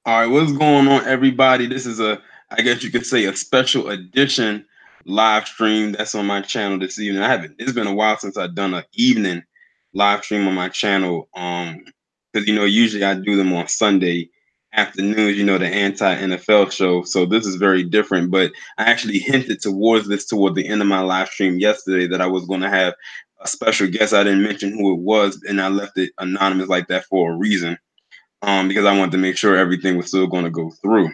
All right, what's going on, everybody? This is I guess you could say, a special edition live stream that's on my channel this evening. I haven't. It's been a while since I've done an evening live stream on my channel. Because usually I do them on Sunday afternoons. The anti NFL show. So this is very different. But I actually hinted towards this toward the end of my live stream yesterday that I was going to have a special guest. I didn't mention who it was, and I left it anonymous like that for a reason, because I wanted to make sure everything was still going to go through.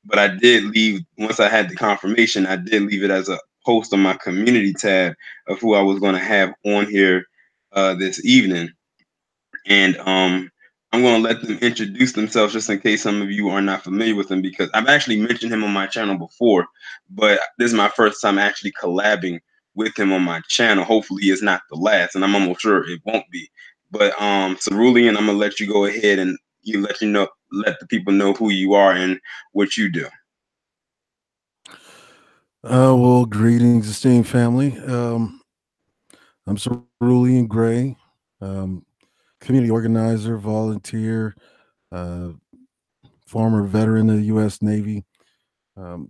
But I did leave, once I had the confirmation, I did leave it as a post on my community tab of who I was going to have on here this evening. And I'm going to let them introduce themselves just in case some of you are not familiar with them, because I've actually mentioned him on my channel before, but this is my first time actually collabing with him on my channel. Hopefully it's not the last, and I'm almost sure it won't be. But Cerulean, I'm gonna let you go ahead and let the people know who you are and what you do. Well, greetings, esteemed family. I'm Cerulean Gray, um, community organizer, volunteer, uh, former veteran of the U.S. Navy, um,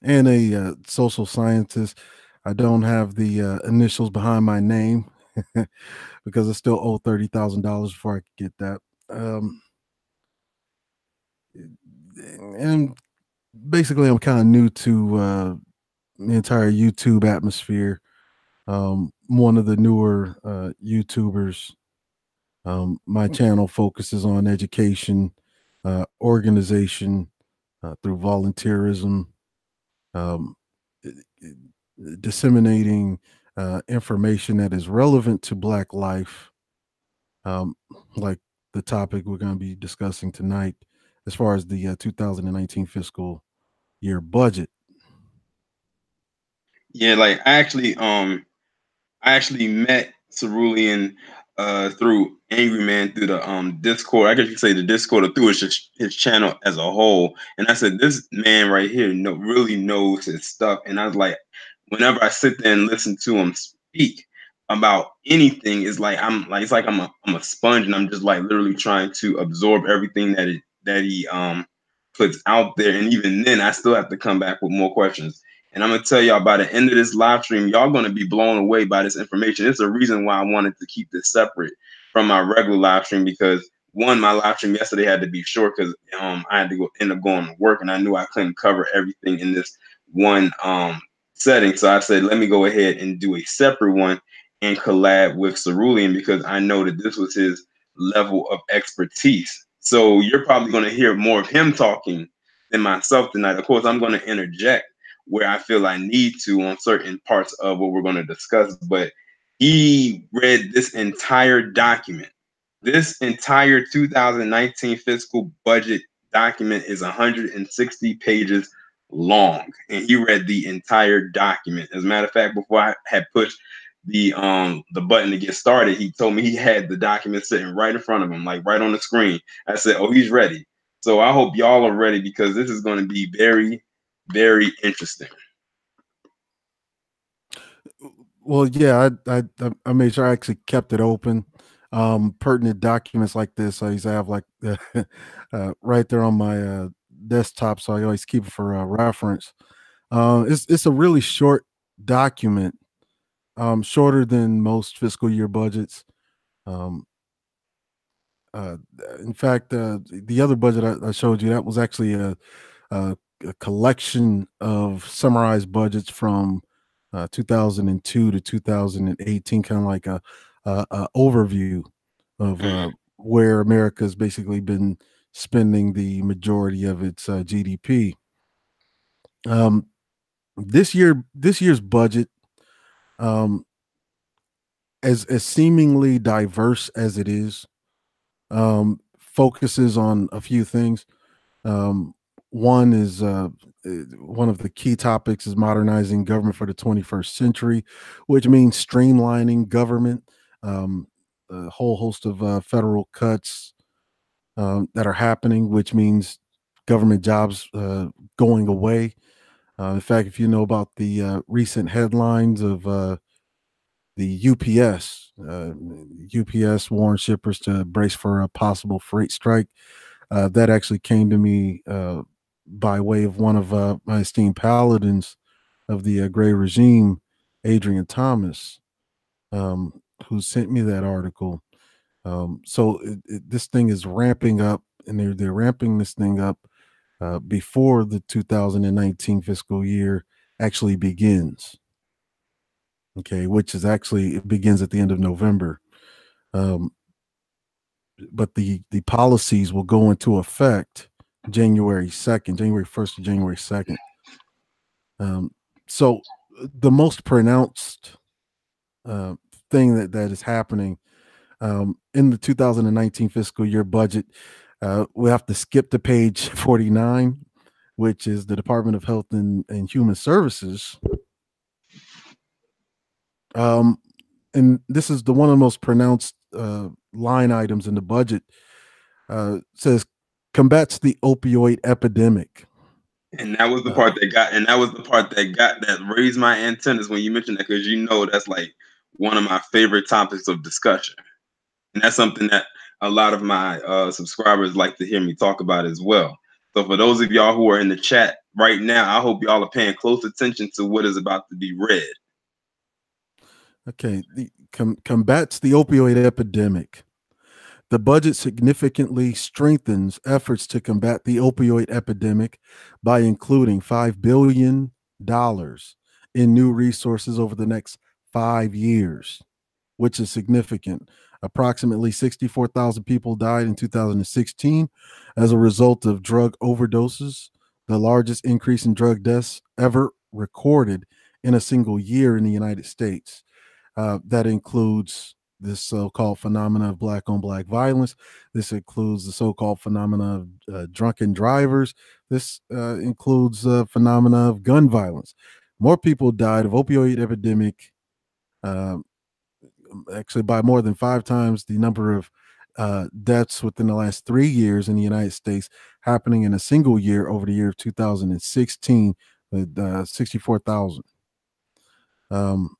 and a social scientist. I don't have the initials behind my name because I still owe $30,000 before I could get that. And basically, I'm kind of new to the entire YouTube atmosphere. One of the newer YouTubers. My channel focuses on education, organization through volunteerism, um, i- disseminating information that is relevant to Black life, um, like the topic we're going to be discussing tonight, as far as the 2019 fiscal year budget. Yeah, like I actually met Cerulean through Angry Man through the Discord. I guess you could say the Discord, or through his channel as a whole. And I said, this man right here really knows his stuff. And I was like, whenever I sit there and listen to him speak about anything, it's like I'm a sponge, and I'm just like literally trying to absorb everything that he puts out there. And even then I still have to come back with more questions. And I'm gonna tell y'all, by the end of this live stream, y'all gonna be blown away by this information. It's a reason why I wanted to keep this separate from my regular live stream, because one, my live stream yesterday had to be short because I had to end up going to work, and I knew I couldn't cover everything in this one setting. So I said, let me go ahead and do a separate one and collab with Cerulean, because I know that this was his level of expertise. So you're probably going to hear more of him talking than myself tonight. Of course, I'm going to interject where I feel I need to on certain parts of what we're going to discuss. But he read this entire document. This entire 2019 fiscal budget document is 160 pages long, and he read the entire document. As a matter of fact, before I had pushed the button to get started, he told me he had the document sitting right in front of him, like right on the screen. I said, "Oh, he's ready." So I hope y'all are ready, because this is going to be very, very interesting. Well, yeah, I made sure I actually kept it open. Pertinent documents like this, I used to have like right there on my desktop, so I always keep it for reference. It's a really short document, shorter than most fiscal year budgets. Um, uh, in fact, the other budget I showed you, that was actually a collection of summarized budgets from 2002 to 2018, kind of like a overview of Mm. where America's basically been spending the majority of its GDP. Um, this year's budget, um, as seemingly diverse as it is, focuses on a few things. Um, one is one of the key topics is modernizing government for the 21st century, which means streamlining government. A whole host of federal cuts that are happening, which means government jobs going away. In fact, if you know about the recent headlines of the UPS warned shippers to brace for a possible freight strike. That actually came to me by way of one of my esteemed paladins of the gray regime, Adrian Thomas, who sent me that article. This thing is ramping up, and they're ramping this thing up before the 2019 fiscal year actually begins. Okay, which is actually it begins at the end of November. Um, but the policies will go into effect January 1st to January 2nd. Um, so the most pronounced uh, thing that is happening in the 2019 fiscal year budget, we have to skip to page 49, which is the Department of Health and Human Services. Um, and this is the one of the most pronounced line items in the budget. Says combats the opioid epidemic. And that was the Uh, part that got, and that was the part that raised my antennas when you mentioned that, because you know that's like one of my favorite topics of discussion, and that's something that a lot of my subscribers like to hear me talk about as well. So for those of y'all who are in the chat right now, I hope y'all are paying close attention to what is about to be read. okay, combats the opioid epidemic. The budget significantly strengthens efforts to combat the opioid epidemic by including $5 billion in new resources over the next 5 years, which is significant. Approximately 64,000 people died in 2016 as a result of drug overdoses, the largest increase in drug deaths ever recorded in a single year in the United States. That includes this so-called phenomena of black on black violence. This includes the so-called phenomena of drunken drivers. This includes the phenomena of gun violence. More people died of opioid epidemic, uh, actually by more than 5 times the number of deaths within the last 3 years in the United States, happening in a single year over the year of 2016, with 64,000. Um,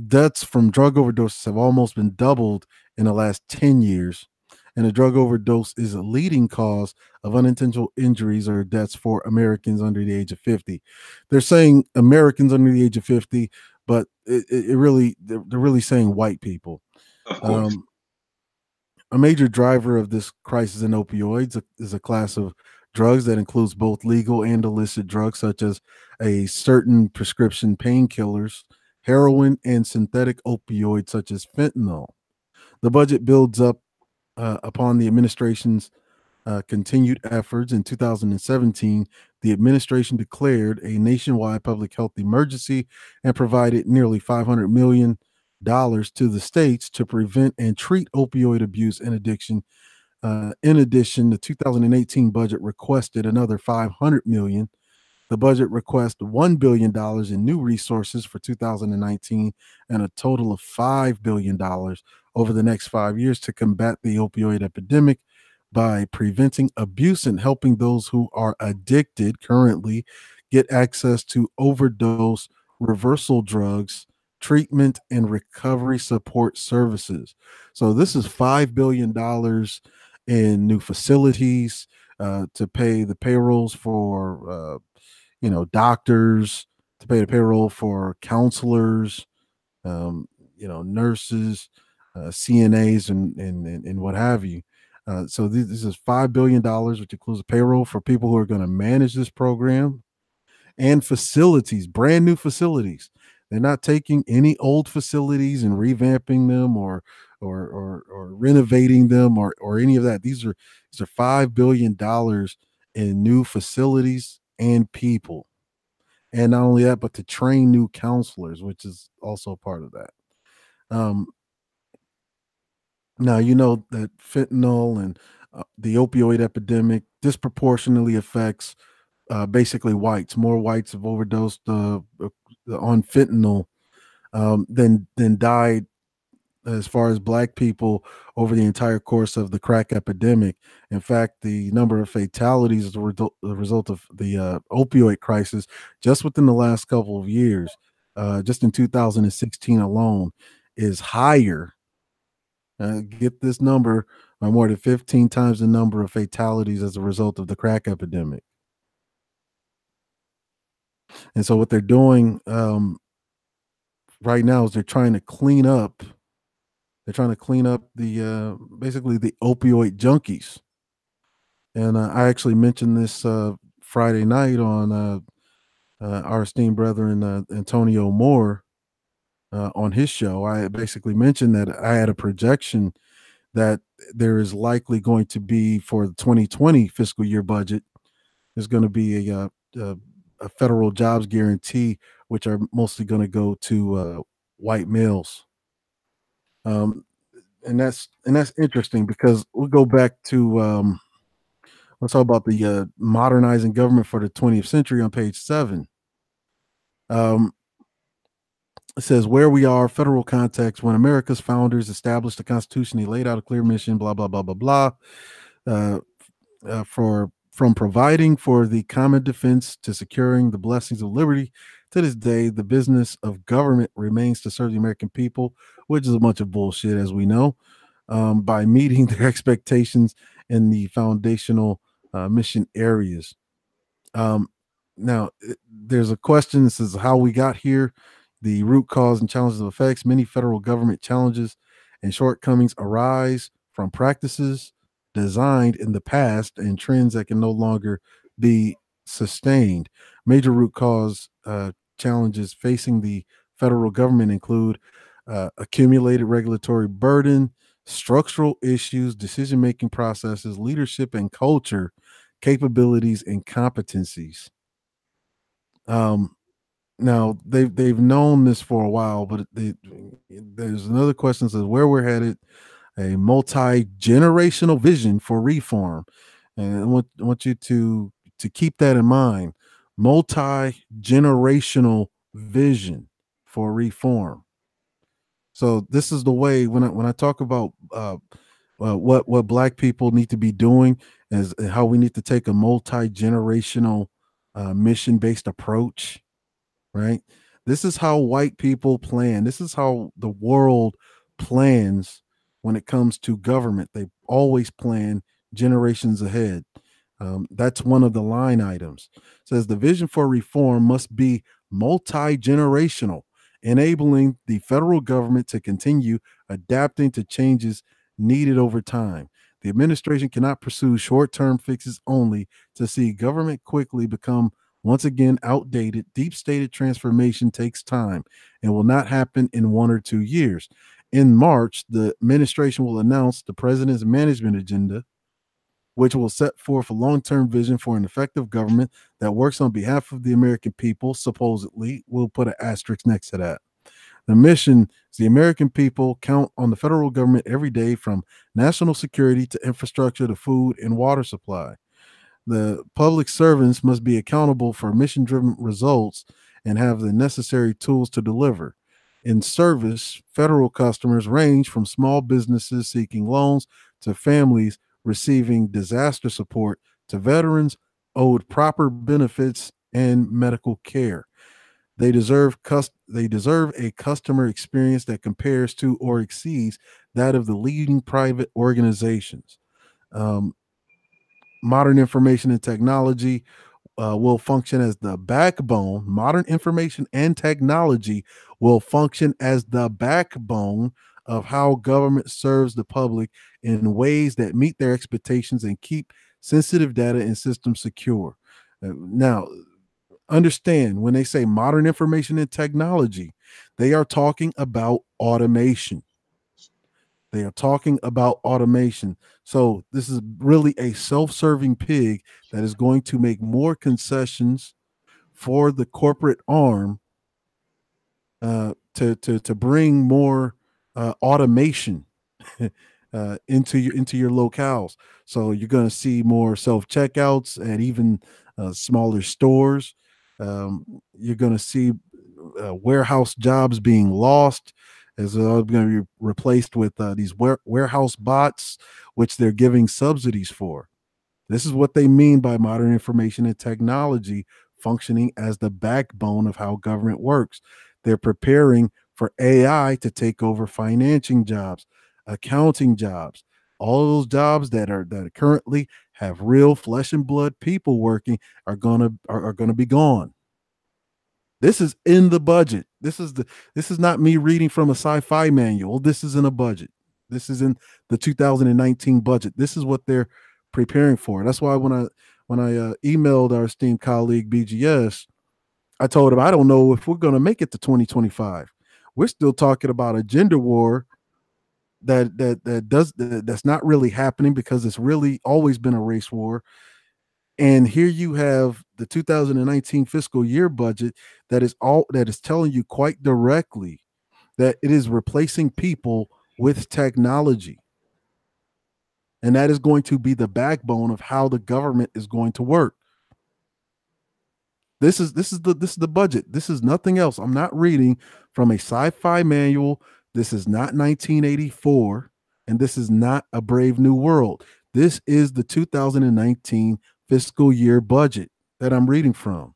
Deaths from drug overdoses have almost been doubled in the last 10 years. And a drug overdose is a leading cause of unintentional injuries or deaths for Americans under the age of 50. They're saying Americans under the age of 50, but it really, they're really saying white people. Of course, Um, a major driver of this crisis in opioids is a class of drugs that includes both legal and illicit drugs, such as a certain prescription painkillers, heroin, and synthetic opioids such as fentanyl. The budget builds up upon the administration's continued efforts. In 2017, the administration declared a nationwide public health emergency and provided nearly $500 million to the states to prevent and treat opioid abuse and addiction. In addition, the 2018 budget requested another $500 million. The budget requests $1 billion in new resources for 2019 and a total of $5 billion over the next 5 years to combat the opioid epidemic by preventing abuse and helping those who are addicted currently get access to overdose reversal drugs, treatment, and recovery support services. So, this is $5 billion in new facilities to pay the payrolls for doctors, to pay the payroll for counselors, nurses, CNAs, and what have you. So this is $5 billion, which includes a payroll for people who are going to manage this program and facilities, brand new facilities They're not taking any old facilities and revamping them or renovating them or any of that. These are $5 billion in new facilities and people. And not only that, but to train new counselors, which is also part of that. Um, Now, you know that fentanyl and the opioid epidemic disproportionately affects basically whites. More whites have overdosed on fentanyl than died as far as black people over the entire course of the crack epidemic. In fact, the number of fatalities as a result of the opioid crisis just within the last couple of years, just in 2016 alone, is higher. Get this number by more than 15 times the number of fatalities as a result of the crack epidemic. And so, what they're doing right now is they're trying to clean up. They're trying to clean up the basically the opioid junkies. And I actually mentioned this Friday night on our esteemed brethren Antonio Moore on his show. I basically mentioned that I had a projection that there is likely going to be for the 2020 fiscal year budget. There's going to be a federal jobs guarantee, which are mostly going to go to white males. Um, and that's interesting because we'll go back to let's talk about the modernizing government for the 20th century on page 7. Um, it says where we are, federal context, when America's founders established the Constitution, he laid out a clear mission, blah blah blah blah blah. Uh, for from providing for the common defense to securing the blessings of liberty. To this day, the business of government remains to serve the American people, which is a bunch of bullshit, as we know, by meeting their expectations in the foundational mission areas. Um, Now, there's a question that says how we got here, the root cause and challenges of effects. Many federal government challenges and shortcomings arise from practices designed in the past and trends that can no longer be sustained. Major root cause challenges facing the federal government include accumulated regulatory burden, structural issues, decision making processes, leadership and culture, capabilities and competencies. Um, Now they've known this for a while, but there's another question that says where we're headed, a multi-generational vision for reform, and I want you to keep that in mind. Multi-generational vision for reform. So this is the way when I talk about what black people need to be doing is how we need to take a multi-generational mission based approach, right? This is how white people plan. This is how the world plans when it comes to government. They always plan generations ahead. That's one of the line items. It says the vision for reform must be multi-generational, enabling the federal government to continue adapting to changes needed over time. The administration cannot pursue short-term fixes only to see government quickly become once again outdated. Deep stated transformation takes time and will not happen in 1 or 2 years. In March, the administration will announce the president's management agenda, which will set forth a long term vision for an effective government that works on behalf of the American people. Supposedly, we'll put an asterisk next to that. The mission is the American people count on the federal government every day, from national security to infrastructure to food and water supply. The public servants must be accountable for mission driven results and have the necessary tools to deliver. In service, federal customers range from small businesses seeking loans to families receiving disaster support to veterans owed proper benefits and medical care. They deserve a customer experience that compares to or exceeds that of the leading private organizations. Um, Modern information and technology will function as the backbone. Modern information and technology will function as the backbone of how government serves the public in ways that meet their expectations and keep sensitive data and systems secure. Now, Understand when they say modern information and technology, they are talking about automation. They are talking about automation. So this is really a self-serving pig that is going to make more concessions for the corporate arm to bring more automation into your locales. So you're going to see more self checkouts and even smaller stores. You're going to see warehouse jobs being lost as going to be replaced with these warehouse bots, which they're giving subsidies for. This is what they mean by modern information and technology functioning as the backbone of how government works. They're preparing for AI to take over financing jobs, accounting jobs, all of those jobs that currently have real flesh and blood people working are gonna be gone. This is in the budget. This is not me reading from a sci-fi manual. This is in a budget. This is in the 2019 budget. This is what they're preparing for. That's why when I emailed our esteemed colleague BGS, I told him I don't know if we're going to make it to 2025. We're still talking about a gender war that's not really happening because it's really always been a race war. And here you have the 2019 fiscal year budget that is telling you quite directly that it is replacing people with technology. And that is going to be the backbone of how the government is going to work. This is the budget. This is nothing else. I'm not reading from a sci-fi manual. This is not 1984, and this is not a Brave New World. This is the 2019 fiscal year budget that I'm reading from.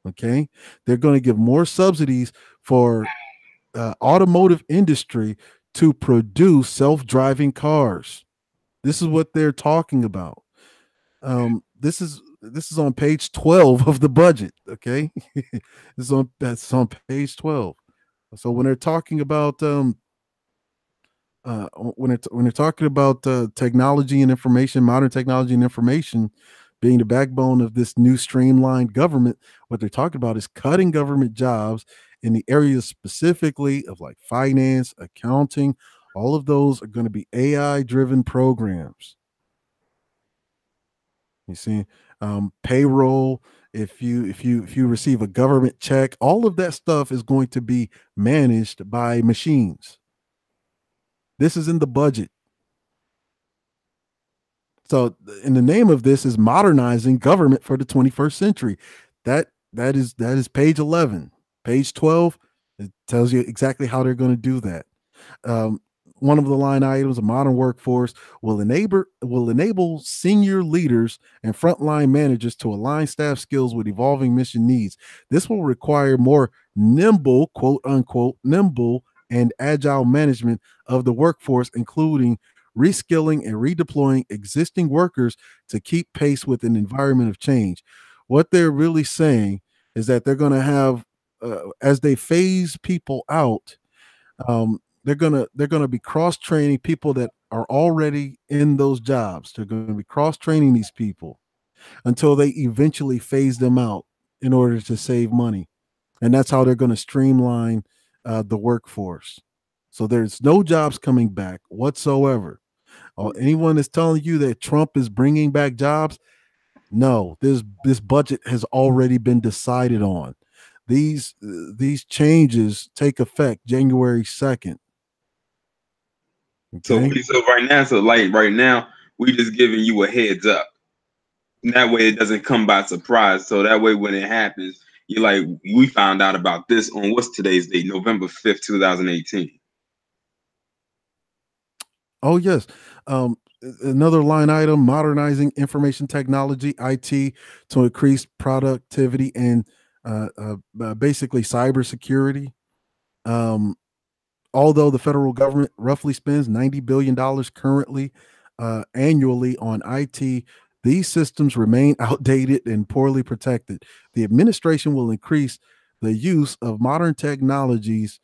Okay, they're going to give more subsidies for automotive industry to produce self-driving cars. This is what they're talking about. This is on page 12 of the budget. Okay, that's on page 12. So when they're talking about when they're talking about technology and information, modern technology and information being the backbone of this new streamlined government, what they're talking about is cutting government jobs in the areas specifically of like finance, accounting. All of those are going to be AI driven programs. You see, payroll. If you receive a government check, all of that stuff is going to be managed by machines. This is in the budget. So, in the name of this is modernizing government for the 21st century. That is page 11. Page 12, it tells you exactly how they're going to do that. Um, One of the line items, a modern workforce will enable senior leaders and frontline managers to align staff skills with evolving mission needs. This will require more nimble, quote unquote, nimble and agile management of the workforce, including reskilling and redeploying existing workers to keep pace with an environment of change. What they're really saying is that they're going to have, as they phase people out, they're gonna be cross training people that are already in those jobs. They're going to be cross training these people until they eventually phase them out in order to save money, and that's how they're going to streamline the workforce. So there's no jobs coming back whatsoever. Anyone that's telling you that Trump is bringing back jobs, no. This budget has already been decided on. These changes take effect January 2nd. So Okay. so right now, right now, we just giving you a heads up. And that way, it doesn't come by surprise. So that way, when it happens, you're like, we found out about this on what's today's date, November 5th, 2018. Oh yes. Another line item: modernizing information technology (IT) to increase productivity and basically cybersecurity. Um, Although the federal government roughly spends $90 billion currently annually on IT, these systems remain outdated and poorly protected. The administration will increase the use of modern technologies,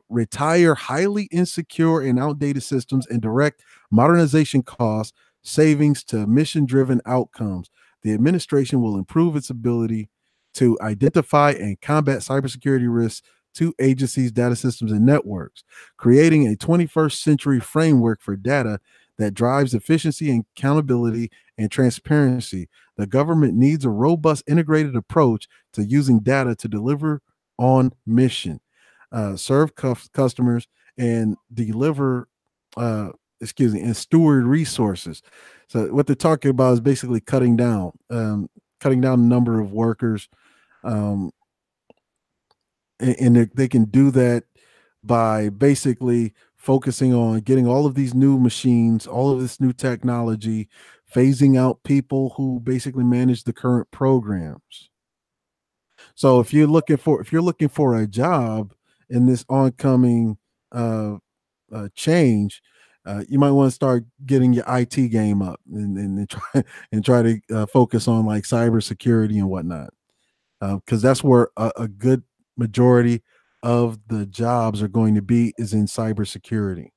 retire highly insecure and outdated systems, and direct modernization costs savings to mission driven outcomes. the administration will improve its ability to identify and combat cybersecurity risks to agencies, data systems, and networks, creating a 21st century framework for data that drives efficiency and accountability and transparency. The government needs a robust, integrated approach to using data to deliver on mission, serve customers, and deliver, and steward resources. So what they're talking about is basically cutting down the number of workers, um, and they can do that by basically focusing on getting all of these new machines, all of this new technology, phasing out people who basically manage the current programs. So if you're looking for a job in this oncoming uh, change, you might want to start getting your IT game up and try and try to focus on like cybersecurity and whatnot, because that's where a good majority of the jobs are going to be is in cybersecurity.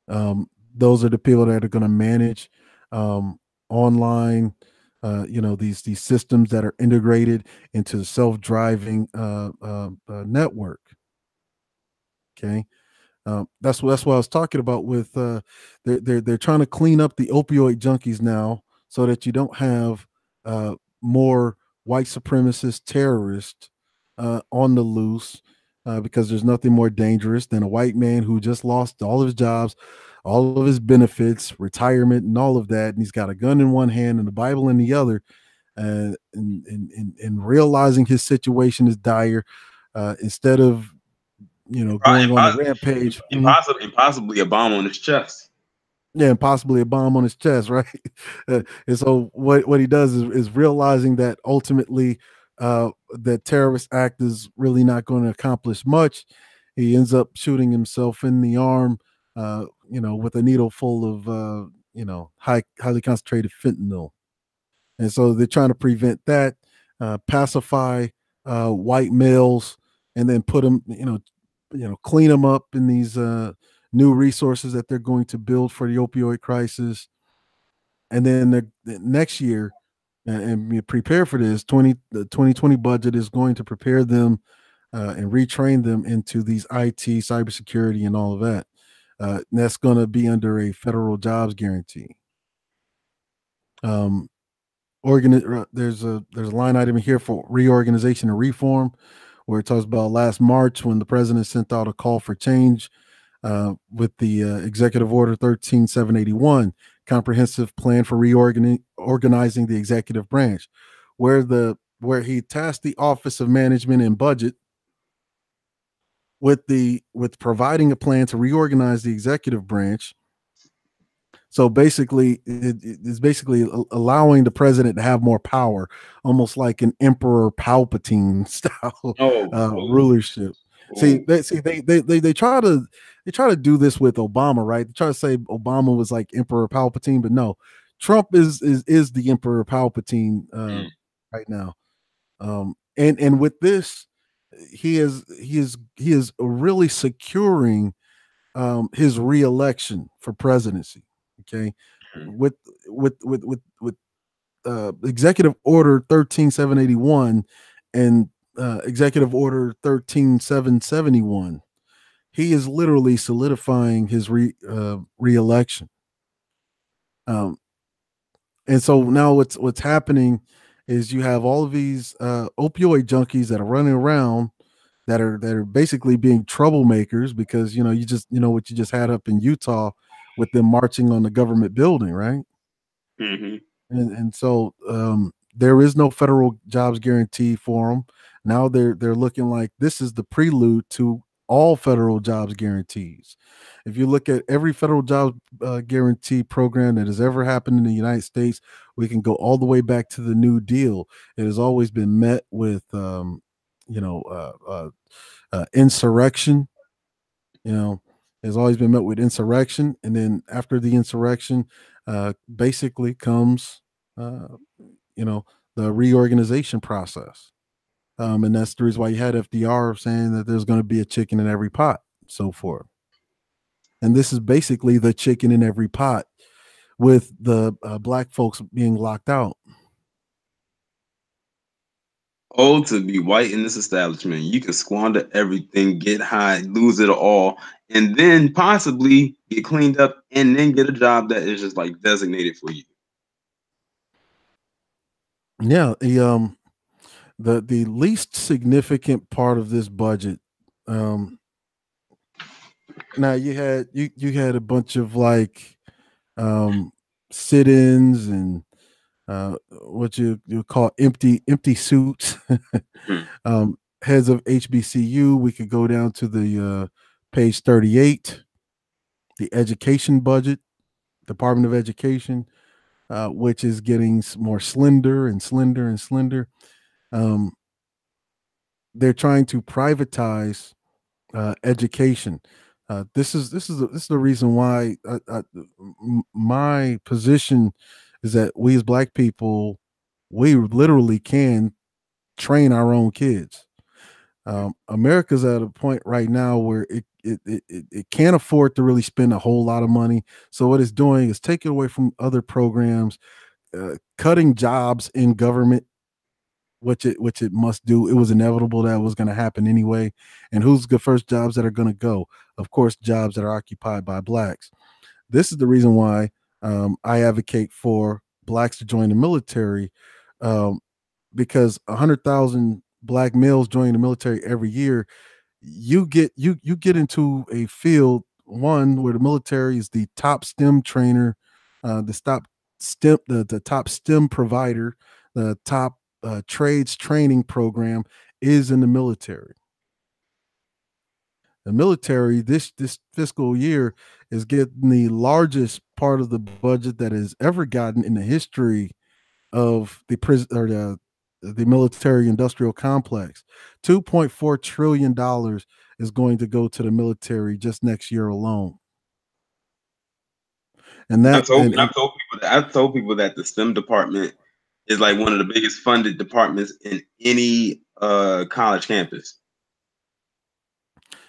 Those are the people that are going to manage um, online, these systems that are integrated into the self-driving network. Okay, that's what I was talking about with they're trying to clean up the opioid junkies now so that you don't have more white supremacist terrorists on the loose, because there's nothing more dangerous than a white man who just lost all of his jobs, all of his benefits, retirement, and all of that, and he's got a gun in one hand and the Bible in the other, and realizing his situation is dire, instead of going on a rampage. Impossibly a bomb on his chest. Yeah, and possibly a bomb on his chest, right? And so what he does is realizing that ultimately that terrorist act is really not going to accomplish much. He ends up shooting himself in the arm, with a needle full of highly concentrated fentanyl. And so they're trying to prevent that, pacify white males, and then put them, clean them up in these new resources that they're going to build for the opioid crisis. And then the next year, and prepare for this, the 2020 budget is going to prepare them and retrain them into these IT, cybersecurity, and all of that. And that's going to be under a federal jobs guarantee. Um, there's a line item here for reorganization and reform, where it talks about last March when the president sent out a call for change with the Executive Order 13781, comprehensive plan for reorganizing the executive branch, where he tasked the Office of Management and Budget with providing a plan to reorganize the executive branch. So basically, it's basically allowing the president to have more power, almost like an Emperor Palpatine style rulership. They try to do this with Obama, right? They try to say Obama was like Emperor Palpatine, but no, Trump is the Emperor Palpatine right now. And with this, he is really securing his reelection for presidency. Okay, with Executive Order 13781 and Executive Order 13771, he is literally solidifying his reelection. Um, and so now what's happening is you have all of these opioid junkies that are running around that are basically being troublemakers, because what you just had up in Utah with them marching on the government building, right? Mm-hmm. And so there is no federal jobs guarantee for them. Now they're looking like this is the prelude to all federal jobs guarantees. If you look at every federal job guarantee program that has ever happened in the United States, we can go all the way back to the New Deal. It has always been met with insurrection. Has always been met with insurrection, and then after the insurrection, basically comes, uh, the reorganization process, and that's the reason why you had FDR saying that there's going to be a chicken in every pot, so forth. And this is basically the chicken in every pot, with the black folks being locked out. Oh, to be white in this establishment, you can squander everything, get high, lose it all, and then possibly get cleaned up and then get a job that is just like designated for you. Yeah, the least significant part of this budget. Um, Now you had a bunch of like um, sit-ins and what you call empty suits. Mhm. Heads of HBCU. We could go down to the page 38, the education budget, Department of Education, which is getting more slender and slender and slender. Um, they're trying to privatize education. This is the reason why my position is that we as black people, we literally can train our own kids. America's at a point right now where it can't afford to really spend a whole lot of money. So what it's doing is taking away from other programs, cutting jobs in government, which it must do. It was inevitable that was going to happen anyway. And who's the first jobs that are going to go? Of course, jobs that are occupied by blacks. This is the reason why I advocate for blacks to join the military, um, because 100,000 black males join the military every year. You get into a field one where the military is the top STEM trainer, the top STEM provider, the top trades training program is in the military. The military this fiscal year is getting the largest part of the budget that has ever gotten in the history of the prison or the military industrial complex. $2.4 trillion is going to go to the military just next year alone. And I've that told and I've told people that the STEM department is like one of the biggest funded departments in any college campus.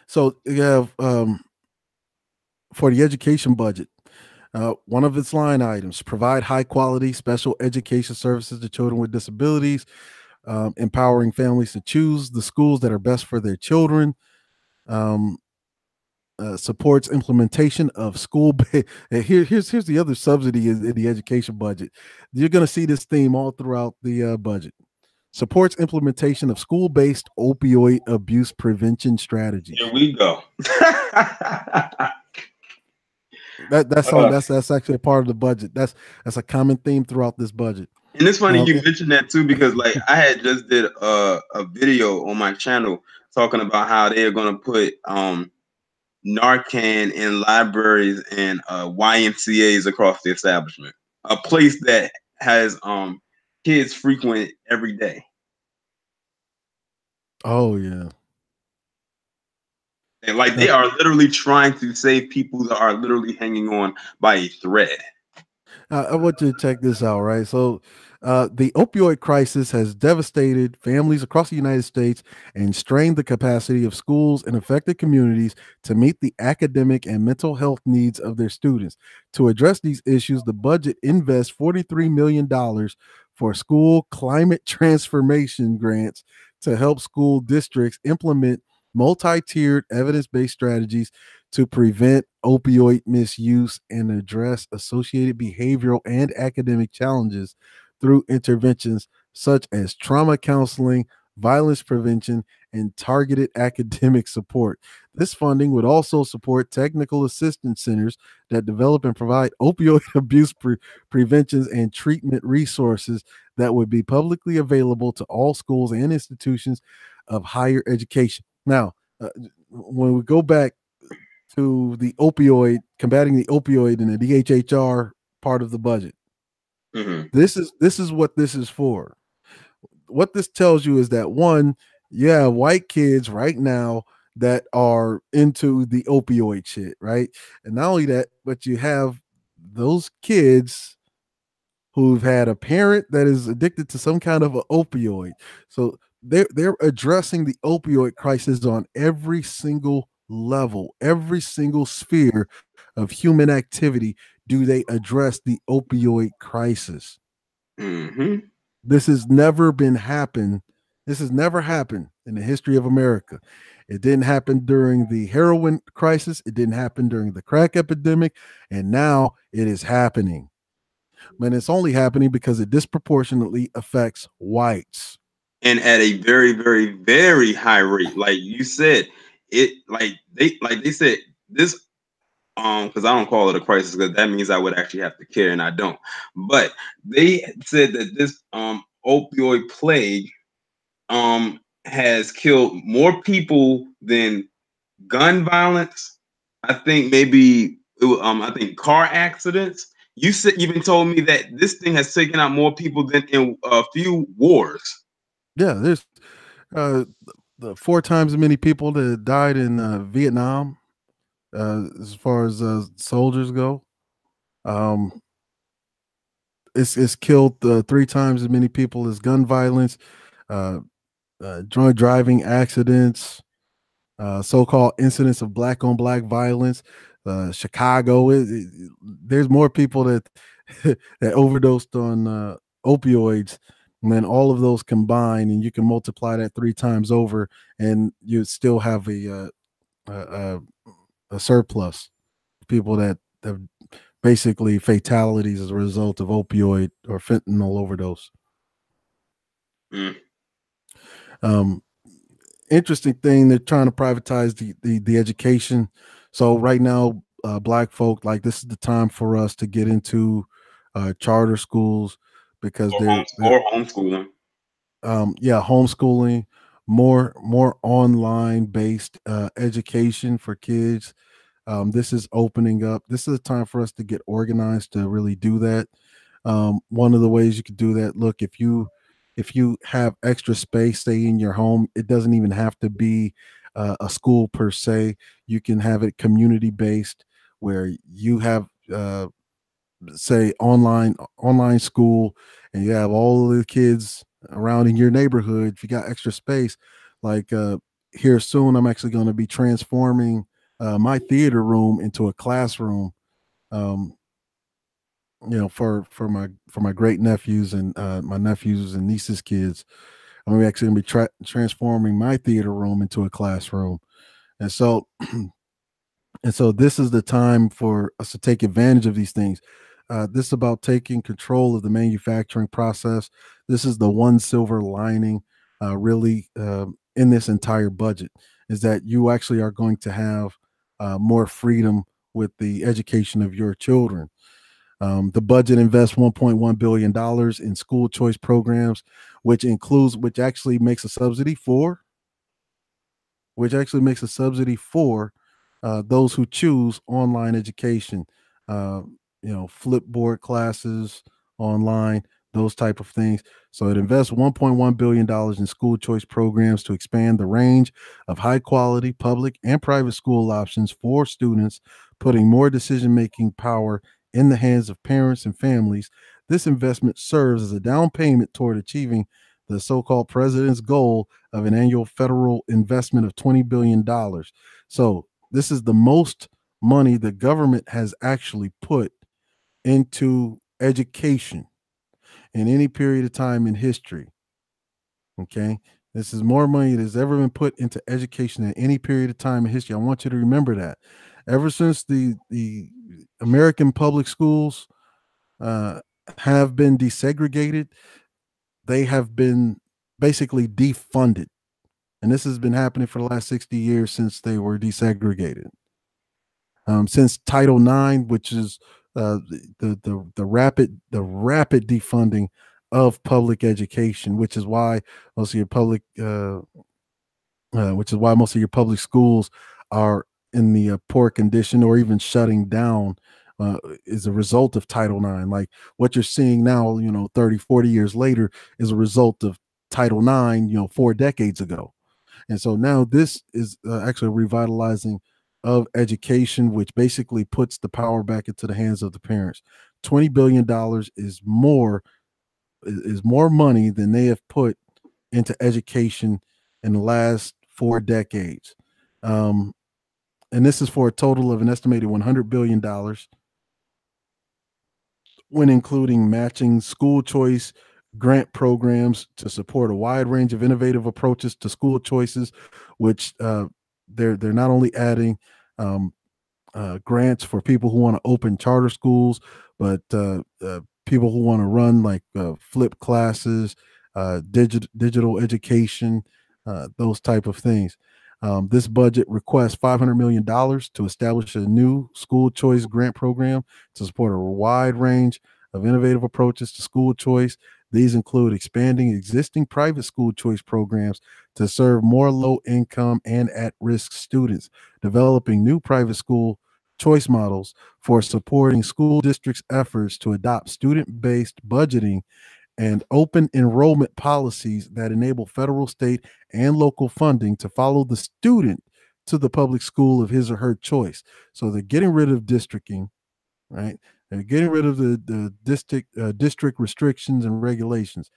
so you have for the education budget, one of its line items: provide high quality special education services to children with disabilities, empowering families to choose the schools that are best for their children. Um, Supports implementation of here's the other subsidy in the education budget. You're going to see this theme all throughout the budget. Supports implementation of school-based opioid abuse prevention strategies. Here we go. Uh, That's actually a part of the budget. That's a common theme throughout this budget. and it's funny you It- mentioned that too because like I had just did a video on my channel talking about how they are going to put Narcan in libraries and YMCA's across the establishment, a place that has kids frequent every day. oh yeah. And like Uh, they are literally trying to save people that are literally hanging on by a thread. I want you to check this out, right? So, the opioid crisis has devastated families across the United States and strained the capacity of schools and affected communities to meet the academic and mental health needs of their students. To address these issues, the budget invests $43 million for school climate transformation grants to help school districts implement multi tiered evidence based strategies to prevent opioid misuse and address associated behavioral and academic challenges through interventions such as trauma counseling, violence prevention, and targeted academic support. This funding would also support technical assistance centers that develop and provide opioid abuse preventions and treatment resources that would be publicly available to all schools and institutions of higher education. Now, when we go back to the opioid, combating the opioid and the DHHR part of the budget. Mm-hmm. This is what this is for. What this tells you is that one, you have white kids right now that are into the opioid shit, right? And not only that, but you have those kids who've had a parent that is addicted to some kind of an opioid. So they're addressing the opioid crisis on every single level, every single sphere of human activity do they address the opioid crisis. Mm-hmm. This has never been happened. This has never happened in the history of America. It didn't happen during the heroin crisis. It didn't happen during the crack epidemic. And now it is happening. And it's only happening because it disproportionately affects whites. And at a very, very, very high rate. Like you said, it like they said this because I don't call it a crisis because that means I would actually have to care and I don't. But they said that this opioid plague has killed more people than gun violence. I think maybe I think car accidents. You said even told me that this thing has taken out more people than in a few wars. Yeah, there's uh, the 4 times as many people that died in Vietnam as far as soldiers go. Um, it's killed 3 times as many people as gun violence, uh, drunk driving accidents, so-called incidents of black on black violence. Chicago, there's more people that that overdosed on opioids than all of those combined, and you can multiply that 3 times over, and you still have a, a, a surplus of people that have basically fatalities as a result of opioid or fentanyl overdose. Mm. Um, Interesting thing, they're trying to privatize the education. So right now, black folk, like, this is the time for us to get into charter schools because they're Or homeschooling. yeah, homeschooling, more online based education for kids. This is opening up. This is a time for us to get organized to really do that. One of the ways you could do that, look, if you have extra space, stay in your home. It doesn't even have to be a school per se. You can have it community based, where you have say online school, and you have all of the kids around in your neighborhood. If you got extra space, like here soon, I'm actually going to be transforming my theater room into a classroom. Um, for my great nephews and my nephews and nieces' kids, I'm actually going to be transforming my theater room into a classroom. And so this is the time for us to take advantage of these things. This is about taking control of the manufacturing process. This is the one silver lining, really, in this entire budget, is that you actually are going to have more freedom with the education of your children. The budget invests $1.1 billion in school choice programs, which actually makes a subsidy for those who choose online education. Uh, Flipboard classes online, those type of things. So it invests $1.1 billion in school choice programs to expand the range of high quality public and private school options for students, putting more decision making power in the hands of parents and families. This investment serves as a down payment toward achieving the so-called president's goal of an annual federal investment of $20 billion. So this is the most money the government has actually put into education in any period of time in history. Okay. This is more money that has ever been put into education in any period of time in history. I want you to remember that. Ever since the American public schools uh, have been desegregated, they have been basically defunded. And this has been happening for the last 60 years since they were desegregated. Since Title IX, which is the rapid defunding of public education, which is why most of your public schools are in the poor condition or even shutting down, is a result of Title IX. Like what you're seeing now, 30, 40 years later, is a result of Title IX, 4 decades ago. And so now this is actually revitalizing of education, which basically puts the power back into the hands of the parents. $20 billion is more money than they have put into education in the last 4 decades. And this is for a total of an estimated $100 billion. when including matching school choice grant programs to support a wide range of innovative approaches to school choices, which they're not only adding um, grants for people who want to open charter schools, but people who want to run like flip classes, digital education, those type of things. This budget requests $500 million to establish a new school choice grant program to support a wide range of innovative approaches to school choice. These include expanding existing private school choice programs to serve more low income and at risk students, developing new private school choice models for supporting school districts' efforts to adopt student based budgeting and open enrollment policies that enable federal, state, and local funding to follow the student to the public school of his or her choice. So they're getting rid of districting, right? They're getting rid of the district restrictions and regulations.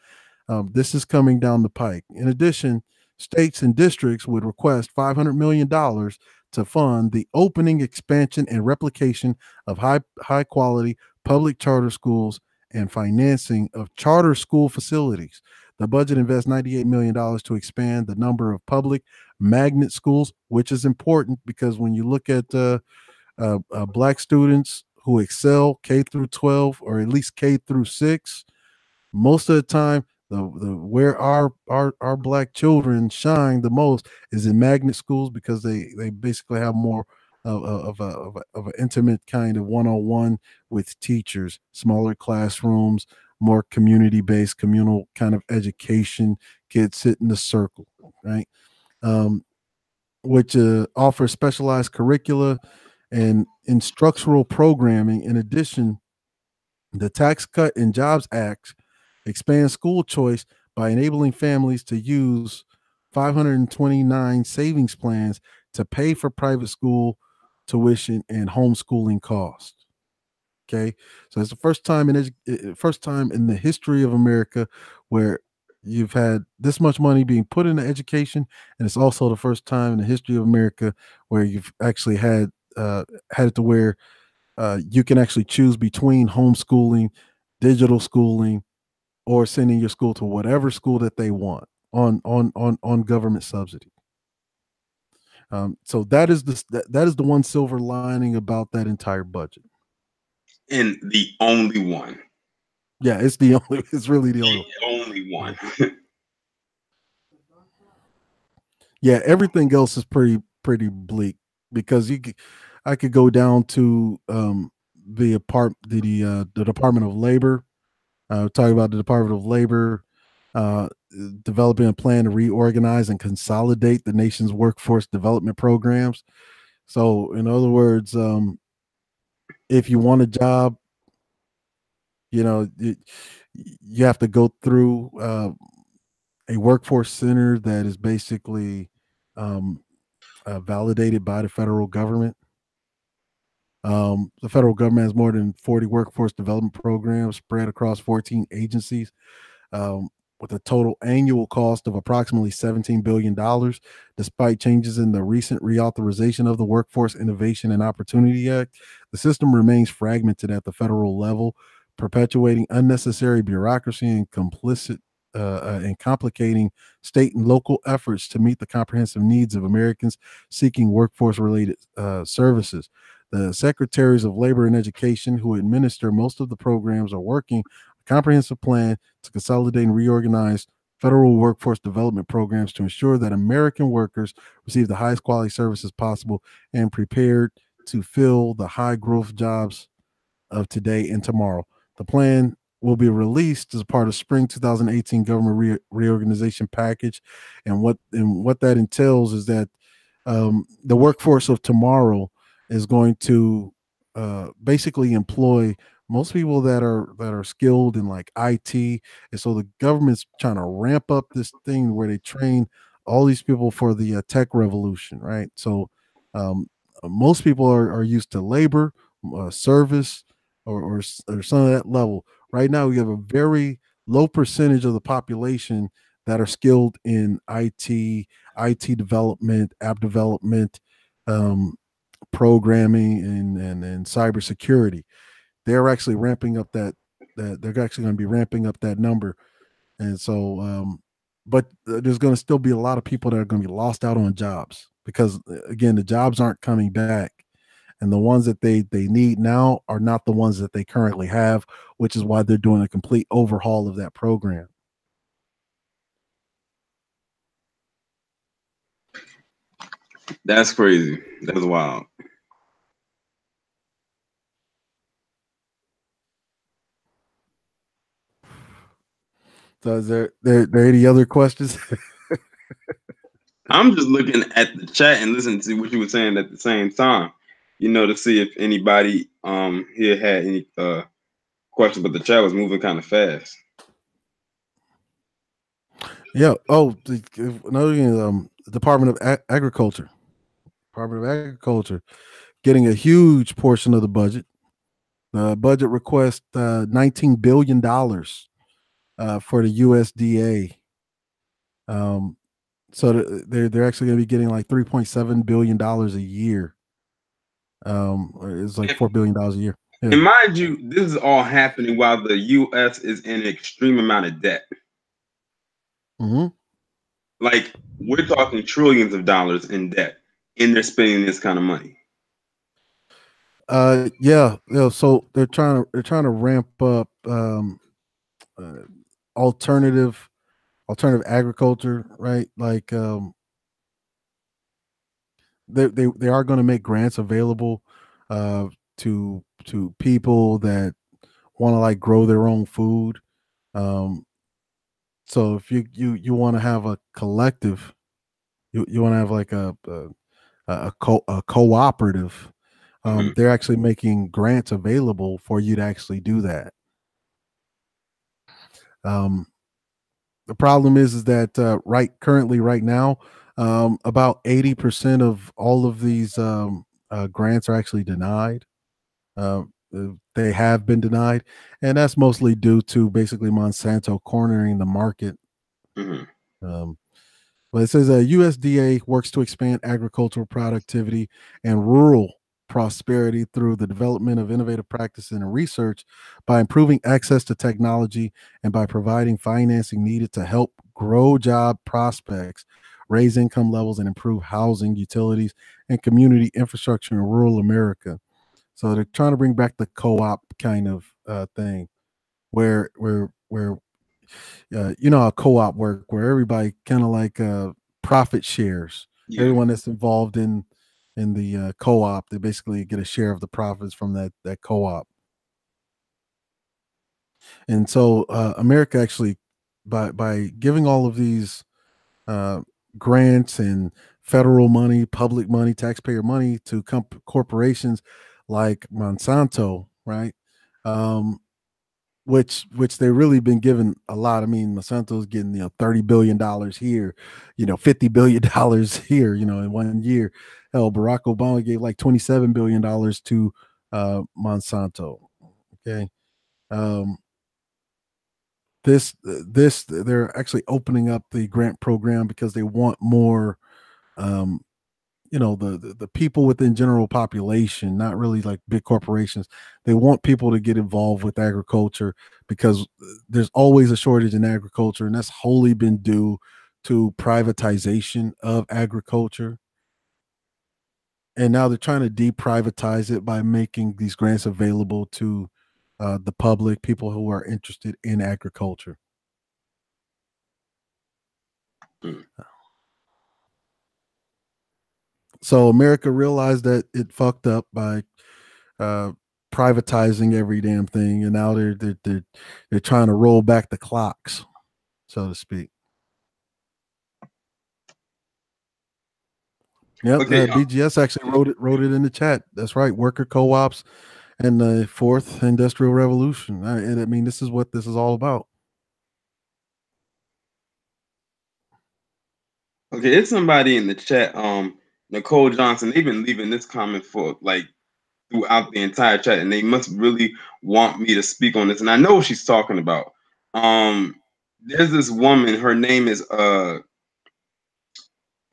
This is coming down the pike. In addition, states and districts would request $500 million to fund the opening, expansion, and replication of high quality public charter schools and financing of charter school facilities. The budget invests $98 million to expand the number of public magnet schools, which is important because when you look at black students who excel K through 12 or at least K through 6, most of the time the where our black children shine the most is in magnet schools because they basically have more of an intimate kind of one-on-one with teachers, smaller classrooms, more community-based communal kind of education. Kids sit in a circle, right? um, which offers specialized curricula and instructional programming. In addition, the Tax Cut and Jobs Act expands school choice by enabling families to use 529 savings plans to pay for private school tuition and homeschooling costs. Okay, so it's the first time in the history of America where you've had this much money being put into education, and it's also the first time in the history of America where you've actually had it to where you can actually choose between homeschooling, digital schooling, or sending your school to whatever school that they want on government subsidy. So that is the one silver lining about that entire budget. And the only one. Yeah, it's the only. It's really the only. The only one. Yeah, everything else is pretty bleak because I could go down to the Department of Labor. Talking about the Department of Labor uh, developing a plan to reorganize and consolidate the nation's workforce development programs. So, in other words, if you want a job, you know, you have to go through a workforce center that is basically um, validated by the federal government. The federal government has more than 40 workforce development programs spread across 14 agencies, um, with a total annual cost of approximately $17 billion. Despite changes in the recent reauthorization of the Workforce Innovation and Opportunity Act, the system remains fragmented at the federal level, perpetuating unnecessary bureaucracy and and complicating state and local efforts to meet the comprehensive needs of Americans seeking workforce related services. The secretaries of labor and education who administer most of the programs are working a comprehensive plan to consolidate and reorganize federal workforce development programs to ensure that American workers receive the highest quality services possible and prepared to fill the high growth jobs of today and tomorrow. The plan will be released as part of spring 2018 government reorganization package, and what that entails is that the workforce of tomorrow is going to basically employ most people that are skilled in like IT, and so the government's trying to ramp up this thing where they train all these people for the tech revolution, right? So um, most people are used to labor, service, or some of that level. Right now, we have a very low percentage of the population that are skilled in IT development, app development, um, programming, and cybersecurity. They're actually ramping up that they're actually going to be ramping up that number. And so, but there's going to still be a lot of people that are going to be lost out on jobs because, again, the jobs aren't coming back, and the ones that they need now are not the ones that they currently have, which is why they're doing a complete overhaul of that program. That's crazy. That's wild. So, is there any other questions? I'm just looking at the chat and listening to what you were saying at the same time, to see if anybody here had any questions, but the chat was moving kind of fast. Yeah. Oh, another thing, Department of Agriculture. Department of Agriculture getting a huge portion of the budget. The budget request $19 billion for the USDA. Um, so they're actually going to be getting like $3.7 billion a year. It's like $4 billion a year. Yeah. And mind you, this is all happening while the U.S. is in an extreme amount of debt. Mm-hmm. Like we're talking trillions of dollars in debt, and they're spending this kind of money. Yeah, yeah. So they're trying to ramp up uh, alternative alternative agriculture, right? Like they are going to make grants available uh, to people that want to like grow their own food. Um, so if you want to have a collective, you want to have like a cooperative. Mm-hmm. They're actually making grants available for you to actually do that. Um, the problem is that right now, about 80% of all of these grants are actually denied. They have been denied, and that's mostly due to basically Monsanto cornering the market. Mm-hmm. Um, but it says USDA works to expand agricultural productivity and rural prosperity through the development of innovative practices and research by improving access to technology and by providing financing needed to help grow job prospects, raise income levels, and improve housing, utilities, and community infrastructure in rural America. So they're trying to bring back the co-op kind of thing, where a co-op work where everybody kind of like profit shares. Yeah. Everyone that's involved in the co-op, they basically get a share of the profits from that co-op. And so America actually, by giving all of these uh, grants and federal money, public money, taxpayer money to corporations like Monsanto, right? Um, which they really been given a lot. I mean, Monsanto's getting $30 billion here, $50 billion here, in 1 year. Hell, Barack Obama gave like $27 billion to Monsanto. Okay, um, this they're actually opening up the grant program because they want more um, the people within general population, not really like big corporations. They want people to get involved with agriculture because there's always a shortage in agriculture, and that's wholly been due to privatization of agriculture. And now they're trying to deprivatize it by making these grants available to the public, people who are interested in agriculture. Mm. So America realized that it fucked up by uh, privatizing every damn thing, and now they're trying to roll back the clocks, so to speak. Yep, Okay. BGS actually wrote it in the chat. That's right, worker co-ops and the fourth industrial revolution. And I mean, this is what this is all about. Okay. It's somebody in the chat. Nicole Johnson. They've been leaving this comment for like throughout the entire chat, and they must really want me to speak on this. And I know what she's talking about. There's this woman. Her name is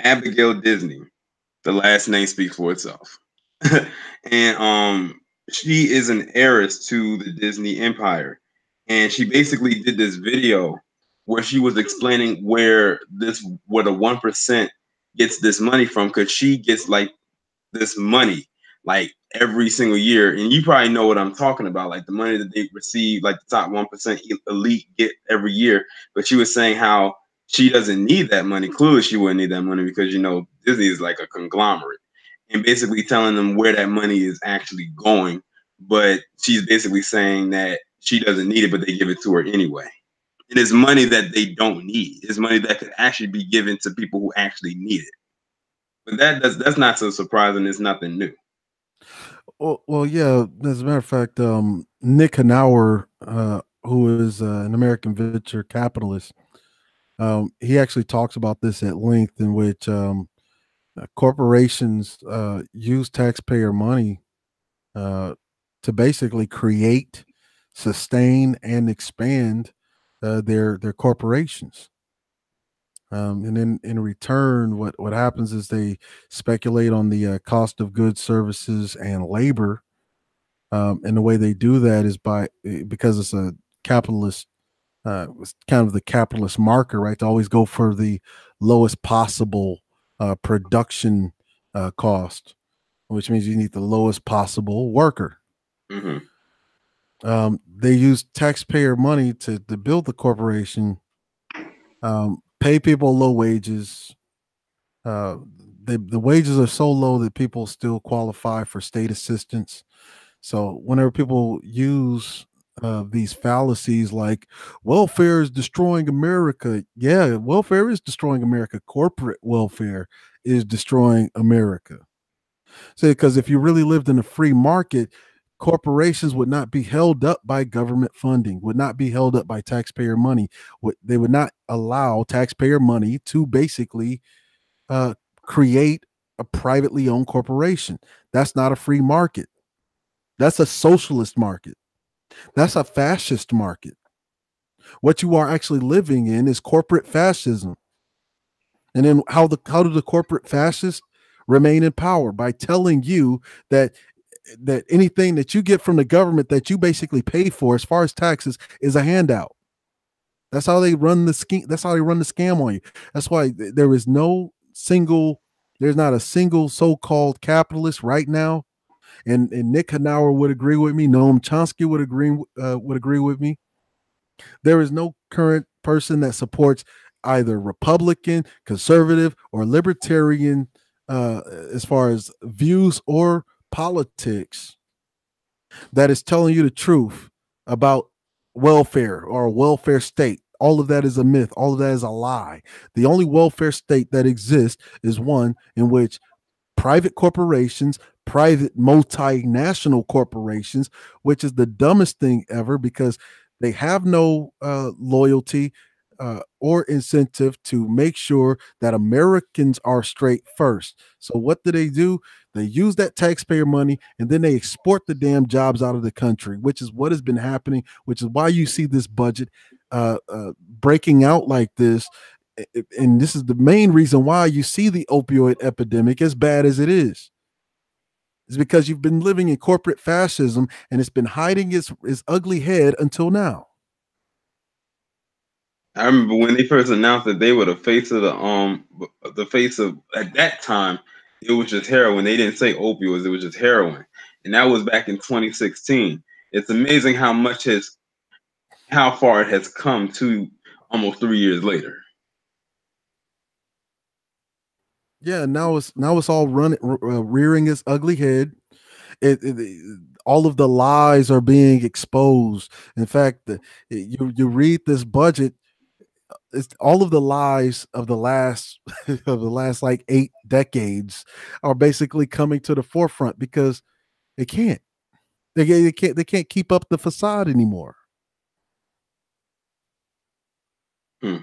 Abigail Disney. The last name speaks for itself. And she is an heiress to the Disney empire. and she basically did this video where she was explaining where the 1% gets this money from, because she gets like this money like every single year, and you probably know what I'm talking about, like the money that they receive, like the top 1% elite get every year. But she was saying how she doesn't need that money. Clearly she wouldn't need that money, because Disney is like a conglomerate, and basically telling them where that money is actually going. But she's basically saying that she doesn't need it, but they give it to her anyway. It is money that they don't need. It's money that could actually be given to people who actually need it. But that's not so surprising. It's nothing new. Well, yeah. As a matter of fact, Nick Hanauer, who is an American venture capitalist, he actually talks about this at length, in which corporations use taxpayer money uh, to basically create, sustain, and expand their corporations. And then in return, what happens is they speculate on the cost of goods, services, and labor. And the way they do that is because it's a capitalist, it's kind of the capitalist marker, right? To always go for the lowest possible production cost, which means you need the lowest possible worker. Mm-hmm. They use taxpayer money to build the corporation, pay people low wages. Uh, the wages are so low that people still qualify for state assistance. So whenever people use these fallacies like welfare is destroying America, yeah, welfare is destroying America. Corporate welfare is destroying America. So, because if you really lived in a free market, corporations would not be held up by government funding, would not be held up by taxpayer money. They would not allow taxpayer money to basically uh, create a privately owned corporation. That's not a free market. That's a socialist market. That's a fascist market. What you are actually living in is corporate fascism. And then how do the corporate fascists remain in power? By telling you that anything that you get from the government that you basically pay for as far as taxes is a handout. That's how they run the scheme. That's how they run the scam on you. That's why there's not a single so-called capitalist right now. And Nick Hanauer would agree with me. Noam Chomsky would agree with me. There is no current person that supports either Republican, conservative, or libertarian as far as views or politics that is telling you the truth about welfare or a welfare state. All of that is a myth. All of that is a lie. The only welfare state that exists is one in which private corporations, private multinational corporations, which is the dumbest thing ever because they have no loyalty or incentive to make sure that Americans are straight first. So what do? They use that taxpayer money and then they export the damn jobs out of the country, which is what has been happening, which is why you see this budget breaking out like this. And this is the main reason why you see the opioid epidemic as bad as it is because you've been living in corporate fascism and it's been hiding its ugly head until now. I remember when they first announced that they were the face of, at that time it was just heroin. They didn't say opioids, it was just heroin. And that was back in 2016. It's amazing how far it has come to almost 3 years later. Yeah, now it's all rearing its ugly head. All of the lies are being exposed. In fact, you read this budget, it's all of the lies of the last of the last like 8 decades are basically coming to the forefront because they can't. They can't keep up the facade anymore. Hmm.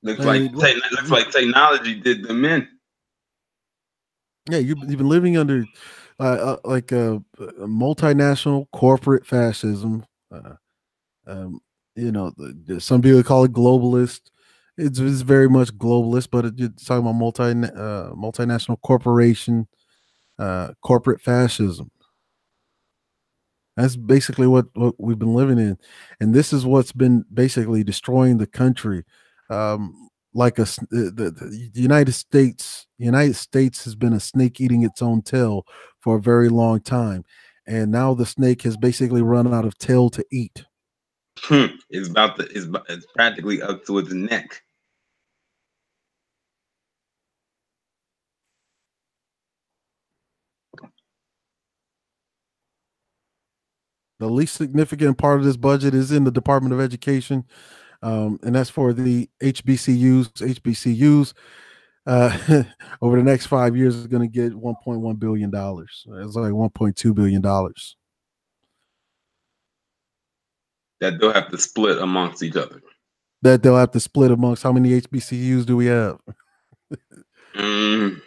I mean, Looks like technology did them in. yeah, you've been living under like a multinational corporate fascism. Um, some people call it globalist. It's very much globalist, but it's talking about multinational corporation, corporate fascism. That's basically what we've been living in, and this is what's been basically destroying the country. Like the United States has been a snake eating its own tail for a very long time, and now the snake has basically run out of tail to eat. It's practically up to its neck. The least significant part of this budget is in the Department of Education, and that's for the HBCUs. HBCUs over the next 5 years is going to get $1.1 billion. It's like $1.2 billion That they'll have to split amongst each other. that they'll have to split amongst. How many HBCUs do we have? Mm,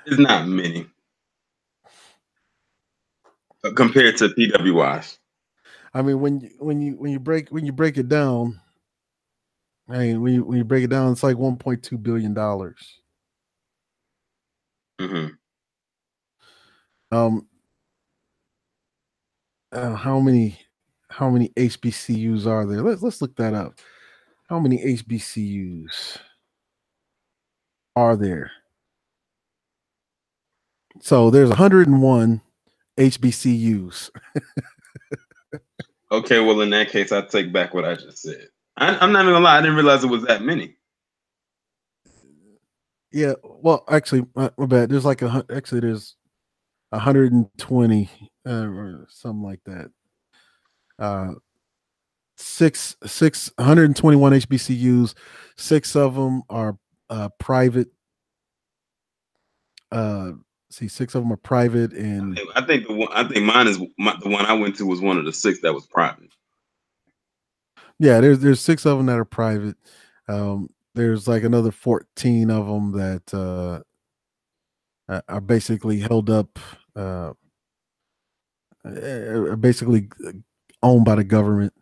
it's not many compared to PWIs. I mean, when you break it down, I mean, when you break it down, it's like $1.2 billion. Hmm. Um, how many HBCUs are there? Let's look that up. How many HBCUs are there? So there's 101 HBCUs. Okay, well in that case, I take back what I just said. I'm not even gonna lie, I didn't realize it was that many. Yeah, well, actually, my bad. There's like actually there's 120 or something like that. Uh, 121 HBCUs. Six of them are private. Uh, see, six of them are private, and I think mine is the one I went to was one of the six that was private. yeah, there's six of them that are private. There's like another 14 of them that are basically held up, uh, are basically owned by the government.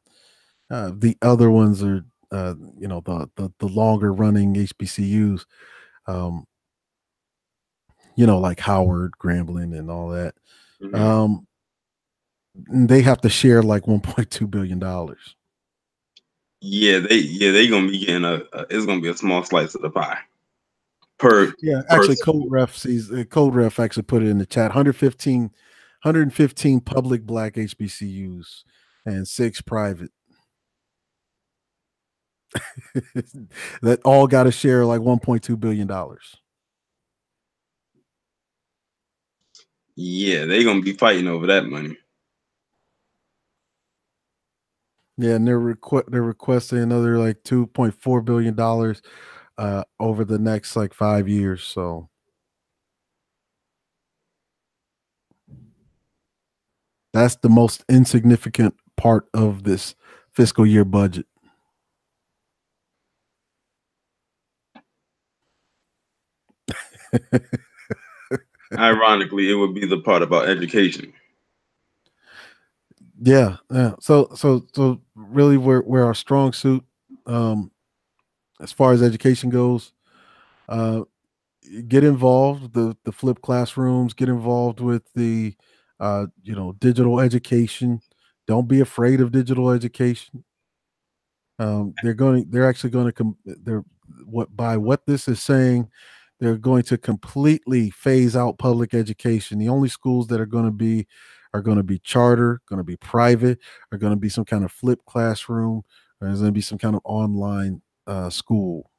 The other ones are, the longer running HBCUs, um, like Howard, Grambling, and all that. Hmm. Um, they have to share like $1.2 billion. They gonna be getting it's gonna be a small slice of the pie per Yeah, per actually, Code school. Ref sees Code Ref actually put it in the chat. 115 public black HBCUs and six private that all got to share like $1.2 billion. Yeah, they gonna be fighting over that money. Yeah, and they're requesting another like $2.4 billion over the next like 5 years. So that's the most insignificant part of this fiscal year budget. Ironically, it would be the part about education. Yeah, yeah. So really, where our strong suit, um, as far as education goes, uh, get involved. The flip classrooms. Get involved with the, digital education. Don't be afraid of digital education. They're actually going to they're what by what this is saying, they're going to completely phase out public education. The only schools that are going to be charter, going to be private, are going to be some kind of flip classroom, or there's going to be some kind of online school.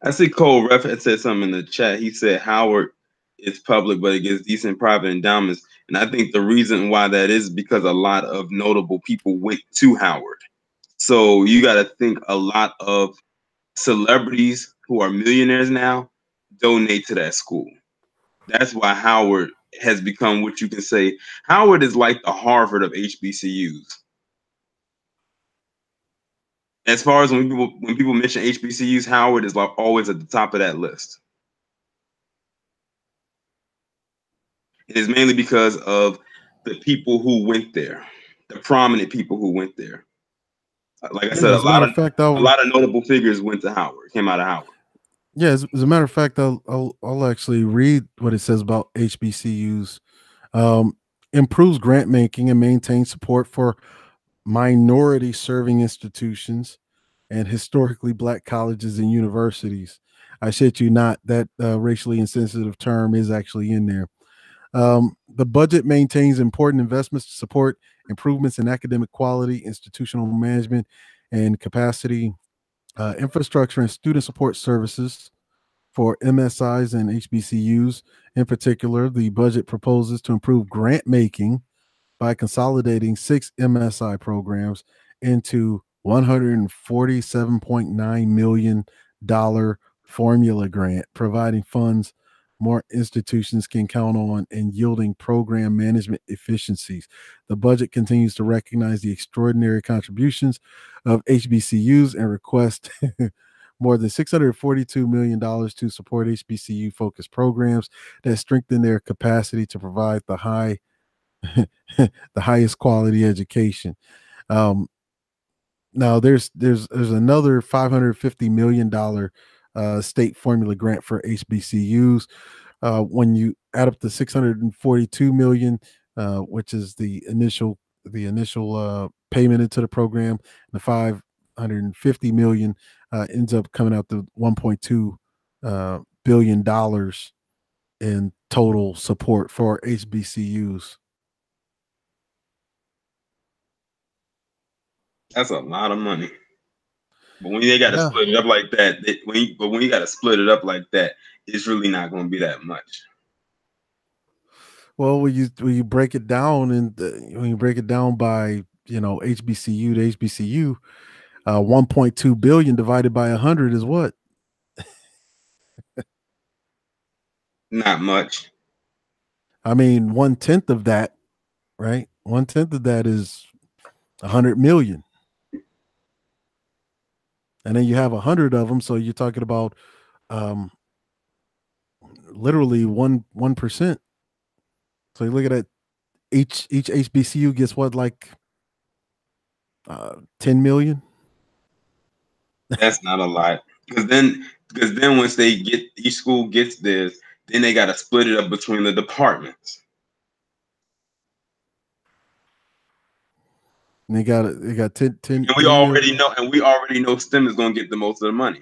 I see Cole Ref had said something in the chat. He said Howard is public, but it gets decent private endowments. And I think the reason why that is because a lot of notable people went to Howard. So you got to think a lot of celebrities who are millionaires now donate to that school. That's why Howard has become what you can say. Howard is like the Harvard of HBCUs. As far as when people mention HBCUs, Howard is like always at the top of that list. It is mainly because of the people who went there, the prominent people who went there. Like I Yeah, said, as a matter of fact, a lot of notable figures went to Howard, came out of Howard. yeah, as a matter of fact, I'll actually read what it says about HBCUs. Um, improves grant making and maintains support for minority serving institutions and historically black colleges and universities. I shit you not, that racially insensitive term is actually in there. The budget maintains important investments to support improvements in academic quality, institutional management, and capacity, infrastructure, and student support services for MSIs and HBCUs. In particular, the budget proposes to improve grant making by consolidating 6 MSI programs into $147.9 million formula grant, providing funds more institutions can count on and yielding program management efficiencies. The budget continues to recognize the extraordinary contributions of HBCUs and request more than $642 million to support HBCU focused programs that strengthen their capacity to provide the highest quality education. Um, Now there's another $550 million state formula grant for HBCUs. When you add up the 642 million, which is the initial payment into the program, the 550 million ends up coming out to 1.2 billion dollars in total support for HBCUs. That's a lot of money. But when they got to Yeah. split it up like that, when you got to split it up like that, it's really not going to be that much. Well, when you break it down and when you break it down by HBCU to HBCU, 1.2 billion divided by 100 is what? Not much. I mean, 1/10 of that, right? 1/10 of that is 100 million, and then you have 100 of them, so you're talking about um, literally 1%. So you look at it, each HBCU gets what, like 10 million. That's not a lot. Because then once they get each school gets theirs, then they got to split it up between the departments. And they got 10, 10, And we 10 already million. know, and we already know STEM is going to get the most of the money.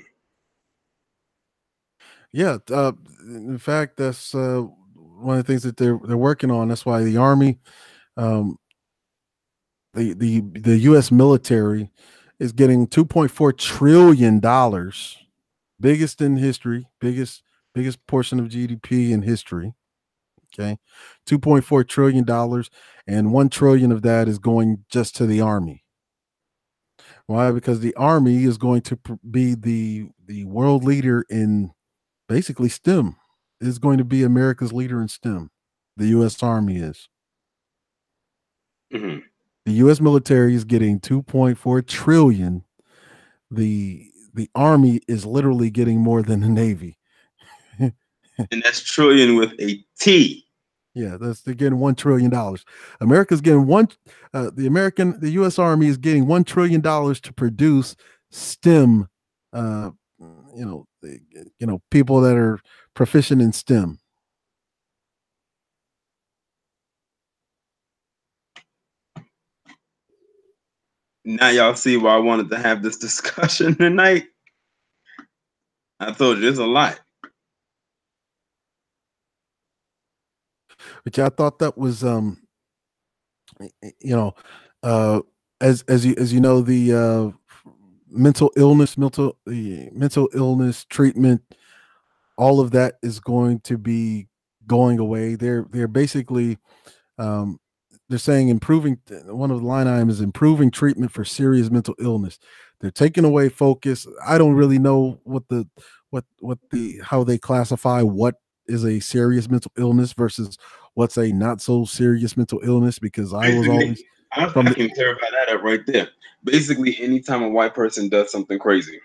Yeah, in fact, that's one of the things that they're working on. That's why the Army, um, the U.S. military, is getting $2.4 trillion, biggest in history, biggest portion of GDP in history. Okay, $2.4 trillion, and 1 trillion of that is going just to the Army. Why? Because the Army is going to be the world leader in basically STEM, is going to be America's leader in STEM. The U.S. Army is. Mm-hmm. The U.S. military is getting 2.4 trillion. The Army is literally getting more than the Navy. And that's trillion with a T. Yeah, they're getting $1 trillion. America's getting one. The U.S. Army is getting $1 trillion to produce STEM. Uh, people that are proficient in STEM. Now y'all see why I wanted to have this discussion tonight. I told you it's a lot. Which I thought that was you know uh as you know, the mental illness treatment, all of that is going to be going away. They're basically um they're saying improving, one of the line items is improving treatment for serious mental illness. They're taking away focus. I don't really know what the how they classify what is a serious mental illness versus what's a not so serious mental illness, because I was Basically, always from I the can clarify that up right there. Basically, anytime a white person does something crazy,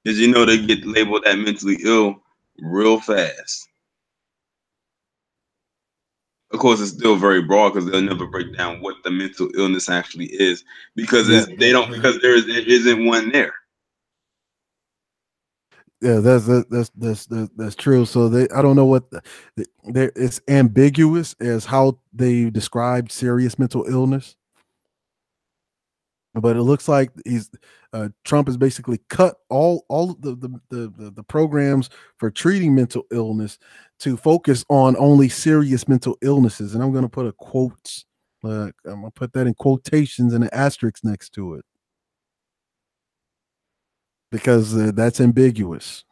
did you know they get labeled that mentally ill real fast? Of course, it's still very broad because they'll never break down what the mental illness actually is because yeah they don't, because there isn't one there. Yeah, that's true. So I don't know what there. It's ambiguous as how they described serious mental illness, but it looks like he's Trump has basically cut all of the programs for treating mental illness to focus on only serious mental illnesses. And I'm going to put a quotes. I'm going to put that in quotations and an asterisk next to it because that's ambiguous.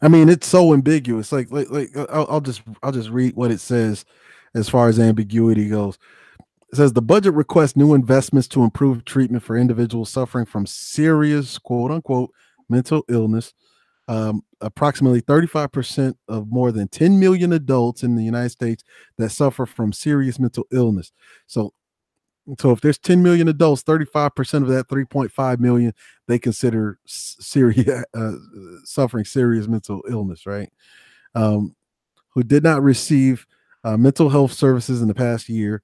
I mean, it's so ambiguous. I'll just read what it says as far as ambiguity goes. It says the budget requests new investments to improve treatment for individuals suffering from serious quote unquote mental illness. Approximately 35% of more than 10 million adults in the United States that suffer from serious mental illness. So so if there's 10 million adults, 35% of that 3.5 million they consider serious suffering serious mental illness, right? Um, who did not receive mental health services in the past year.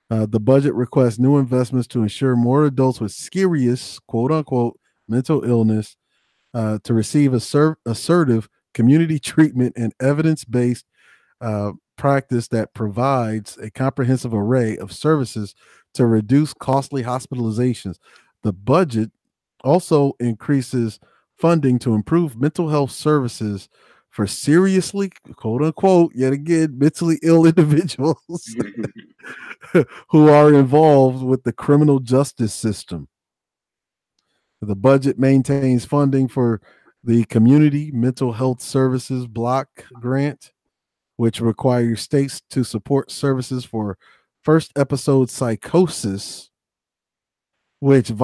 The budget requests new investments to ensure more adults with serious, quote unquote, mental illness to receive assertive community treatment and evidence based practice that provides a comprehensive array of services to reduce costly hospitalizations. The budget also increases funding to improve mental health services for seriously, quote unquote, yet again, mentally ill individuals who are involved with the criminal justice system. The budget maintains funding for the Community Mental Health Services Block Grant, which requires states to support services for first episode psychosis, which is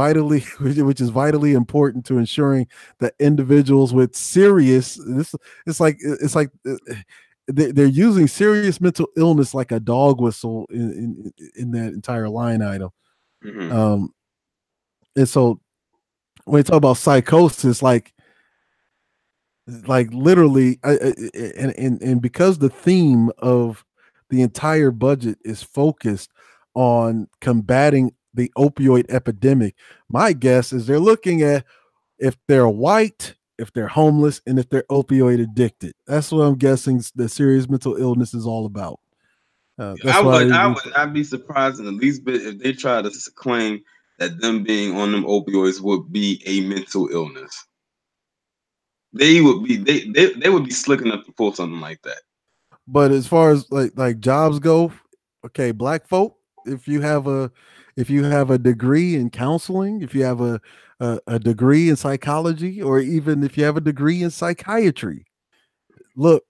vitally important to ensuring that individuals with serious this it's like they're using serious mental illness like a dog whistle in that entire line item. Mm-hmm. Um, and so when you talk about psychosis, like literally, and because the theme of the entire budget is focused on combating the opioid epidemic, my guess is they're looking at if they're white, if they're homeless, and if they're opioid addicted. That's what I'm guessing the serious mental illness is all about. I That's why would, they, I they would not be surprised in the least bit if they try to claim that them being on them opioids would be a mental illness. They would be slick enough to pull something like that. but as far as like jobs go, okay, black folk, if you have a degree in counseling, if you have a degree in psychology, or even if you have a degree in psychiatry, look,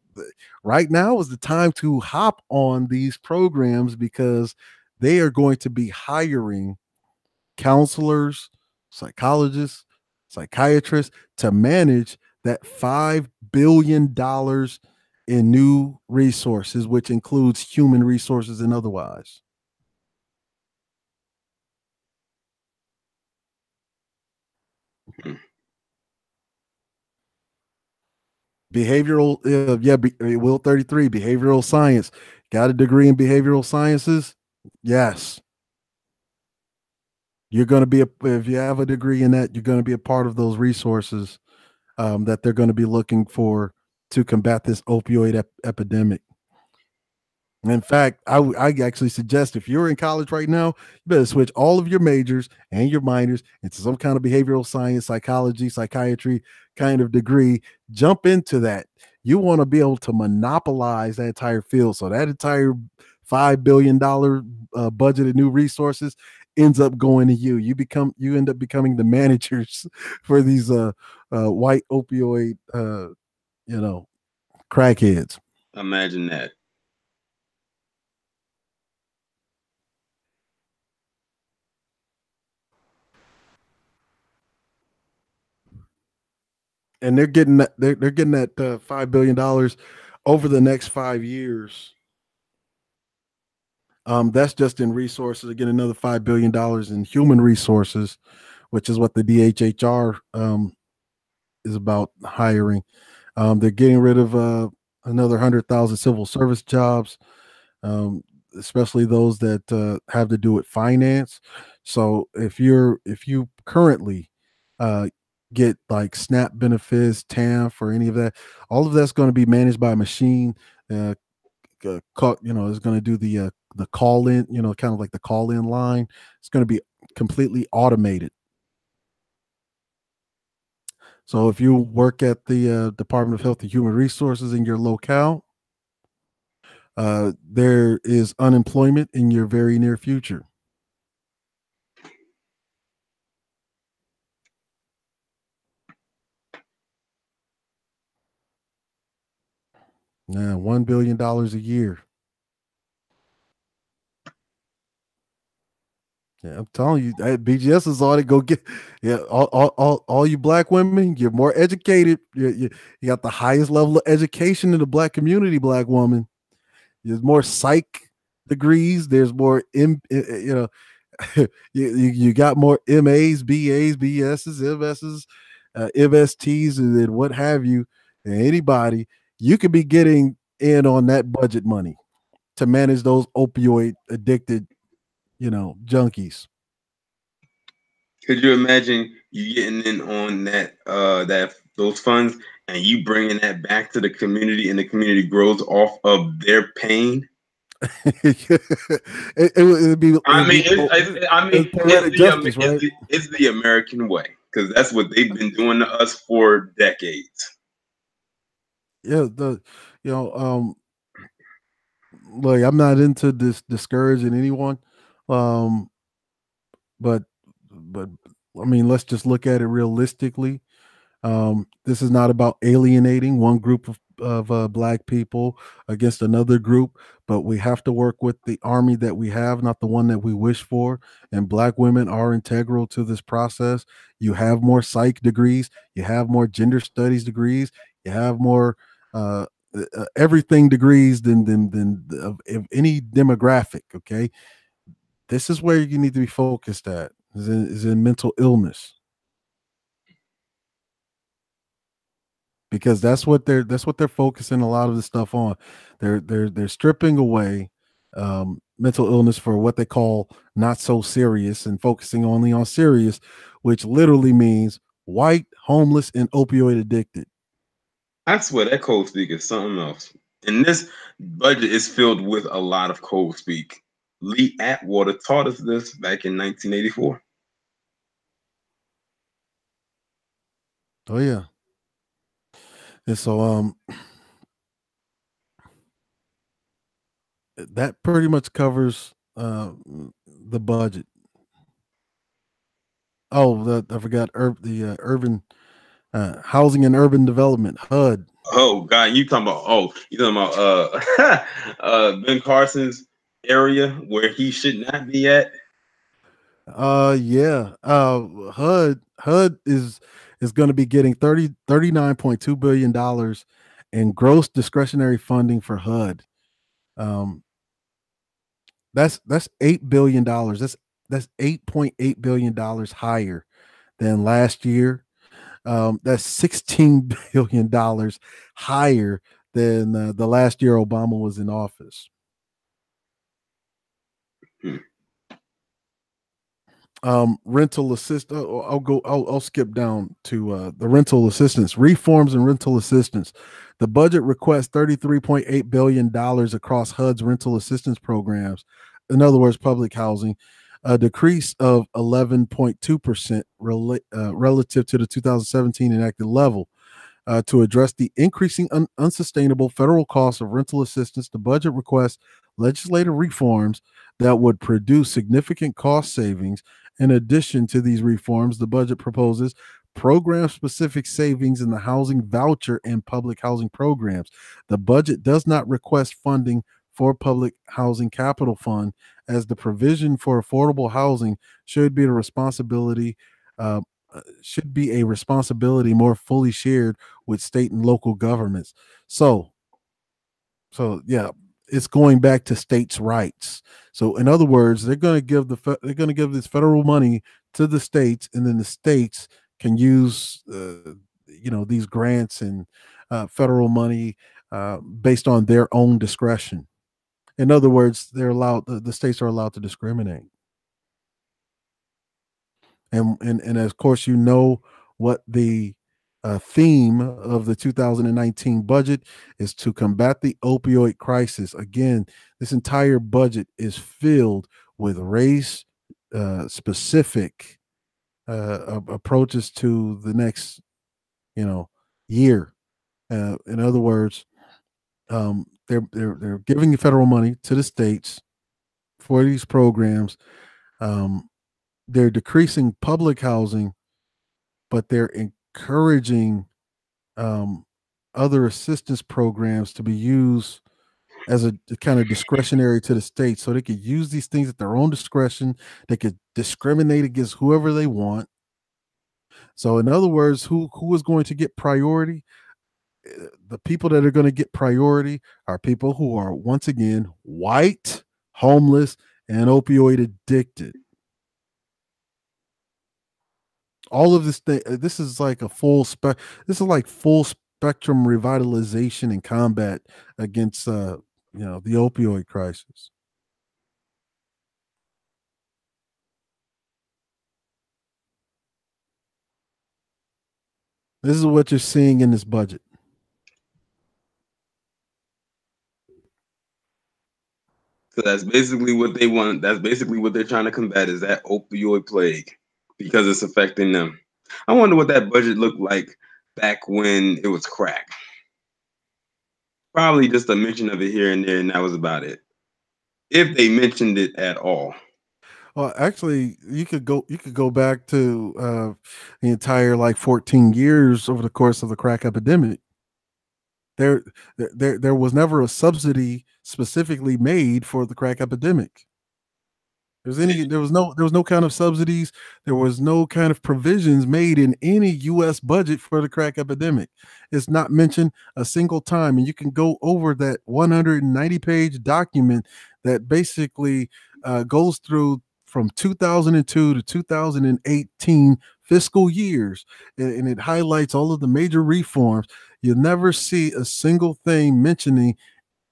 right now is the time to hop on these programs because they are going to be hiring counselors, psychologists, psychiatrists to manage that $5 billion in new resources, which includes human resources and otherwise. Hmm. Behavioral, Will 33, behavioral science. Got a degree in behavioral sciences? Yes. You're going to be, if you have a degree in that, you're going to be a part of those resources that they're going to be looking for to combat this opioid epidemic. In fact, I actually suggest if you're in college right now, you better switch all of your majors and your minors into some kind of behavioral science, psychology, psychiatry kind of degree. Jump into that. You want to be able to monopolize that entire field. So that entire $5 billion budget of new resources ends up going to you. You end up becoming the managers for these white opioid you know crackheads. Imagine that. And they're getting that $5 billion over the next 5 years. That's just in resources. Again, another $5 billion in human resources, which is what the DHHR is about hiring. They're getting rid of another 100,000 civil service jobs. Um, especially those that have to do with finance. So if you currently uh, get like SNAP benefits, TANF, or any of that, all of that's going to be managed by a machine. Is going to do the call in, kind of like the call in line. It's going to be completely automated. So if you work at the Department of Health and Human Resources in your locale, there is unemployment in your very near future. Now, $1 billion a year. Yeah, I'm telling you, BGS is all to go get. Yeah, all you black women, you're more educated. You got the highest level of education in the black community, black woman. There's more psych degrees. There's more, you got more MAs, BAs, BSs, MSs, MSTs, and then what have you. And anybody, you could be getting in on that budget money to manage those opioid addicted, junkies. Could you imagine you getting in on that those funds and you bringing that back to the community and the community grows off of their pain? It'd be I mean, it's poetic justice, right? it's the American way because that's what they've been doing to us for decades. Yeah, you know, look, I'm not into this discouraging anyone, um, but but I mean, let's just look at it realistically. This is not about alienating one group of black people against another group, but we have to work with the army that we have, not the one that we wish for. And black women are integral to this process. You have more psych degrees, you have more gender studies degrees, you have more everything degrees than of any demographic. Okay, this is where you need to be focused at. Is in mental illness. Because that's what they're focusing a lot of the stuff on. They're stripping away mental illness for what they call not so serious and focusing only on serious, which literally means white, homeless, and opioid addicted. I swear that code speak is something else. And this budget is filled with a lot of code speak. Lee Atwater taught us this back in 1984. Oh yeah, and so that pretty much covers the budget. Oh, I forgot the urban housing and urban development HUD. Oh God, you talking about Ben Carson's area where he should not be at. Yeah. HUD is going to be getting 39.2 billion dollars in gross discretionary funding for HUD. Um, that's $8 billion. That's $8.8 billion higher than last year. That's $16 billion higher than the last year Obama was in office. Hmm. Rental assist. I'll skip down to the rental assistance reforms and rental assistance. The budget requests $33.8 billion across HUD's rental assistance programs. In other words, public housing, a decrease of 11.2% relative to the 2017 enacted level. To address the increasing unsustainable federal costs of rental assistance, the budget requests legislative reforms that would produce significant cost savings. In addition to these reforms, the budget proposes program specific savings in the housing voucher and public housing programs. The budget does not request funding for public housing capital fund, as the provision for affordable housing should be the responsibility uh, should be a responsibility more fully shared with state and local governments. So, yeah, it's going back to states' rights. So, in other words, they're going to give this federal money to the states, and then the states can use these grants and federal money based on their own discretion. In other words, they're allowed. The states are allowed to discriminate. And of course, you know what the theme of the 2019 budget is: to combat the opioid crisis. Again, this entire budget is filled with race specific approaches to the next, you know, year. In other words, they're giving federal money to the states for these programs. Um, they're decreasing public housing, but they're encouraging um, other assistance programs to be used as a kind of discretionary to the state, so they could use these things at their own discretion. They could discriminate against whoever they want. So, in other words, who is going to get priority? The people that are going to get priority are people who are, once again, white, homeless, and opioid addicted. All of this thing, this is like a this is like full spectrum revitalization and combat against the opioid crisis. This is what you're seeing in this budget. So that's basically what they want. That's basically what they're trying to combat is that opioid plague because it's affecting them. I wonder what that budget looked like back when it was crack. Probably just a mention of it here and there, and that was about it. If they mentioned it at all. Well, actually, you could go back to the entire like 14 years over the course of the crack epidemic. There, there was never a subsidy specifically made for the crack epidemic. There was no kind of subsidies. There was no kind of provisions made in any U.S. budget for the crack epidemic. It's not mentioned a single time, and you can go over that 190-page document that basically goes through from 2002 to 2018 fiscal years, and it highlights all of the major reforms. You'll never see a single thing mentioning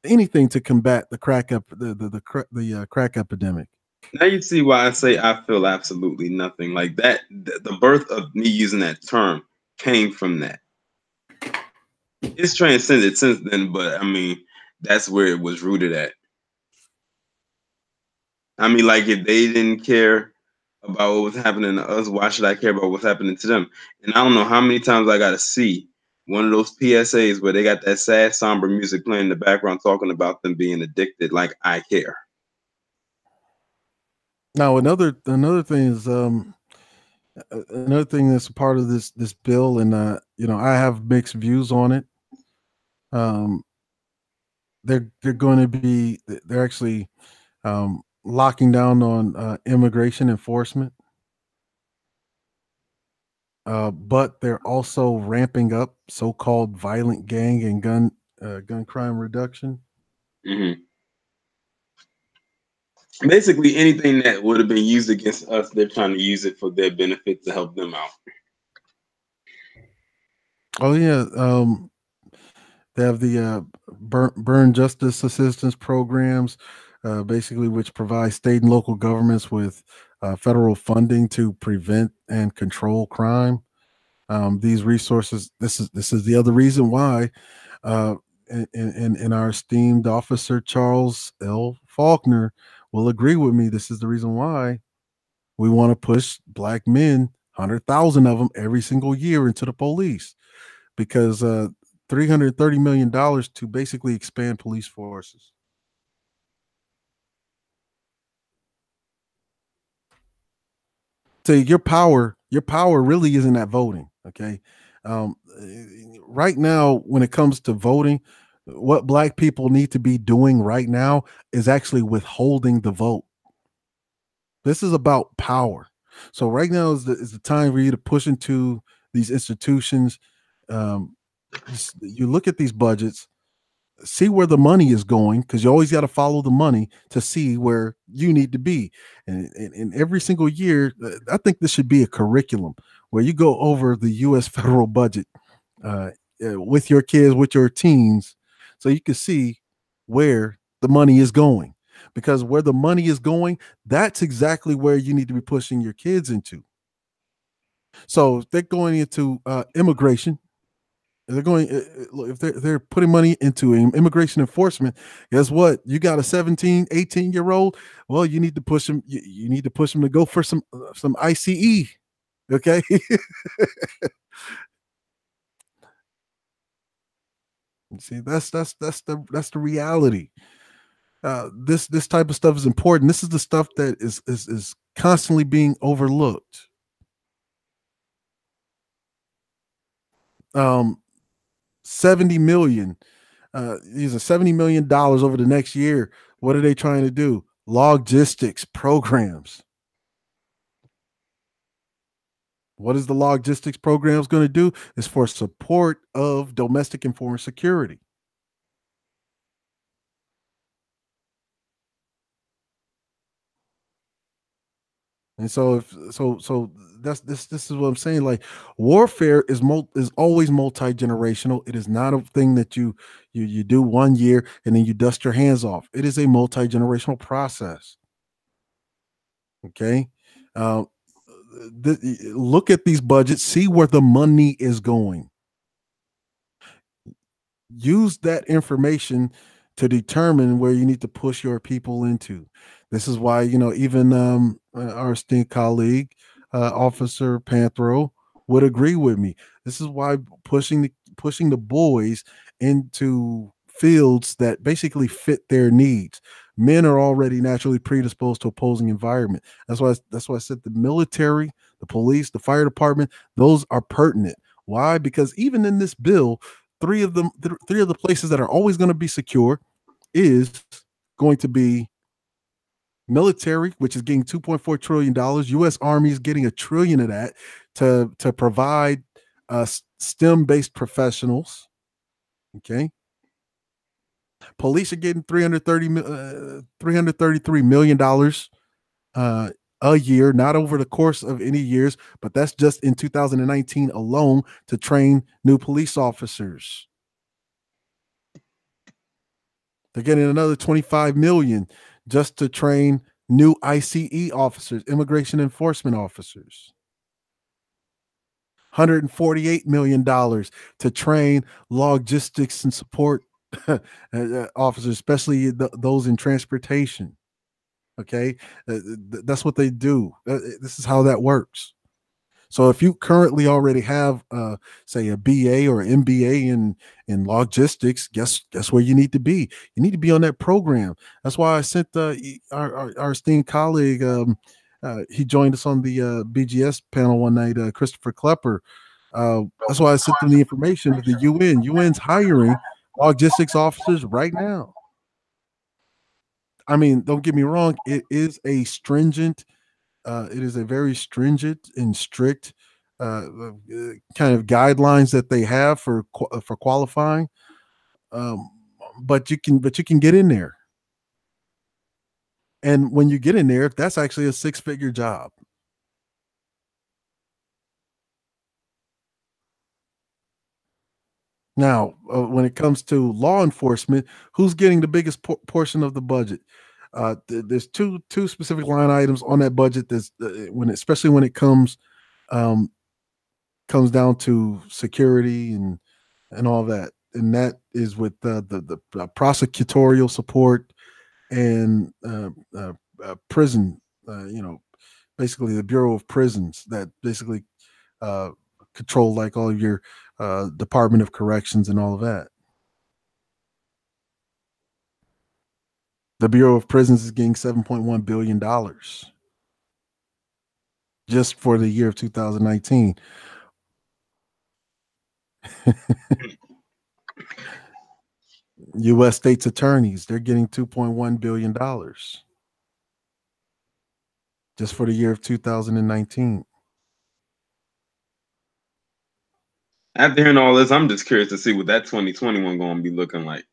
anything to combat the crack epidemic. Now you see why I say I feel absolutely nothing. Like that, the birth of me using that term came from that. It's transcended since then, but I mean, that's where it was rooted at. I mean, like if they didn't care about what was happening to us, why should I care about what's happening to them? And I don't know how many times I got to see one of those PSAs where they got that sad, somber music playing in the background talking about them being addicted. Like I care. Now, another thing is another thing that's a part of this bill, and I have mixed views on it. Um, they're going to be they're actually locking down on immigration enforcement, but they're also ramping up so-called violent gang and gun crime reduction. Hmm. Basically, anything that would have been used against us, they're trying to use it for their benefit to help them out. Oh yeah, they have the burn justice assistance programs, basically, which provide state and local governments with federal funding to prevent and control crime. These resources. This is the other reason why, uh, and our esteemed officer Charles L. Faulkner will agree with me. This is the reason why we want to push black men, 100,000 of them every single year, into the police, because $330 million to basically expand police forces. So your power really isn't at voting. Okay, um, right now, when it comes to voting, what black people need to be doing right now is actually withholding the vote. This is about power. So right now is the time for you to push into these institutions. Um, you look at these budgets, see where the money is going, because you always got to follow the money to see where you need to be. And every single year, I think this should be a curriculum where you go over the U.S. federal budget uh, with your kids, with your teens, so you can see where the money is going. Because where the money is going, that's exactly where you need to be pushing your kids into. So if they're going into immigration, they're going if they're putting money into immigration enforcement. Guess what? You got a 17, 18-year old. Well, you need to push them. You need to push them to go for some ICE. Okay. See, that's the reality. This type of stuff is important. This is the stuff that is constantly being overlooked. Um, 70 million. These are $70 million over the next year. What are they trying to do? Logistics programs. What is the logistics programs going to do? Is for support of domestic and foreign security. And so if so this is what I'm saying. Like warfare is always multi-generational. It is not a thing that you do one year and then you dust your hands off. It is a multi-generational process. Okay. Uh, Look at these budgets, see where the money is going. Use that information to determine where you need to push your people into. This is why, even our esteemed colleague, Officer Panthro, would agree with me. This is why pushing the boys into fields that basically fit their needs. Men are already naturally predisposed to opposing environment. That's why I said the military, the police, the fire department, those are pertinent. Why? Because even in this bill, three of the places that are always going to be secure is going to be military, which is getting $2.4 trillion. U.S. Army is getting $1 trillion of that to provide STEM-based professionals. Okay. Police are getting $333 million a year, not over the course of any years, but that's just in 2019 alone to train new police officers. They're getting another 25 million just to train new ICE officers, immigration enforcement officers. $148 million to train logistics and support officers, especially those in transportation. Okay. That's what they do. This is how that works. So if you currently already have, say, a BA or MBA in logistics, guess where you need to be. You need to be on that program. That's why I sent our esteemed colleague. He joined us on the BGS panel one night, Christopher Klepper. That's why I sent them the information to the UN. UN's hiring logistics officers right now. I mean, don't get me wrong. It is a stringent it is a very stringent and strict kind of guidelines that they have for qualifying. Um, but you can get in there, and when you get in there, that's actually a six-figure job. Now, when it comes to law enforcement, who's getting the biggest portion of the budget? There's two specific line items on that budget. That's especially when it um, comes down to security and all that, and that is with the prosecutorial support and prison. Basically the Bureau of Prisons that basically uh, control like all of your Department of Corrections and all of that. The Bureau of Prisons is getting $7.1 billion just for the year of 2019. U.S. states attorneys, they're getting $2.1 billion just for the year of 2019. After hearing all this, I'm just curious to see what that 2021 going to be looking like.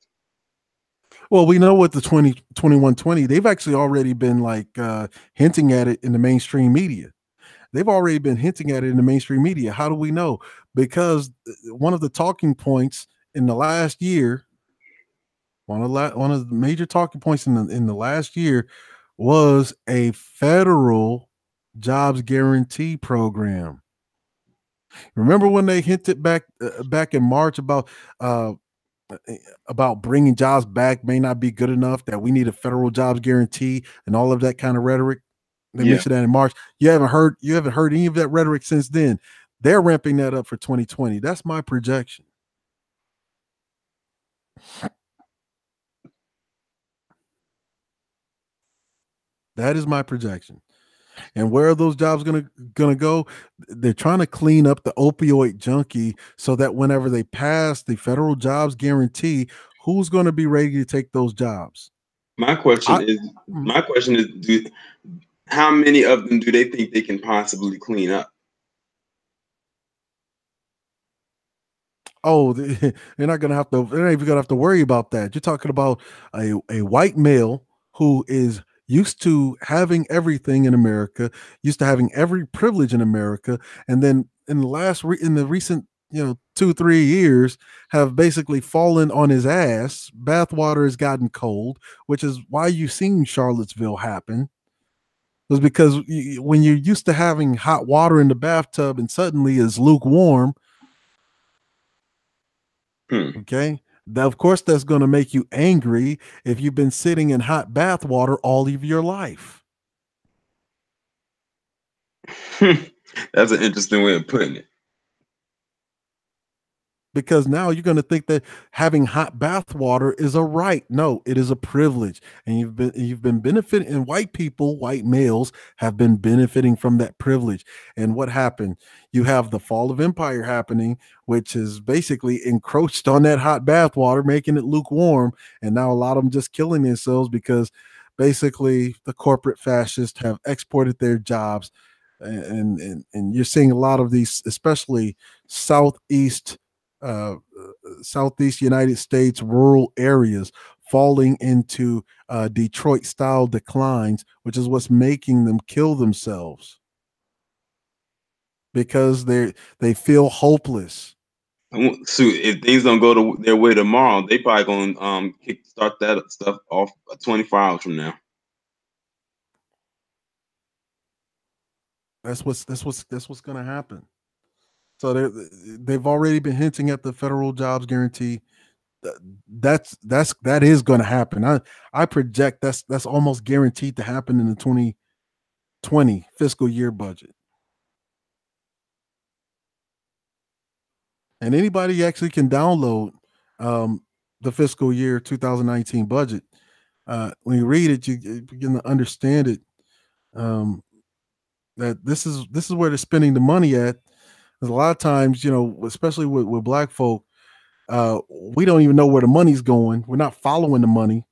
Well, we know what the 2021-20, they've actually already been like hinting at it in the mainstream media. They've already been hinting at it in the mainstream media. How do we know? Because one of the talking points in the last year One of the major talking points in the last year was a federal jobs guarantee program. Remember when they hinted back in March uh, about bringing jobs back may not be good enough, that we need a federal jobs guarantee and all of that kind of rhetoric. They Yeah. mentioned that in March. You haven't heard any of that rhetoric since then. They're ramping that up for 2020. That's my projection. That is my projection. And where are those jobs gonna go? They're trying to clean up the opioid junkie so that whenever they pass the federal jobs guarantee, who's going to be ready to take those jobs? My question I is, mm, my question is, how many of them do they think they can possibly clean up? oh, they're not gonna have to. They're not even gonna have to worry about that. You're talking about a white male who is used to having everything in America, used to having every privilege in America, and then in the recent 2 3 years have basically fallen on his ass. Bathwater has gotten cold, which is why you've seen Charlottesville happen. It was because when you're used to having hot water in the bathtub and suddenly it's lukewarm. Hmm. Okay. Of course, that's going to make you angry if you've been sitting in hot bath water all of your life. That's an interesting way of putting it. Because now you're going to think that having hot bath water is a right. No, it is a privilege, and you've been benefiting. And white people, white males, have been benefiting from that privilege. And what happened? You have the fall of empire happening, which is basically encroached on that hot bath water, making it lukewarm. And now a lot of them just killing themselves because basically the corporate fascists have exported their jobs, and you're seeing a lot of these, especially southeast uh, Southeast United States rural areas falling into Detroit style declines, which is what's making them kill themselves because they feel hopeless. Shoot, if things don't go their way tomorrow, they probably gonna start that stuff off 24 hours from now. That's what's going to happen. So they've already been hinting at the federal jobs guarantee. That is going to happen. I project that's almost guaranteed to happen in the 2020 fiscal year budget. And anybody actually can download um, the fiscal year 2019 budget. When you read it, you begin to understand it. Um, that this is where they're spending the money at. Because a lot of times, especially with black folk, we don't even know where the money's going. We're not following the money.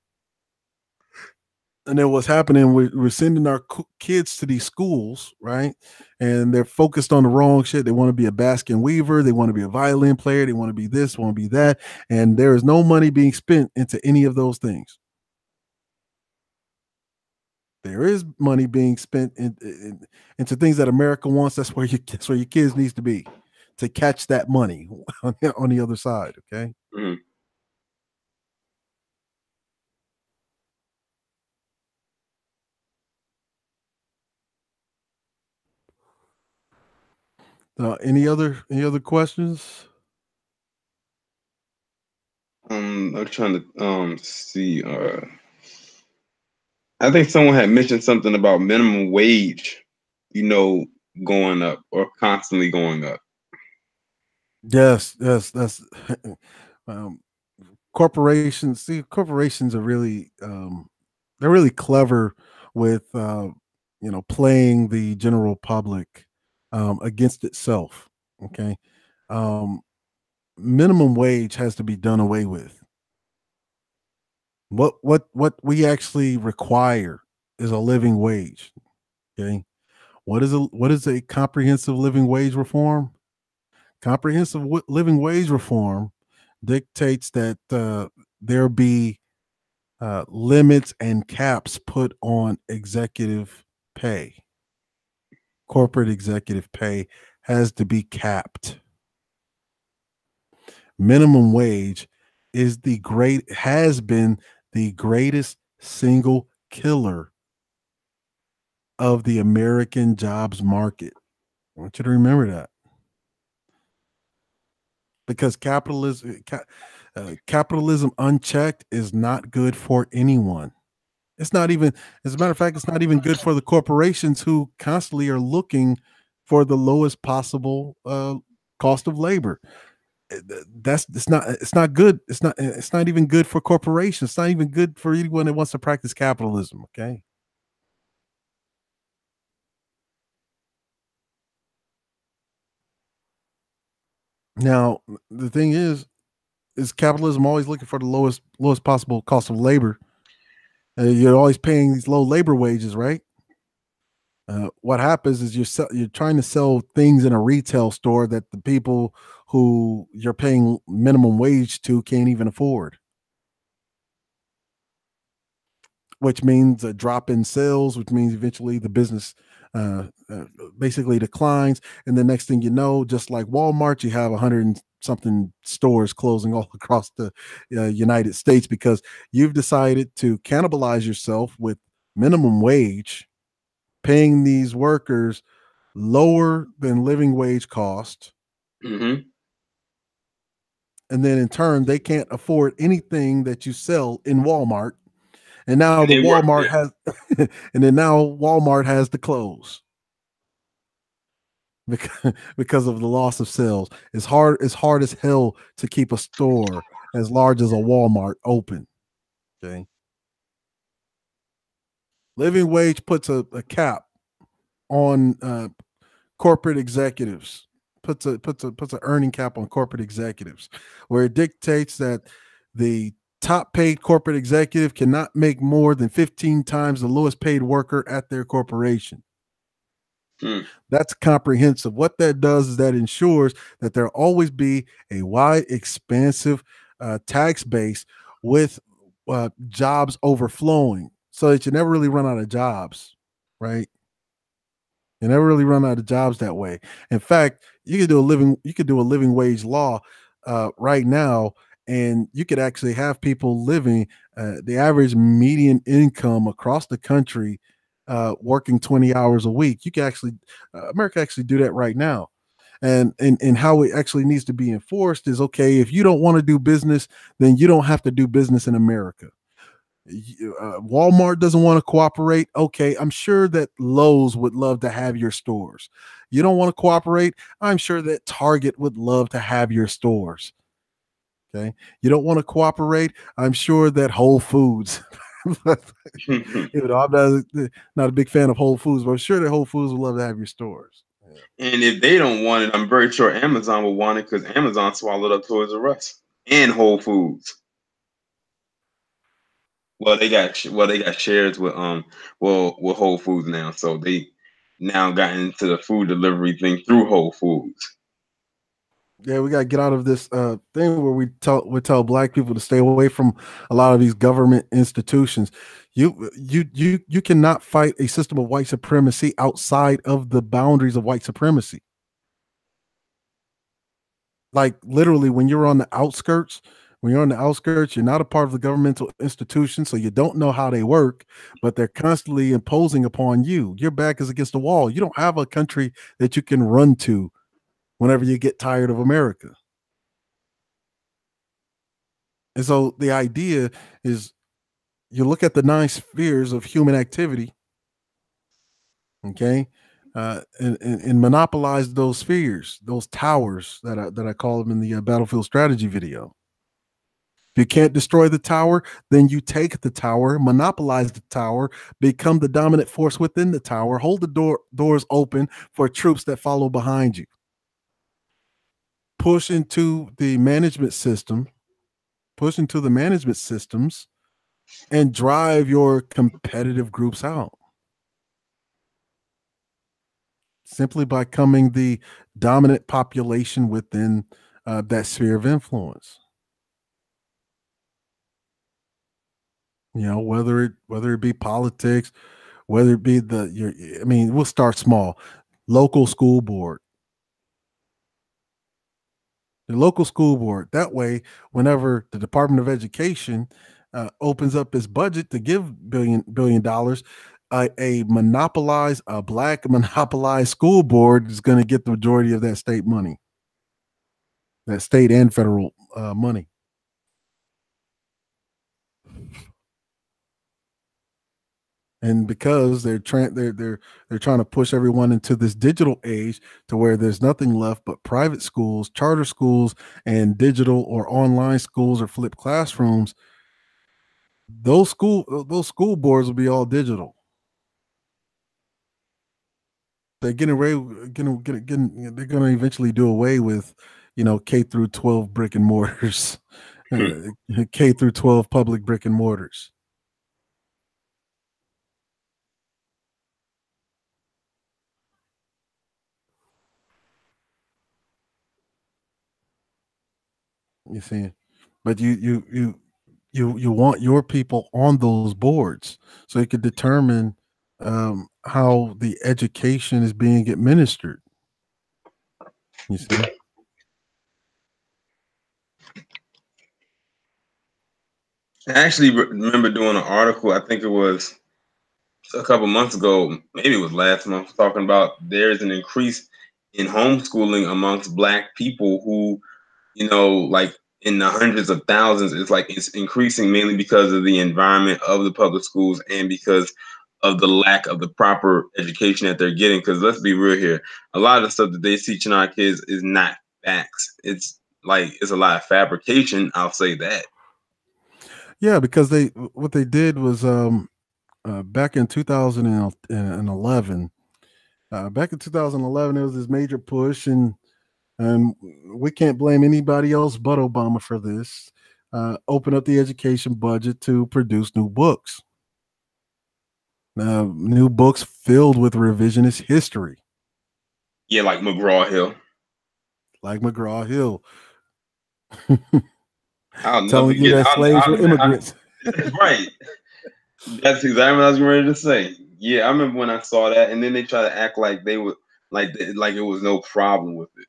And then what's happening, we're sending our kids to these schools, right? And they're focused on the wrong shit. They want to be a basket weaver, they want to be a violin player, they want to be this, want to be that, and there is no money being spent into any of those things. There is money being spent into things that America wants. That's where your kids needs to be, to catch that money on the other side. Okay. Mhm. Any other questions? I'm trying to see. I think someone had mentioned something about minimum wage, you know, going up or constantly going up. Yes, yes, that's um, corporations. See, corporations are really they're really clever with playing the general public against itself. Okay, um, minimum wage has to be done away with. What we actually require is a living wage. Okay, what is a comprehensive living wage reform? Comprehensive living wage reform dictates that there be limits and caps put on executive pay. Corporate executive pay has to be capped. Minimum wage is the great has been the greatest single killer of the American jobs market. I want you to remember that, because capitalism unchecked is not good for anyone. It's not even, as a matter of fact, it's not even good for the corporations who constantly are looking for the lowest possible cost of labor. That's it's not good. It's not even good for corporations. It's not even good for anyone that wants to practice capitalism. Okay. Now the thing is capitalism always looking for the lowest possible cost of labor? You're always paying these low labor wages, right? What happens is you're trying to sell things in a retail store that the people who you're paying minimum wage to can't even afford, which means a drop in sales, which means eventually the business uh, uh, basically declines. And the next thing you know, just like Walmart, you have 100 and something stores closing all across the United States because you've decided to cannibalize yourself with minimum wage, paying these workers lower than living wage cost. Mm-hmm. And then in turn, they can't afford anything that you sell in Walmart. And now And the they work. Walmart Yeah. has, and then now Walmart has to close because of the loss of sales. It's hard as hell to keep a store as large as a Walmart open. Okay. Living wage puts a cap on corporate executives, puts an earning cap on corporate executives, where it dictates that the top paid corporate executive cannot make more than 15 times the lowest paid worker at their corporation. Hmm. That's comprehensive. What that does is that ensures that there always be a wide, expansive tax base with jobs overflowing, so that you never really run out of jobs, right? You never really run out of jobs that way. In fact, you could do a living wage law right now, and you could actually have people living the average median income across the country working 20 hours a week. You can actually America actually do that right now. And how it actually needs to be enforced is, okay, if you don't want to do business, then you don't have to do business in America. Walmart doesn't want to cooperate. Okay, I'm sure that Lowe's would love to have your stores. You don't want to cooperate. I'm sure that Target would love to have your stores. Okay, you don't want to cooperate. I'm sure that Whole Foods. and I'm not a big fan of Whole Foods, but I'm sure that Whole Foods would love to have your stores. Yeah. if they don't want it, I'm very sure Amazon will want it because Amazon swallowed up Toys R Us and Whole Foods. Well, they got shares with with Whole Foods now, so they now got into the food delivery thing through Whole Foods. Yeah, we gotta get out of this thing where we tell black people to stay away from a lot of these government institutions. You cannot fight a system of white supremacy outside of the boundaries of white supremacy. Like literally, when you're on the outskirts, you're not a part of the governmental institution, so you don't know how they work, but they're constantly imposing upon you. Your back is against the wall. You don't have a country that you can run to whenever you get tired of America. And so the idea is, you look at the nine spheres of human activity, okay, and monopolize those spheres, those towers that I call them in the battlefield strategy video. If you can't destroy the tower, then you take the tower, monopolize the tower, become the dominant force within the tower, hold the doors open for troops that follow behind you, push into the management system, push into the management systems, and drive your competitive groups out simply by becoming the dominant population within that sphere of influence. You know, whether it be politics, whether it be I mean, we'll start small. Local school board, The local school board. That way, whenever the Department of Education opens up its budget to give billion dollars, a black monopolized school board is going to get the majority of that state money, that state and federal money. And because they're trying to push everyone into this digital age to where there's nothing left but private schools, charter schools, and digital or online schools or flipped classrooms, those school boards will be all digital. They're getting away, they're going to eventually do away with, K through 12 brick and mortars, Hmm. K through 12 public brick and mortars. You see, but you want your people on those boards so you could determine how the education is being administered. You see, I actually remember doing an article. I think it was a couple months ago, maybe it was last month, talking about there's an increase in homeschooling amongst Black people who, like in the hundreds of thousands. It's like it's increasing mainly because of the environment of the public schools and because of the lack of the proper education that they're getting. Because let's be real here, a lot of the stuff that they're teaching our kids is not facts. It's like it's a lot of fabrication. I'll say that. yeah, because they what they did was back in 2011. Back in 2011, there was this major push, and we can't blame anybody else but Obama for this. Open up the education budget to produce new books. New books filled with revisionist history, Yeah, like McGraw Hill. like McGraw Hill, I'll never telling you forget. that slaves were immigrants. Right. That's exactly what I was ready to say. Yeah, I remember when I saw that, and then they try to act like they would, like it was no problem with it.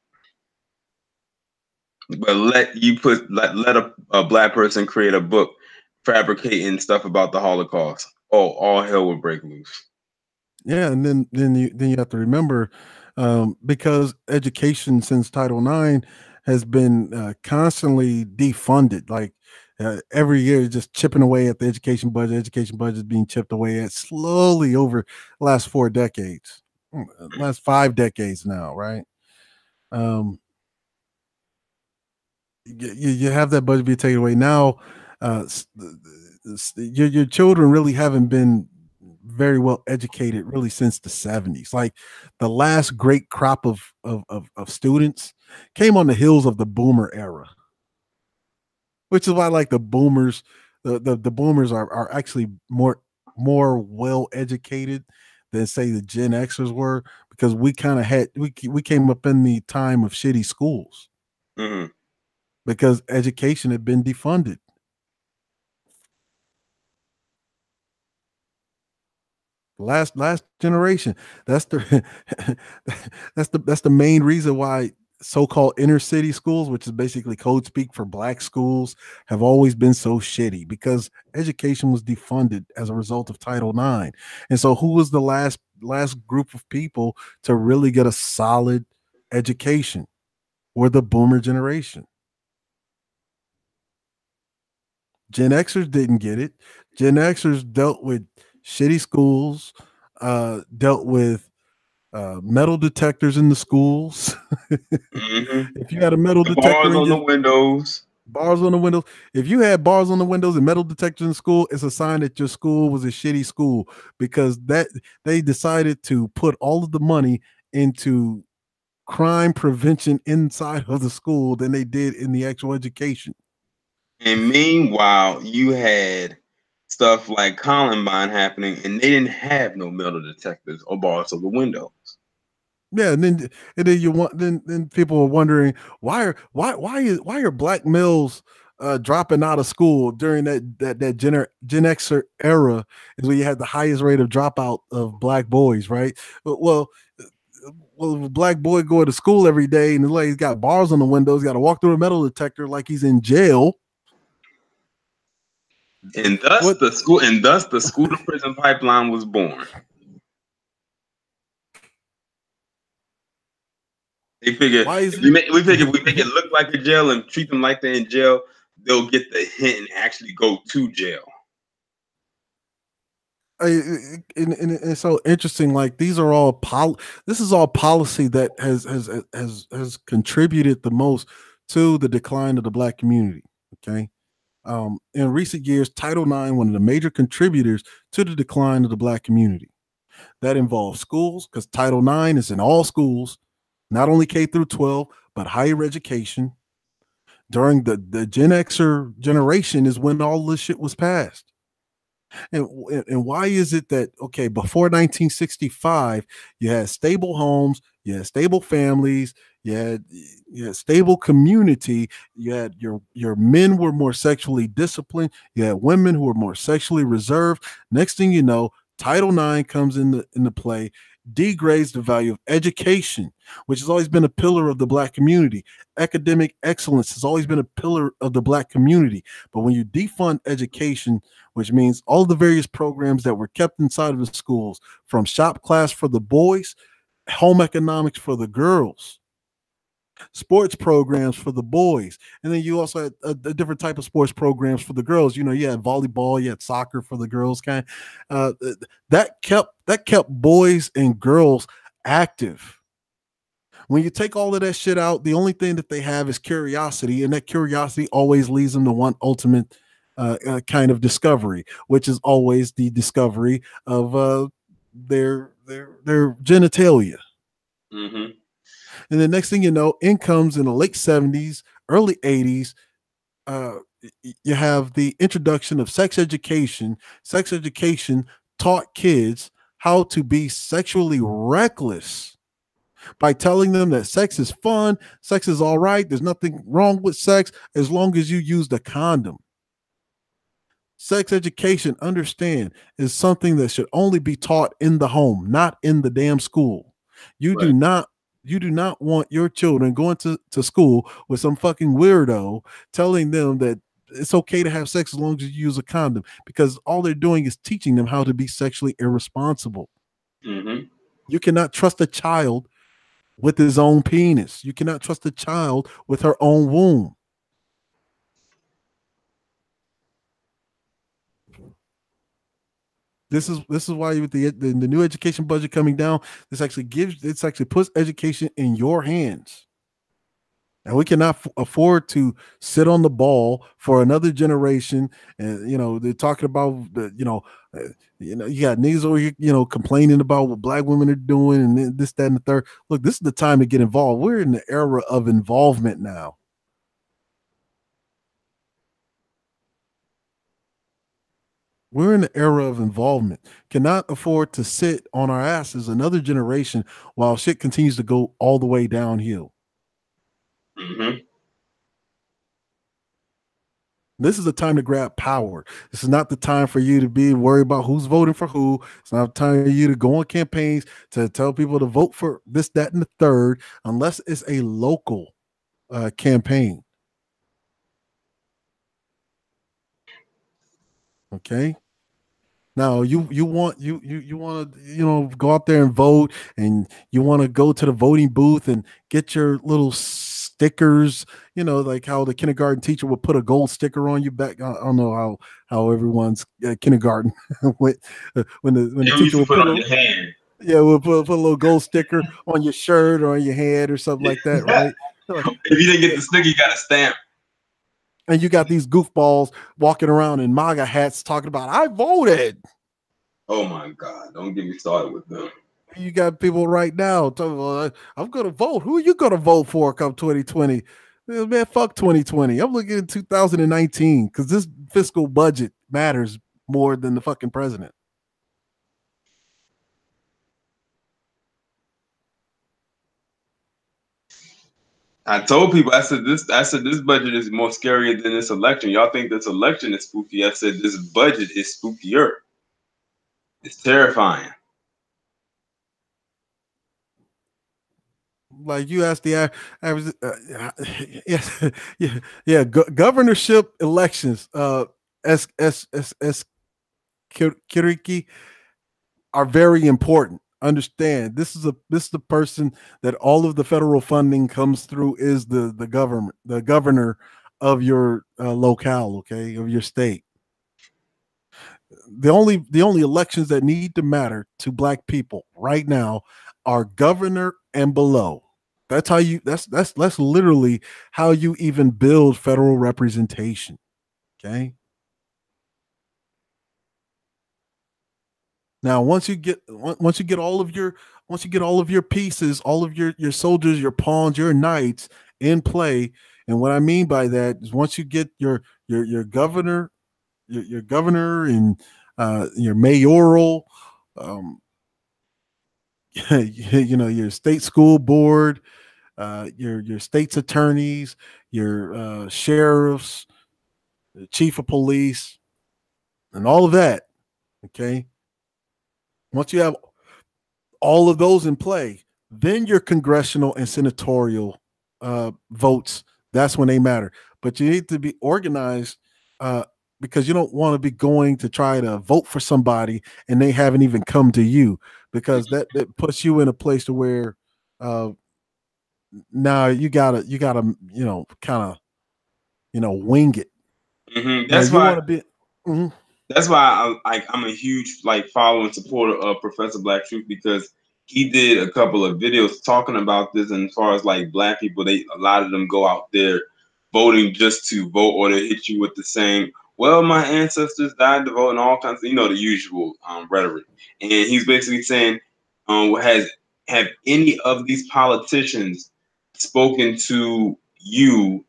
But let a Black person create a book fabricating stuff about the Holocaust. Oh, all hell would break loose. Yeah, and then you have to remember, because education since Title IX has been constantly defunded. Like every year, just chipping away at the education budget. Education budget is being chipped away at slowly over the last 4 decades, last 5 decades now, right? Um, you have that budget be taken away now. Your children really haven't been very well educated really since the 70s. Like the last great crop of students came on the heels of the boomer era, which is why like the boomers are actually more well educated than say the Gen Xers were, because we kind of had we came up in the time of shitty schools Hmm. because education had been defunded. Last generation. That's the that's the main reason why so-called inner city schools, which is basically code speak for Black schools, have always been so shitty, because education was defunded as a result of Title IX. And so who was the last group of people to really get a solid education? Were the boomer generation. Gen Xers didn't get it. Gen Xers dealt with shitty schools, dealt with metal detectors in the schools. Hmm. If you had a metal The detector bars in on the your windows. bars on the windows, if you had bars on the windows and metal detectors in school, it's a sign that your school was a shitty school, because that they decided to put all of the money into crime prevention inside of the school than they did in the actual education. And meanwhile, you had stuff like Columbine happening, and they didn't have no metal detectors or bars on the window. Yeah, and then you want then people are wondering why are Black males dropping out of school during that Gen Xer era, is where you had the highest rate of dropout of Black boys, right? Well, well, a black boy going to school every day and like he's got bars on the windows, got to walk through a metal detector like he's in jail. And thus What? the school to prison pipeline was born. They figure Why is if it? we make it look like a jail and treat them like they're in jail, they'll get the hint and actually go to jail. And it's so interesting. Like these are all this is all policy that has contributed the most to the decline of the black community. Okay. In recent years, Title IX, one of the major contributors to the decline of the black community. That involves schools, because Title IX is in all schools, not only K through 12, but higher education. During the Gen Xer generation is when all this shit was passed. And why is it that, okay, before 1965, you had stable homes, you had stable families, you had stable community, you had your men were more sexually disciplined, you had women who were more sexually reserved. Next thing you know, Title IX comes into play, degrades the value of education, which has always been a pillar of the black community. Academic excellence has always been a pillar of the black community. But when you defund education, which means all the various programs that were kept inside of the schools, from shop class for the boys, home economics for the girls, sports programs for the boys, and then you also had a different type of sports programs for the girls. You know, you had volleyball, you had soccer for the girls, kind of, that kept boys and girls active. When you take all of that shit out, the only thing that they have is curiosity, and that curiosity always leads them to one ultimate kind of discovery, which is always the discovery of their genitalia. Mm-hmm. And the next thing you know, in comes in the late 70s, early 80s. Uh, you have the introduction of sex education. Sex education taught kids how to be sexually reckless by telling them that sex is fun, sex is all right, there's nothing wrong with sex as long as you use the condom. Sex education, understand, is something that should only be taught in the home, not in the damn school. You Right. do not you do not want your children going to school with some fucking weirdo telling them that it's okay to have sex as long as you use a condom, because all they're doing is teaching them how to be sexually irresponsible. Mm-hmm. You cannot trust a child with his own penis. You cannot trust a child with her own womb. This is why with the new education budget coming down, this actually puts education in your hands. And we cannot afford to sit on the ball for another generation. And they're talking about you got niggas over here, complaining about what black women are doing and this, that, and the third. Look, this is the time to get involved. We're in the era of involvement now. We're in the era of involvement. Cannot afford to sit on our asses another generation while shit continues to go all the way downhill. Mm-hmm. This is the time to grab power. This is not the time for you to be worried about who's voting for who. It's not the time for you to go on campaigns to tell people to vote for this, that, and the third, unless it's a local campaign. Okay. Now you want you want to go out there and vote, and you want to go to the voting booth and get your little stickers, like how the kindergarten teacher would put a gold sticker on you back. I don't know how everyone's kindergarten went, when the You used teacher to would put put on a your hand. yeah, we'll put a little gold sticker on your shirt or on your head or something like that, right? If you didn't get the sticker, you got a stamp. And you got these goofballs walking around in MAGA hats talking about I voted. Oh my God! Don't get me started with them. You got people right now talking about, I'm going to vote. Who are you going to vote for come 2020? Man, fuck 2020. I'm looking at 2019 because this fiscal budget matters more than the fucking president. I told people, I said this budget is more scarier than this election. Y'all think this election is spooky? I said this budget is spookier. It's terrifying. Like you asked the average, yes, yeah, yeah, governorship elections, S Kiriki are very important. Understand, this is the person that all of the federal funding comes through is the government, the governor of your locale, okay, of your state. The only elections that need to matter to black people right now are governor and below. That's how you that's literally how you even build federal representation. Okay. Now once you get all of your once you get all of your pieces, all of your soldiers, your pawns, your knights in play, and what I mean by that is once you get your governor, your governor and your mayoral, um, your state school board, your state's attorneys, your sheriffs, the chief of police, and all of that. Okay, once you have all of those in play, then your congressional and senatorial votes. That's when they matter. But you need to be organized uh, because you don't want to be going to try to vote for somebody and they haven't even come to you, because that puts you in a place to where uh, now you gotta kind of wing it. Now That's you why want to be. Mhm. I'm a huge like follower and supporter of Professor Black Truth, because he did a couple of videos talking about this. And as far as like black people, they a lot of them go out there voting just to vote, or they hit you with the same, well, my ancestors died to vote, and all kinds of, the usual rhetoric. And he's basically saying, has have any of these politicians spoken to you,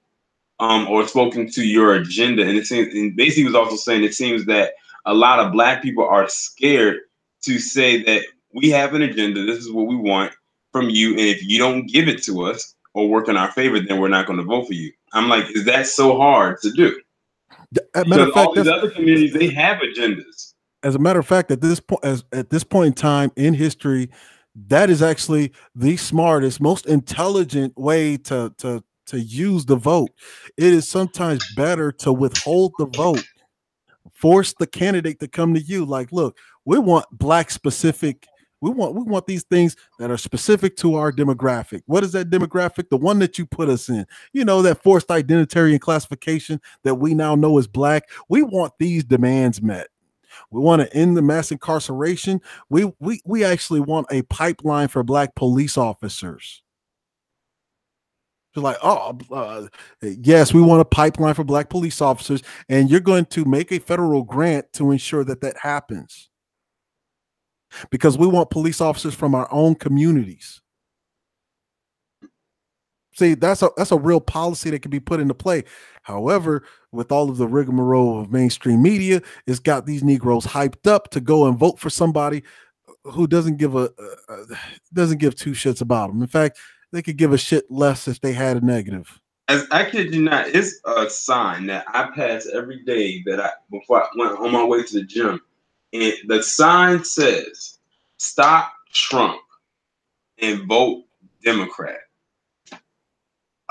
or spoken to your agenda? And it seems, and basically, he was also saying it seems that a lot of black people are scared to say that we have an agenda. This is what we want from you, and if you don't give it to us or work in our favor, then we're not going to vote for you. I'm like, is that so hard to do? As a matter Because of all fact, these that's other communities, they have agendas. as a matter of fact, at this point in time in history, that is actually the smartest, most intelligent way to use the vote. It is sometimes better to withhold the vote, force the candidate to come to you. Like, look, we want black specific. We want these things that are specific to our demographic. What is that demographic? The one that you put us in. That forced identitarian classification that we now know is black. We want these demands met. We want to end the mass incarceration. We actually want a pipeline for black police officers. You're like, oh, yes, we want a pipeline for black police officers, and you're going to make a federal grant to ensure that that happens, because we want police officers from our own communities. See, that's a real policy that can be put into play. However, with all of the rigmarole of mainstream media, it's got these Negroes hyped up to go and vote for somebody who doesn't give two shits about them. In fact, they could give a shit less if they had a negative. As I kid you not, it's a sign that I pass every day that I before I went on my way to the gym, and the sign says, "Stop Trump and vote Democrat."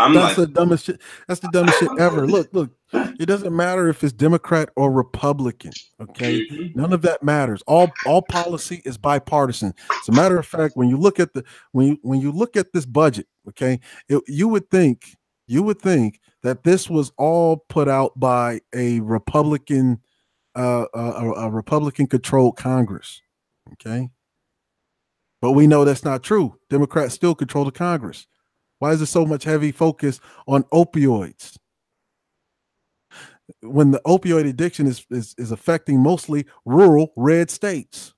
I'm That's like, the dumbest shit. That's the dumbest shit ever. Look. It doesn't matter if it's Democrat or Republican. Okay, mhm. none of that matters. All policy is bipartisan. As a matter of fact, when you look at the when you look at this budget, okay, you would think that this was all put out by a Republican a Republican controlled Congress. Okay, but we know that's not true. Democrats still control the Congress. Why is there so much heavy focus on opioids when the opioid addiction is affecting mostly rural red states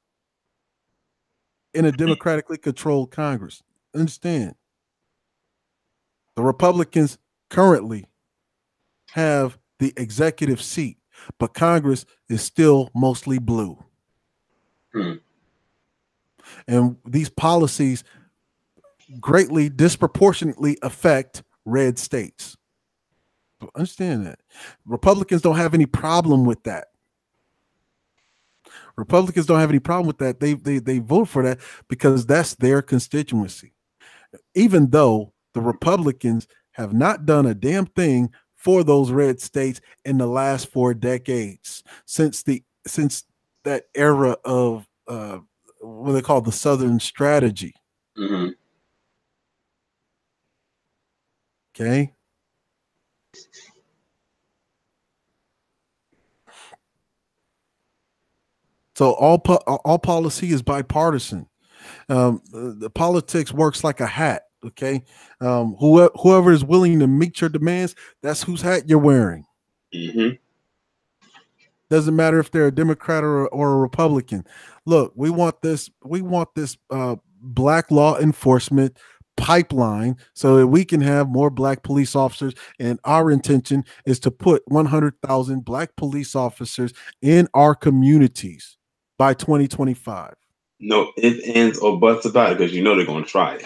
in a democratically controlled Congress? Understand, the Republicans currently have the executive seat, but Congress is still mostly blue. Hmm. And these policies greatly disproportionately affect red states. Understand that. Republicans don't have any problem with that. Republicans don't have any problem with that. They vote for that because that's their constituency. even though the Republicans have not done a damn thing for those red states in the last 4 decades since that era of what they call the Southern strategy. Mm-hmm. Okay. So all policy is bipartisan. The politics works like a hat. Okay. Whoever is willing to meet your demands, that's whose hat you're wearing. Mm-hmm. Doesn't matter if they're a Democrat or a Republican. Look, we want this. We want this black law enforcement pipeline so that we can have more black police officers. And our intention is to put 100,000 black police officers in our communities by 2025. No ifs, ands, or buts about it because you know they're gonna try it.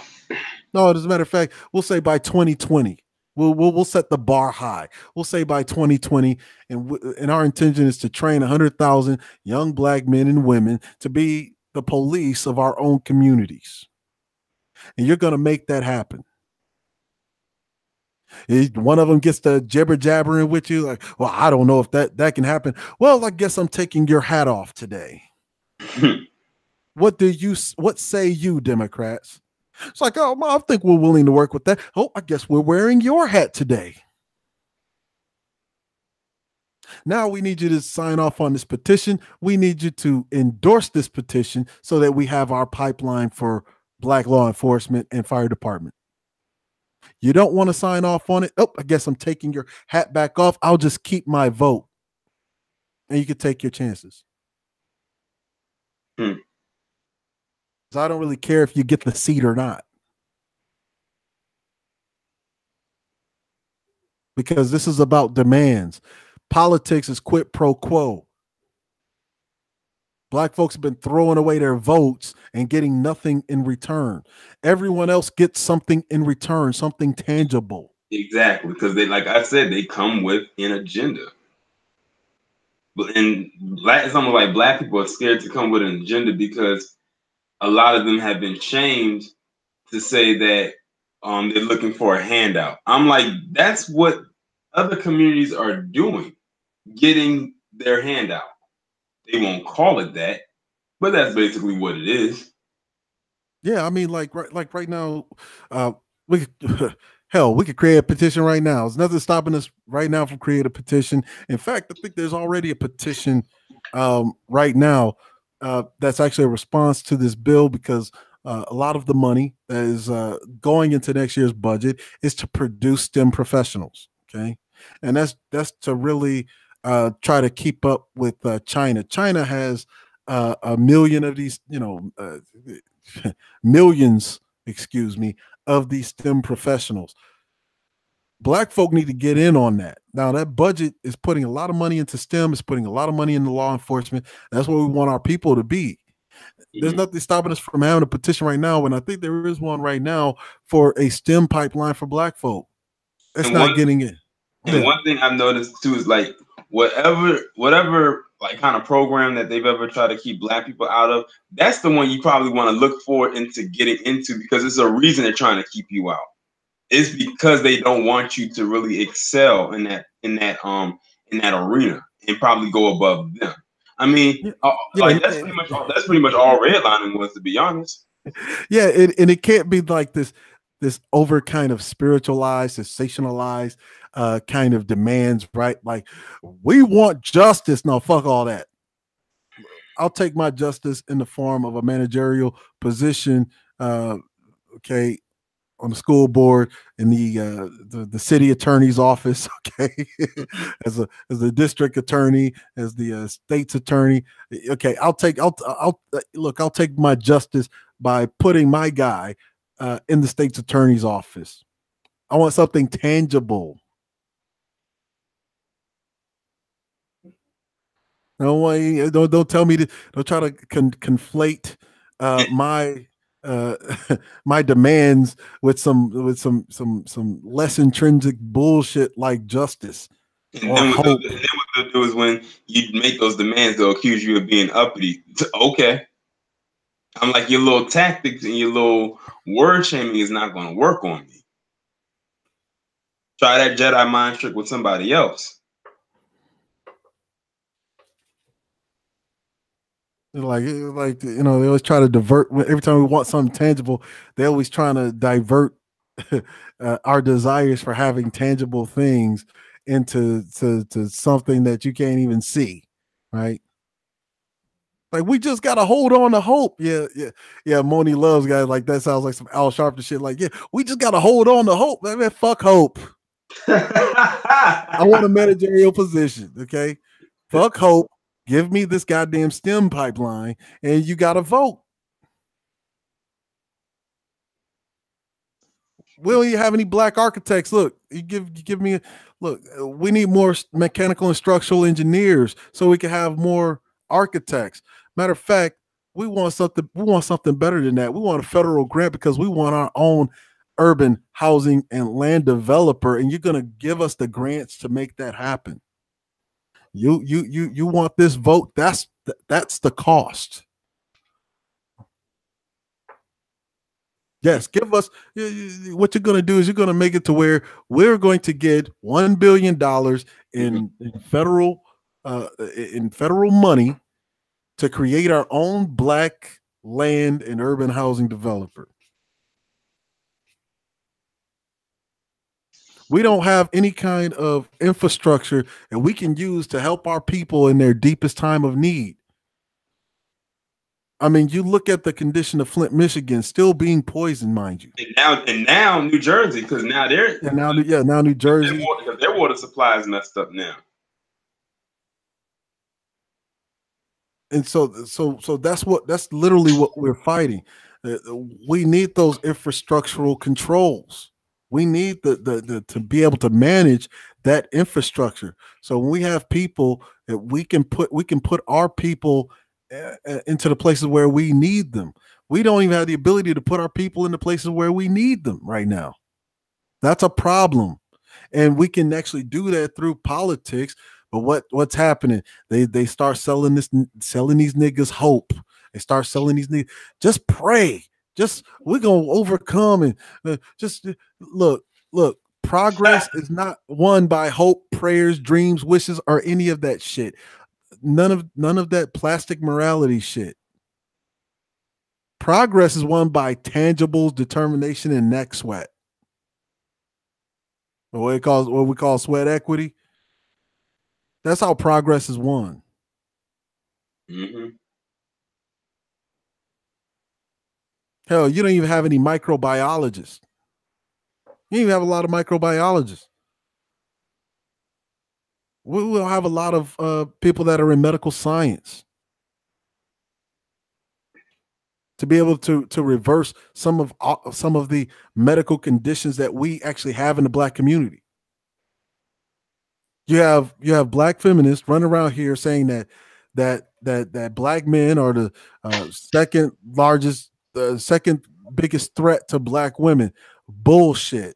No, as a matter of fact, we'll say by 2020. We'll set the bar high. We'll say by 2020, and our intention is to train 100,000 young black men and women to be the police of our own communities. And you're going to make that happen. One of them gets to jibber jabbering with you, like, well, I don't know if that can happen. Well, I guess I'm taking your hat off today. What say you, Democrats? It's like, oh, I think we're willing to work with that. Oh, I guess we're wearing your hat today. Now we need you to sign off on this petition. We need you to endorse this petition so that we have our pipeline for black law enforcement and fire department. You don't want to sign off on it? Oh, I guess I'm taking your hat back off. I'll just keep my vote. And you can take your chances. Hmm. So I don't really care if you get the seat or not. Because this is about demands. Politics is quid pro quo. Black folks have been throwing away their votes and getting nothing in return. Everyone else gets something in return, something tangible. Exactly, because they, like I said, they come with an agenda. And it's almost like black people are scared to come with an agenda because a lot of them have been shamed to say that they're looking for a handout. I'm like, that's what other communities are doing, getting their handout. They won't call it that, but that's basically what it is. Yeah, I mean, like right now, we hell, we could create a petition right now. There's nothing stopping us right now from creating a petition. In fact, I think there's already a petition right now that's actually a response to this bill because a lot of the money that is going into next year's budget is to produce STEM professionals. Okay, and that's to really try to keep up with China. China has a million of these, millions, excuse me, of these STEM professionals. Black folk need to get in on that. Now, that budget is putting a lot of money into STEM, it's putting a lot of money into law enforcement. That's what we want our people to be. There's Mhm. nothing stopping us from having a petition right now, and I think there is one right now for a STEM pipeline for black folk. It's And not one getting it. and Yeah. one thing I've noticed too is like whatever like kind of program that they've ever tried to keep black people out of, that's the one you probably want to look forward into getting into because it's a reason they're trying to keep you out. It's because they don't want you to really excel in that arena and probably go above them. I mean, Yeah. like Yeah. that's pretty much all redlining was, to be honest. Yeah, and it can't be like this over kind of spiritualized, sensationalized kind of demands, right? Like we want justice. No, fuck all that. I'll take my justice in the form of a managerial position. Okay, on the school board in the city attorney's office. Okay, as a district attorney, as the state's attorney. Okay, I'll look. I'll take my justice by putting my guy in the state's attorney's office. I want something tangible. Don't tell me to don't try to conflate my uh, my demands with some less intrinsic bullshit like justice And or then hope. what they'll do is when you make those demands, they'll accuse you of being uppity. Okay, I'm like, your little tactics and your little word shaming is not going to work on me. Try that Jedi mind trick with somebody else. Like you know, they always try to divert. Every time we want something tangible, they're always trying to divert our desires for having tangible things into to something that you can't even see, right? Like we just gotta hold on to hope. Yeah, yeah, yeah. Moni loves guys like that. Sounds like some Al Sharpton shit. Like, yeah, we just gotta hold on to hope. Man, fuck hope. I want a managerial position. Okay, fuck hope. Give me this goddamn STEM pipeline, and you gotta vote. We don't even have any black architects. Look, you give me look. We need more mechanical and structural engineers so we can have more architects. Matter of fact, we want something. We want something better than that. We want a federal grant because we want our own urban housing and land developer, and you're gonna give us the grants to make that happen. You want this vote? That's the cost. Yes, give us what you're going to do is you're going to make it to where we're going to get $1 billion in federal money to create our own black land and urban housing developer. We don't have any kind of infrastructure that we can use to help our people in their deepest time of need. I mean, you look at the condition of Flint, Michigan, still being poisoned, mind you. And now New Jersey, because now they're now New Jersey, their water supply is messed up now. And so that's literally what we're fighting. We need those infrastructural controls. We need the to be able to manage that infrastructure. So when we have people that we can put our people into the places where we need them. We don't even have the ability to put our people in the places where we need them right now. That's a problem. And we can actually do that through politics. But what's happening? They start selling these niggas hope. They start selling these niggas. Just pray. Just we're gonna overcome and just look. Progress is not won by hope, prayers, dreams, wishes, or any of that shit. None of that plastic morality shit. Progress is won by tangibles, determination, and neck sweat. What we call sweat equity. That's how progress is won. Mm-hmm. Hell, you don't even have any microbiologists. You don't even have a lot of microbiologists. We will have a lot of people that are in medical science to be able to reverse some of the medical conditions that we actually have in the black community. You have black feminists running around here saying that black men are the second biggest threat to black women. Bullshit.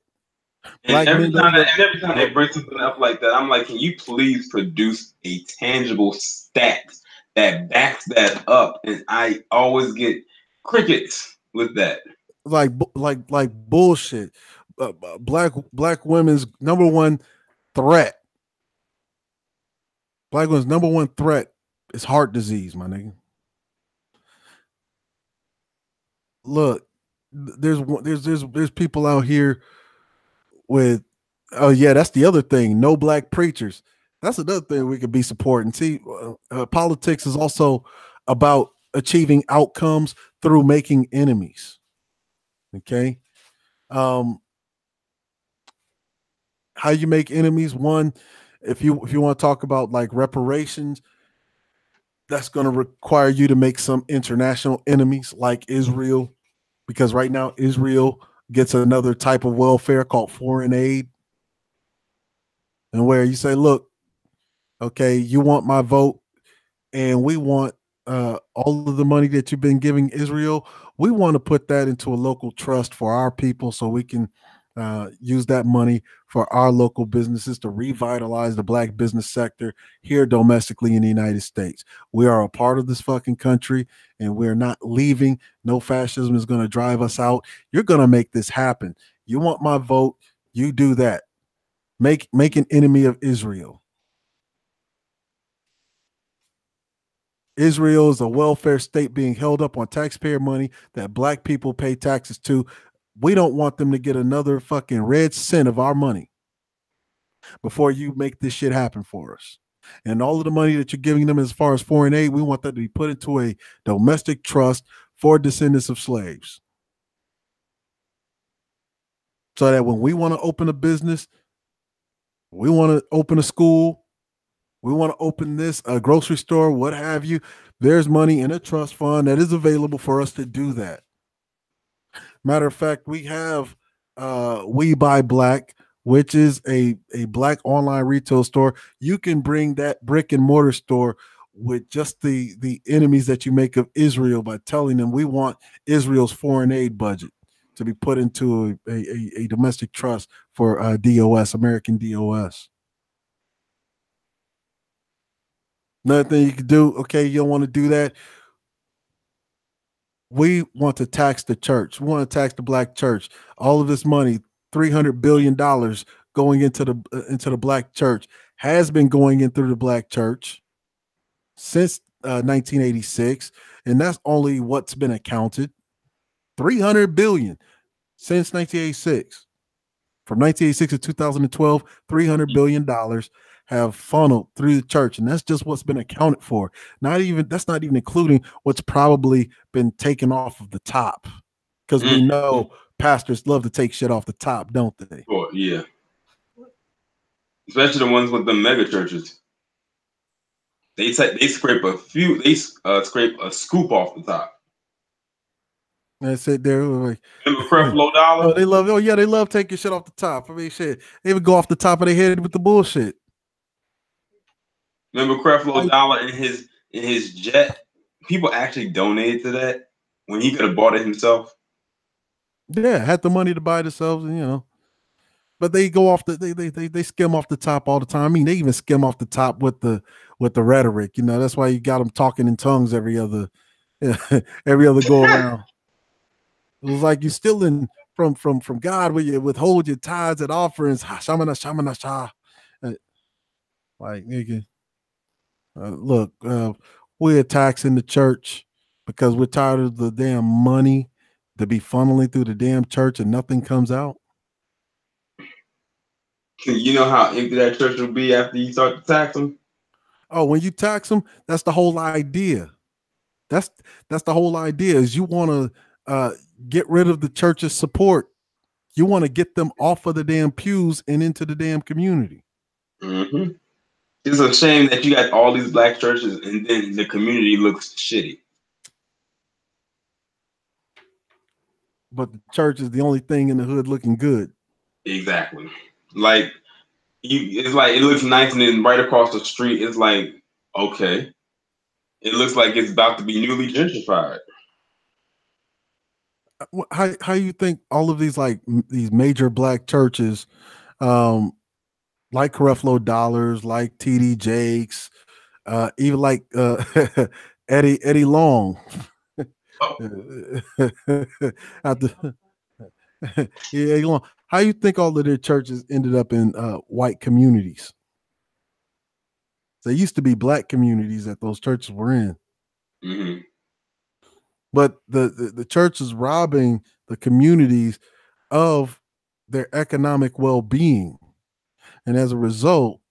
And every time they bring something up like that, I'm like, can you please produce a tangible stat that backs that up? And I always get crickets with that. Like bullshit. Black women's number one threat. Black women's number one threat is heart disease, my nigga. Look, there's people out here with, oh yeah, that's the other thing. No black preachers. That's another thing we could be supporting. See, politics is also about achieving outcomes through making enemies. Okay, how you make enemies? One, if you want to talk about like reparations, that's going to require you to make some international enemies like Israel, because right now Israel gets another type of welfare called foreign aid, and where you say, look, okay, you want my vote, and we want all of the money that you've been giving Israel. We want to put that into a local trust for our people, so we can use that money for our local businesses to revitalize the black business sector here domestically in the United States. We are a part of this fucking country and we're not leaving. No fascism is going to drive us out. You're going to make this happen. You want my vote? You do that. Make an enemy of Israel. Israel is a welfare state being held up on taxpayer money that black people pay taxes to. We don't want them to get another fucking red cent of our money before you make this shit happen for us. And all of the money that you're giving them as far as foreign aid, we want that to be put into a domestic trust for descendants of slaves. So that when we want to open a business, we want to open a school, we want to open this, a grocery store, what have you, there's money in a trust fund that is available for us to do that. Matter of fact, we have We Buy Black, which is a black online retail store. You can bring that brick and mortar store with just the enemies that you make of Israel by telling them we want Israel's foreign aid budget to be put into a domestic trust for DOS, American DOS. Another thing you could do, okay, you don't want to do that. We want to tax the church. We want to tax the black church. All of this money, $300 billion going into the black church, has been going in through the black church since 1986, and that's only what's been accounted. $300 billion since 1986. From 1986 to 2012, $300 billion have funneled through the church, and that's just what's been accounted for. That's not even including what's probably been taken off of the top, because we know pastors love to take shit off the top, don't they? Oh yeah, especially the ones with the mega churches. They scrape a few. They scrape a scoop off the top. That's it. There, like, remember Creflo Dollar? Oh, they love. Oh yeah, they love taking shit off the top. I mean, shit, they would go off the top of their head with the bullshit. Remember Creflo Dollar in his jet? People actually donated to that when he could have bought it himself. Yeah, had the money to buy it themselves, and but they go off they skim off the top all the time. I mean, they even skim off the top with the rhetoric. That's why you got them talking in tongues every other go around. It was like you stealing from God where you withhold your tithes and offerings. Shamana shamana sha. Like nigga, look, we're taxing the church because we're tired of the damn money to be funneling through the damn church and nothing comes out. You know how empty that church will be after you start to tax them? Oh, when you tax them, that's the whole idea. That's the whole idea is you want to get rid of the church's support. You want to get them off of the damn pews and into the damn community. Mm-hmm. It's a shame that you got all these black churches and then the community looks shitty. But the church is the only thing in the hood looking good. Exactly. Like it's like it looks nice, and then right across the street, it's like, okay, it looks like it's about to be newly gentrified. How you think all of these these major black churches, like Creflo Dollars, like TD Jakes, even like Eddie Long. Yeah, how you think all of their churches ended up in white communities? There used to be black communities that those churches were in. Mm-hmm. But the church is robbing the communities of their economic well-being. And as a result,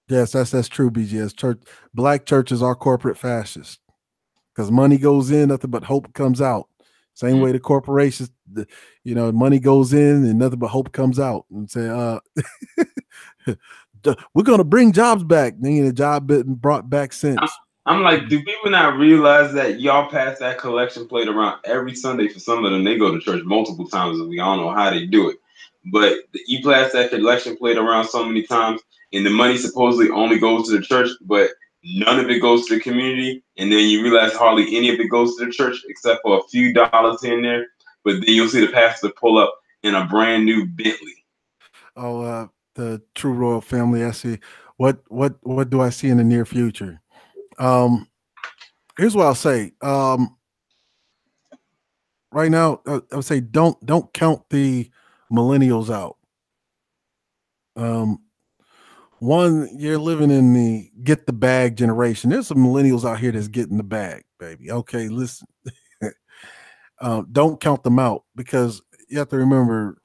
yes, that's true, BGS. Black churches are corporate fascists because money goes in, nothing but hope comes out. Same way the corporations, money goes in and nothing but hope comes out. And say, we're going to bring jobs back. Then the job been brought back since. I'm like, do people not realize that y'all pass that collection plate around every Sunday? For some of them, they go to church multiple times, and we all know how they do it. But you pass that collection plate around so many times, and the money supposedly only goes to the church, but none of it goes to the community. And then you realize hardly any of it goes to the church except for a few dollars here and there. But then you'll see the pastor pull up in a brand new Bentley. Oh, the true royal family. I see. What do I see in the near future? Um, Here's what I'll say. Right now, I would say don't count the millennials out. Um, One, you're living in the get the bag generation. There's some millennials out here that's getting the bag, baby. Okay, listen. Don't count them out because you have to remember,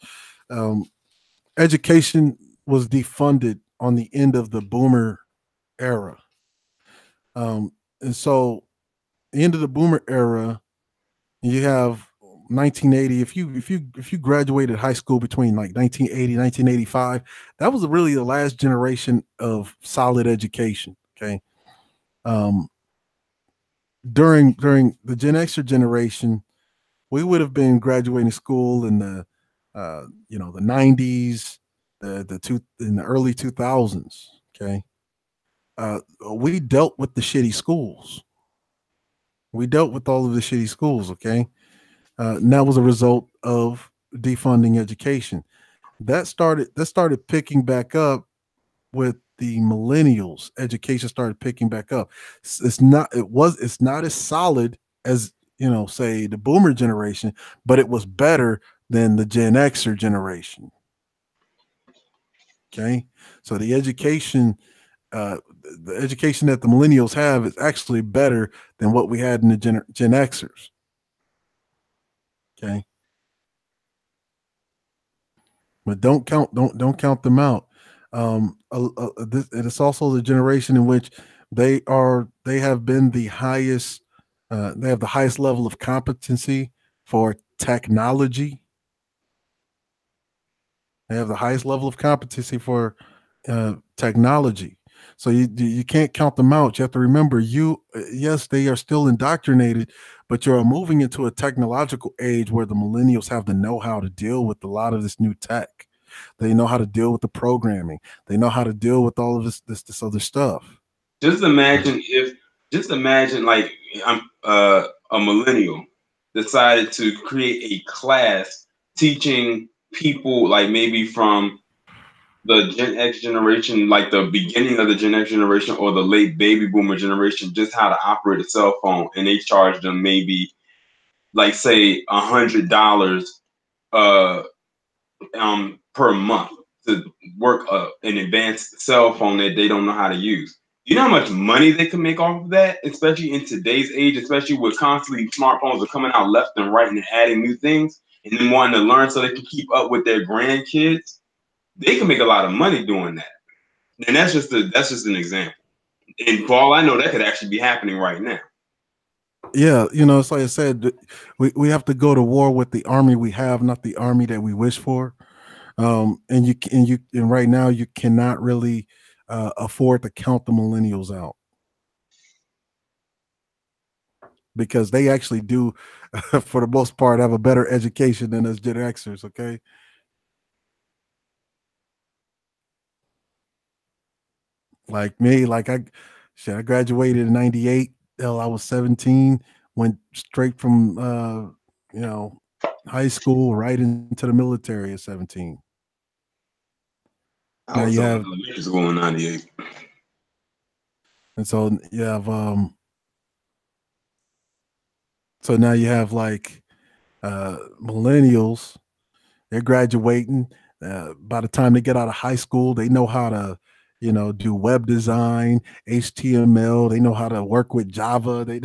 um, education was defunded on the end of the boomer era. And so, the end of the boomer era, you have 1980. If you graduated high school between like 1980 1985, that was really the last generation of solid education. Okay. Um, during the Gen Xer generation, we would have been graduating school in the the 90s, in the early 2000s. Okay. We dealt with the shitty schools. We dealt with all of the shitty schools. Okay. And that was a result of defunding education. That started picking back up with the millennials. Education started picking back up. It's not as solid as, say the boomer generation, but it was better than the Gen Xer generation. Okay, so uh, the education that the millennials have is actually better than what we had in the Gen Xers. Okay, but don't count them out. And it's also the generation in which they have been the highest. They have the highest level of competency for technology. They have the highest level of competency for technology. So you can't count them out. You have to remember, yes, they are still indoctrinated, but you're moving into a technological age where the millennials have the know-how to deal with a lot of this new tech. They know how to deal with the programming. They know how to deal with all of this other stuff. Just imagine if, just imagine like I'm a millennial decided to create a class teaching people like maybe from the Gen X generation, like the beginning of the Gen X generation or the late baby boomer generation, just how to operate a cell phone, and they charge them maybe like say $100 uh per month to work an advanced cell phone that they don't know how to use. You know how much money they can make off of that, especially in today's age, especially with constantly smartphones are coming out left and right and adding new things, and then wanting to learn so they can keep up with their grandkids. They can make a lot of money doing that. And that's just an example. And for all I know, that could actually be happening right now. Yeah, it's like I said, we have to go to war with the army we have, not the army that we wish for. And right now you cannot really afford to count the millennials out because they actually do, for the most part, have a better education than us Gen Xers. Okay, like me, I graduated in '98. Hell, I was 17, went straight from you know high school right into the military at 17. I Now was you still in have, elementary school in '98. and so you have so now you have like millennials. They're graduating. By the time they get out of high school, they know how to, do web design, HTML. They know how to work with Java. They,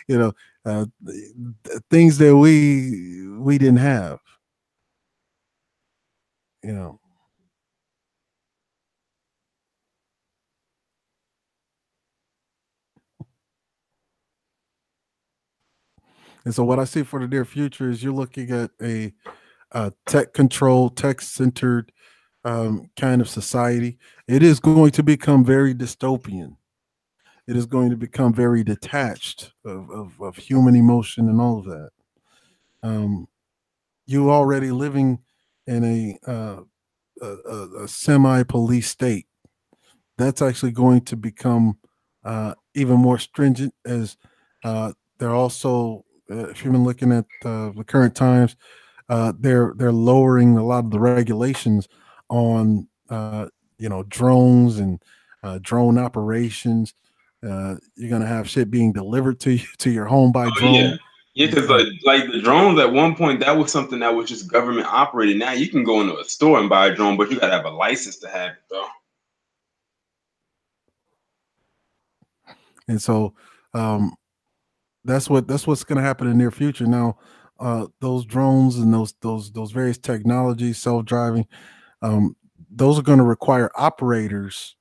you know, things that we didn't have. You know, and so what I see for the near future is you're looking at a tech controlled, tech centered kind of society. It is going to become very dystopian. It is going to become very detached of human emotion and all of that. Um, you already living in a semi police state. That's actually going to become even more stringent as they're also, if you've been looking at the current times, they're lowering a lot of the regulations on drones and drone operations. You're gonna have shit being delivered to you, to your home by Oh yeah, drone. yeah. Because like the drones at one point that was something that was just government operated. Now you can go into a store and buy a drone, but you gotta have a license to have it though. And so that's what's going to happen in the near future. Now, those drones and those various technologies, self-driving, um, those are going to require operators,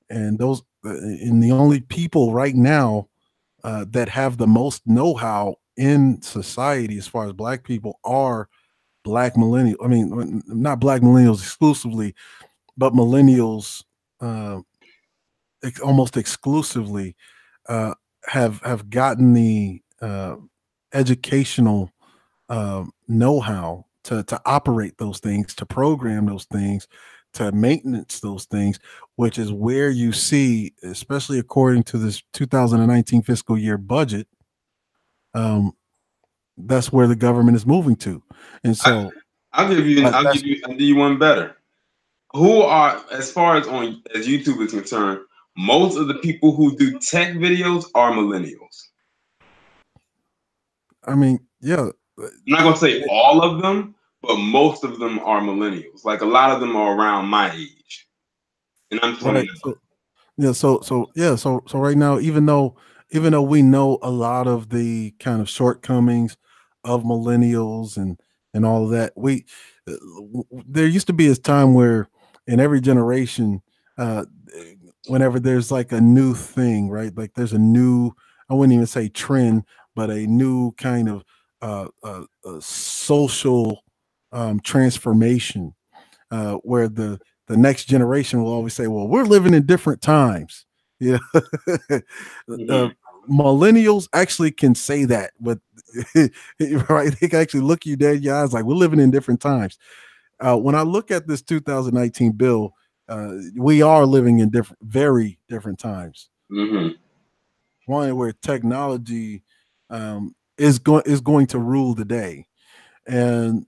and the only people right now that have the most know-how in society as far as black people are black millennials. I mean, not black millennials exclusively, but millennials uh, almost exclusively uh, have gotten the educational know-how to operate those things, to program those things, to maintenance those things, which is where you see, especially according to this 2019 fiscal year budget, um, that's where the government is moving to. And I, so I'll give you. that's I'll do you one better. Who are, as far as YouTube is concerned, most of the people who do tech videos are millennials. I mean, yeah. I'm not gonna say all of them, but most of them are millennials. Like a lot of them are around my age, and I'm Right. 29. So yeah, so right now, even though we know a lot of the kind of shortcomings of millennials and all of that, there used to be this time where in every generation, uh, whenever there's like a new thing, right? Like there's a new, I wouldn't even say trend, but a new kind of social transformation where the next generation will always say, "Well, we're living in different times." Yeah, uh, Mm-hmm. millennials actually can say that, but right, they can actually look you dead in your eyes like we're living in different times. When I look at this 2019 bill, we are living in different, very different times. Mm-hmm. One where technology is going to rule the day, and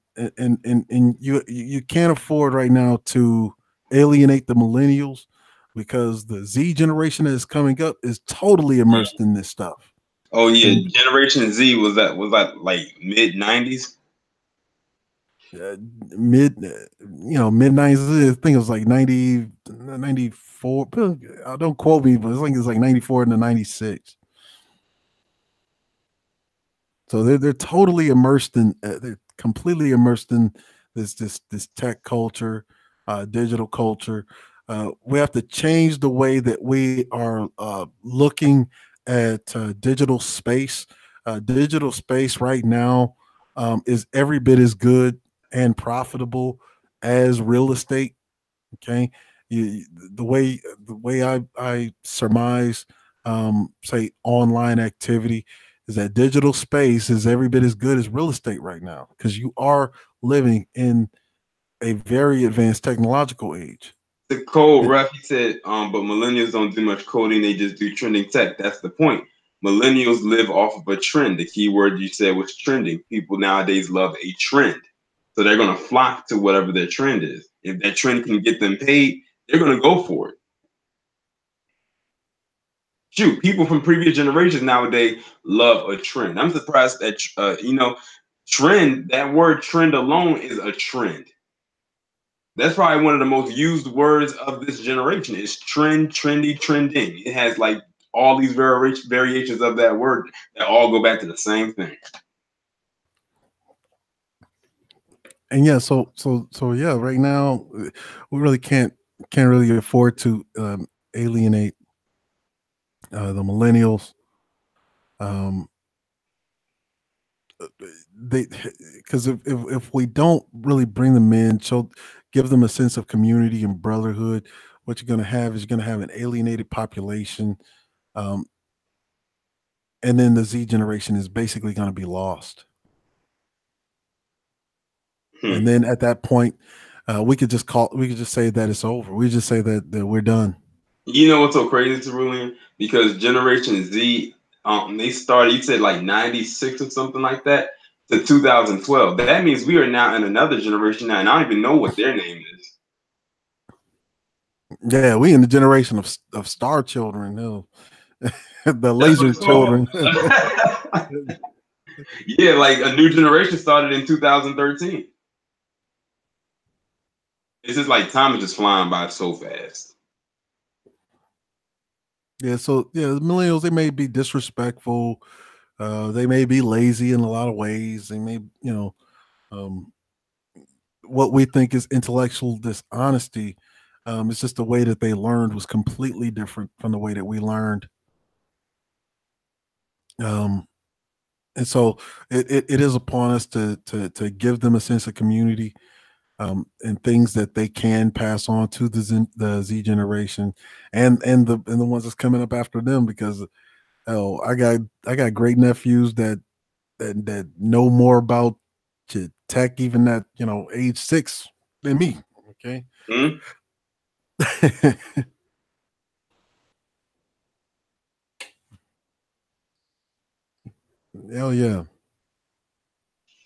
you can't afford right now to alienate the millennials because the Z generation that is coming up is totally immersed in this stuff. Oh yeah, And Generation Z was that like mid '90s? mid mid 90s, I think it was like 90 94. Don't quote me, but I think it's like 94 to 96. So they're totally immersed in they're completely immersed in this tech culture, digital culture. We have to change the way that we are looking at digital space. Digital space right now is every bit as good and profitable as real estate. Okay, you, the way I surmise, say online activity, is that digital space is every bit as good as real estate right now because you are living in a very advanced technological age. The code It- ref, he said, but millennials don't do much coding, they just do trending tech. That's the point. Millennials live off of a trend. The key word you said was trending. People nowadays love a trend. So they're gonna flock to whatever their trend is. If that trend can get them paid, they're gonna go for it. Shoot, people from previous generations nowadays love a trend. I'm surprised that trend, that word trend alone is a trend. That's probably one of the most used words of this generation is trend, trendy, trending. It has like all these variations of that word that all go back to the same thing. and yeah, so yeah, right now we really can't really afford to alienate the millennials. Um, they because if we don't really bring them in, so give them a sense of community and brotherhood, what you're going to have is you're going to have an alienated population, um, and then the Z generation is basically going to be lost. Hmm. And then at that point, we could just say that it's over. We just say that we're done. You know what's so crazy, Cerulean? Because Generation Z, they started, you said like 96 or something like that. to 2012. That means we are now in another generation now, and I don't even know what their name is. Yeah, we in the generation of star children, the That's laser what it's called. children. Yeah, like a new generation started in 2013. It's just like time is just flying by so fast. Yeah, so yeah, the millennials, they may be disrespectful, they may be lazy in a lot of ways. They may, um, what we think is intellectual dishonesty. It's just the way that they learned was completely different from the way that we learned. Um, and so it is upon us to give them a sense of community, and things that they can pass on to the Z generation, and the ones that's coming up after them. Because I got great nephews that know more about tech even at age 6 than me. Okay. Hmm? Hell yeah.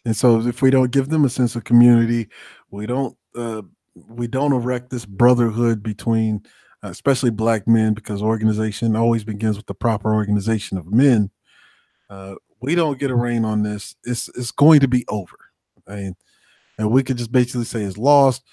And so if we don't give them a sense of community, we don't erect this brotherhood between, especially black men, because organization always begins with the proper organization of men. We don't get a rein on this. It's going to be over. I mean, and we could just basically say it's lost.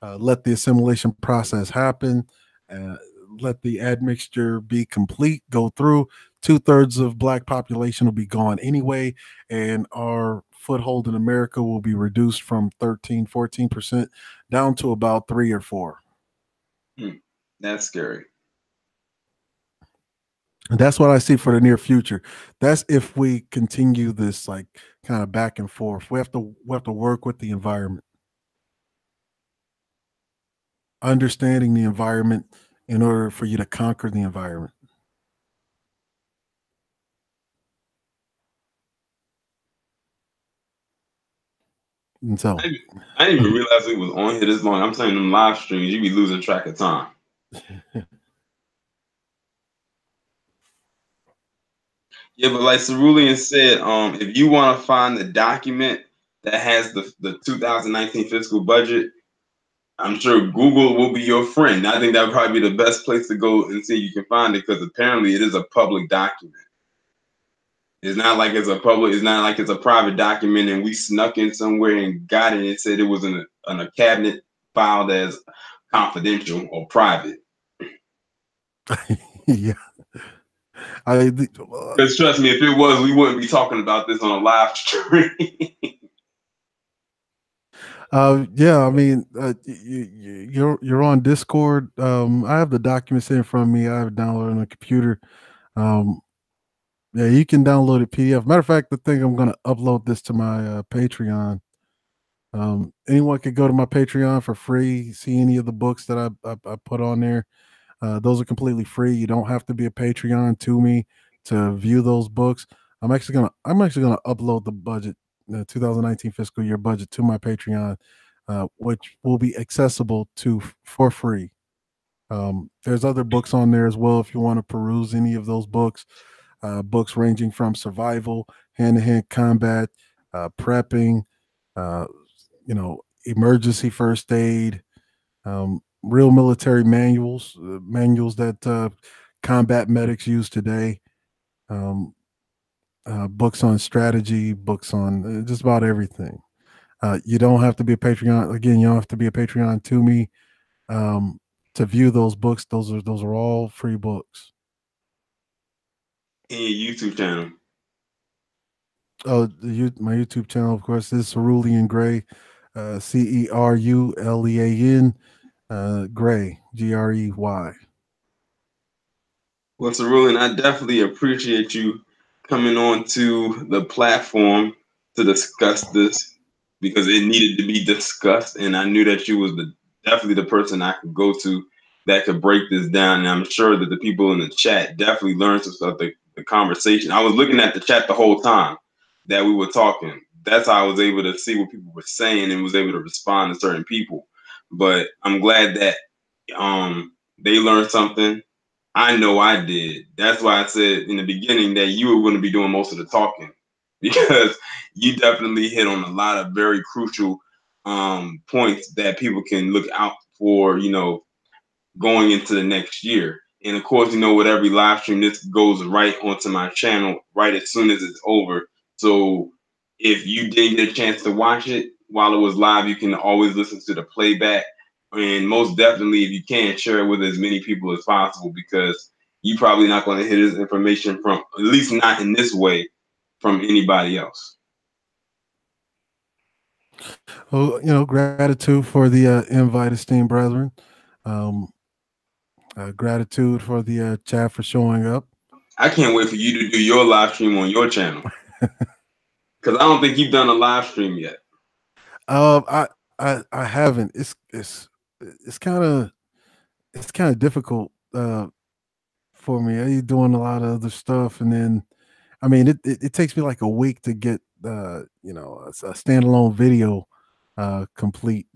Let the assimilation process happen. Uh, let the admixture be complete. Go through. 2/3 of black population will be gone anyway, and our foothold in America will be reduced from 13, 14% down to about 3 or 4. Hmm. That's scary. And that's what I see for the near future. That's if we continue this like kind of back and forth. We have to work with the environment, understanding the environment in order for you to conquer the environment. And so, I didn't even realize it was on here this long. I'm saying them live streams, you be losing track of time. Yeah, but like Cerulean said, if you want to find the document that has the 2019 fiscal budget, I'm sure Google will be your friend. I think that would probably be the best place to go and see if you can find it, because apparently it is a public document. It's not like it's a private document and we snuck in somewhere and got it and it said it was in a cabinet filed as confidential or private. yeah, I Because trust me, if it was, we wouldn't be talking about this on a live stream. yeah. I mean, you're on Discord. I have the documents in front of me. I have it downloaded on the computer. Um, yeah, you can download a PDF. Matter of fact, I think I'm going to upload this to my Patreon. Anyone could go to my Patreon for free, see any of the books that I put on there. Those are completely free. You don't have to be a Patreon to me to view those books. I'm actually gonna upload the budget, the 2019 fiscal year budget, to my Patreon, which will be accessible to for free. There's other books on there as well if you want to peruse any of those books. Books ranging from survival, hand-to-hand combat, prepping, uh, emergency first aid, real military manuals, manuals that combat medics use today, um, books on strategy, books on just about everything. You don't have to be a Patreon. Again, you don't have to be a Patreon to me um, to view those books. Those are all free books. In your YouTube channel. Oh, my YouTube channel, of course, is Cerulean Gray, Cerulean, Gray, Grey. Well, Cerulean, I definitely appreciate you coming on to the platform to discuss this, because it needed to be discussed, and I knew that you was definitely the person I could go to that could break this down. And I'm sure that the people in the chat definitely learned some stuff. The conversation. I was looking at the chat the whole time that we were talking. That's how I was able to see what people were saying and was able to respond to certain people. But I'm glad that they learned something. I know I did. That's why I said in the beginning that you were going to be doing most of the talking. because you definitely hit on a lot of very crucial points that people can look out for, going into the next year. And of course, with every live stream, this goes right onto my channel right as soon as it's over. So if you didn't get a chance to watch it while it was live, you can always listen to the playback. And most definitely, if you can, share it with as many people as possible, because you probably not going to hear this information from, at least not in this way, from anybody else. Well, gratitude for the invite, esteemed brethren. Um, Gratitude for the chat for showing up. I can't wait for you to do your live stream on your channel, because I don't think you've done a live stream yet. I haven't. It's kind of difficult for me. I doing a lot of other stuff, and then I mean, it takes me like a week to get a standalone video complete.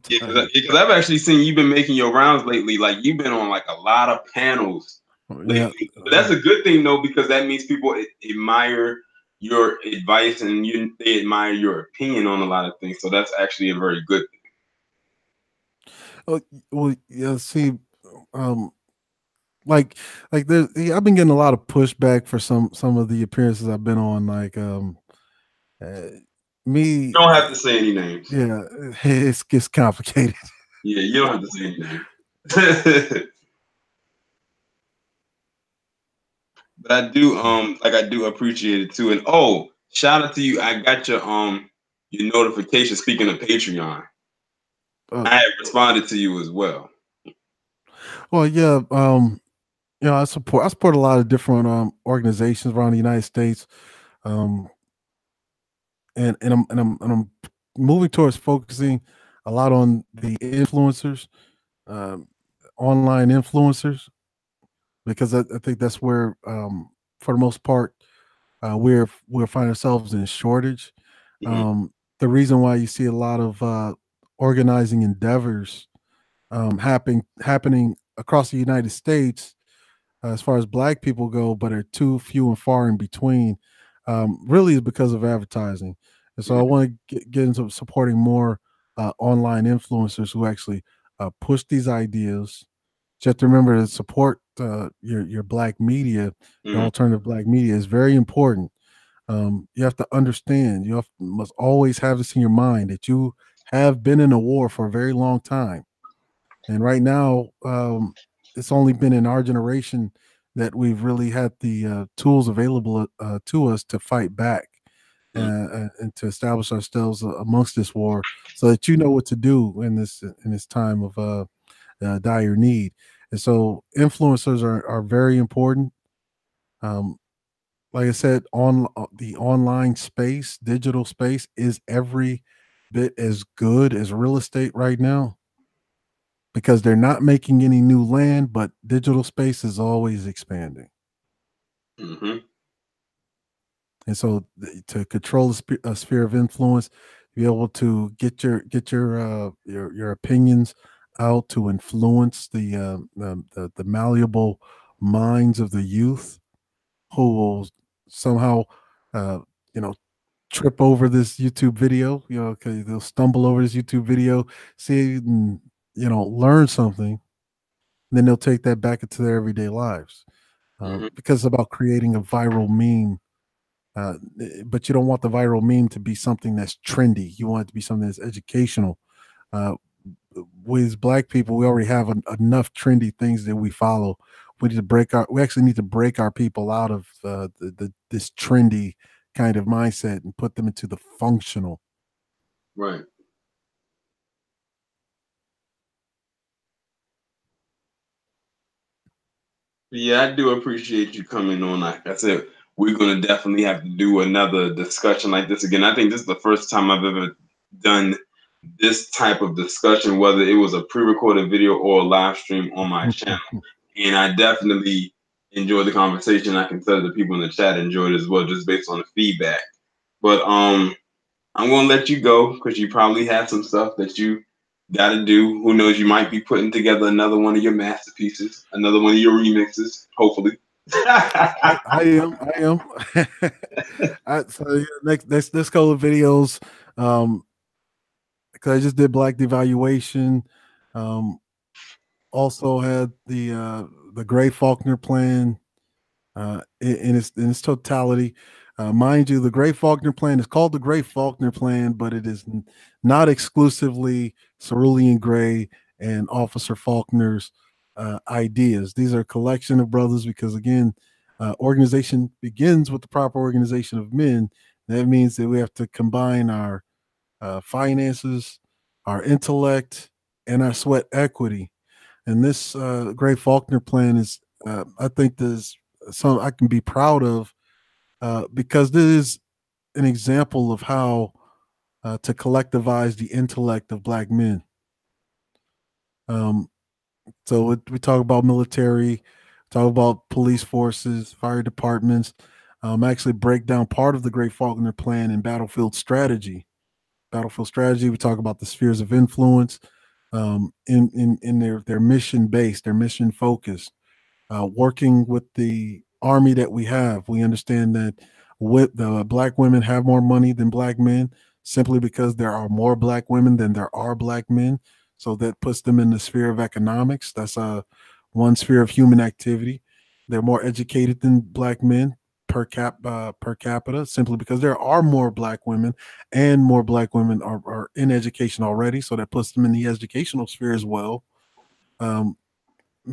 Yeah, Sometimes. because I've actually seen you've been making your rounds lately. Like, you've been on like a lot of panels Yeah, lately. But that's a good thing though, because that means people admire your advice, and they admire your opinion on a lot of things. So that's actually a very good oh, well, yeah. See, um, like there, yeah, I've been getting a lot of pushback for some of the appearances I've been on. Like uh, me, You don't have to say any names. yeah, it gets complicated. Yeah, you don't have to say any names. But I do I do appreciate it too. And shout out to you. I got your notification, speaking of Patreon. Uh, I have responded to you as well. well, yeah, I support a lot of different organizations around the United States, um, and I'm moving towards focusing a lot on the influencers, um, online influencers, because I think that's where, for the most part, we're finding ourselves in shortage. Mhm. Um, the reason why you see a lot of organizing endeavors happening across the United States, as far as Black people go, but are too few and far in between, really is because of advertising. And so I Mhm. want to get into supporting more online influencers who actually push these ideas. You have to remember to support your Black media, your Mhm. alternative Black media is very important. You have to understand, must always have this in your mind that you have been in a war for a very long time. And right now, it's only been in our generation that we've really had the tools available to us to fight back Mhm. and to establish ourselves amongst this war, so that you know what to do in this time of dire need. And so, influencers are very important. Um, like I said, on the online space, digital space is every bit as good as real estate right now, because they're not making any new land, but digital space is always expanding. Mhm. And so, to control a sphere of influence, be able to get your opinions out to influence the malleable minds of the youth, who will somehow, uh, you know, trip over this YouTube video, because they'll stumble over this YouTube video, see it, and learn something. Then they'll take that back into their everyday lives, Mhm. because it's about creating a viral meme. But you don't want the viral meme to be something that's trendy. You want it to be something that's educational. Uh, we as Black people, we already have enough trendy things that we follow. We actually need to break our people out of this trendy kind of mindset and put them into the functional. Right. Yeah, I do appreciate you coming on. Like I said, we're gonna definitely have to do another discussion like this again. I think this is the first time I've ever done this type of discussion, whether it was a pre-recorded video or a live stream on my channel. And I definitely enjoyed the conversation. I can tell the people in the chat enjoyed it as well, just based on the feedback. But I'm gonna let you go, because you probably have some stuff that you got to do. Who knows? You might be putting together another one of your masterpieces, another one of your remixes, hopefully. I am. I am. So yeah, let's go with videos. Um, because I just did Black devaluation. Um, also had the Gray Faulkner plan in its totality. Mind you, the Gray Faulkner plan is called the Gray Faulkner plan, but it is not exclusively Cerulean Gray and Officer Faulkner's ideas. These are a collection of brothers because, again, organization begins with the proper organization of men. That means that we have to combine our finances, our intellect, and our sweat equity. And this Gray Faulkner plan is, I think, there's some I can be proud of because this is an example of how to collectivize the intellect of Black men. Um, so we talk about military, talk about police forces, fire departments. Actually, break down part of the Great Faulkner Plan in battlefield strategy. Battlefield strategy. We talk about the spheres of influence in their mission based, their mission focused. Working with the army that we have, we understand that with the Black women have more money than Black men simply because there are more Black women than there are Black men. So that puts them in the sphere of economics. That's one sphere of human activity. They're more educated than Black men per capita, simply because there are more Black women, and more Black women are in education already. So that puts them in the educational sphere as well. Um,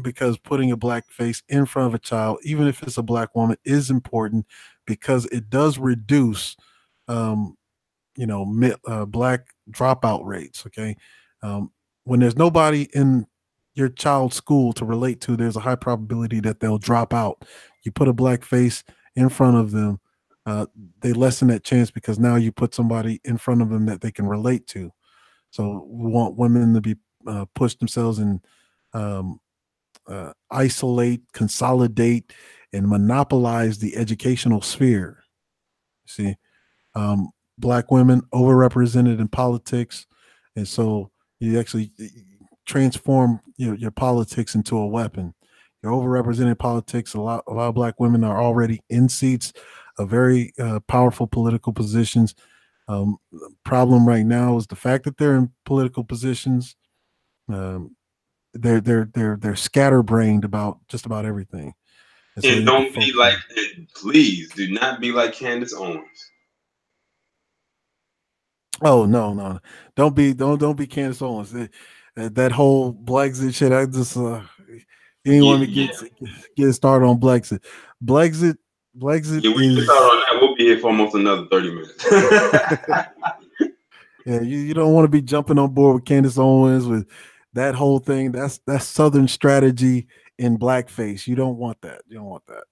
because putting a Black face in front of a child, even if it's a Black woman, is important because it does reduce, um, Black dropout rates. Okay, um, when there's nobody in your child's school to relate to, there's a high probability that they'll drop out. You put a Black face in front of them, uh, they lessen that chance because now you put somebody in front of them that they can relate to. So we want women to be push themselves and um, isolate, consolidate, and monopolize the educational sphere. See, um, Black women overrepresented in politics, and so you actually transform your politics into a weapon. You're overrepresented in politics. A lot of Black women are already in seats of very powerful political positions. Problem right now is the fact that they're in political positions. Um, they're scatterbrained about just about everything, and so they And need to don't be focus like, on. and please do not be like Candace Owens. Oh no, no, don't be Candace Owens. That whole Brexit shit. I just you ain't Yeah, want me yeah, get started on Brexit. Brexit Brexit yeah. We can start is on that. We'll be here for almost another 30 minutes. yeah. You don't want to be jumping on board with Candace Owens with that whole thing. That's Southern strategy in blackface. You don't want that. You don't want that.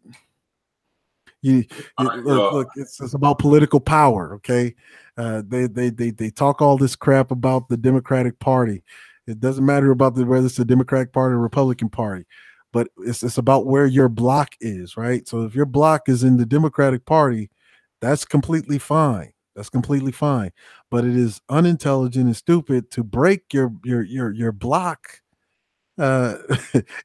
You, All you right, well, look. It's about political power. Okay, they talk all this crap about the Democratic Party. It doesn't matter about whether it's the Democratic Party or Republican Party, but it's about where your block is, right? So if your block is in the Democratic Party, that's completely fine. That's completely fine. But it is unintelligent and stupid to break your block uh,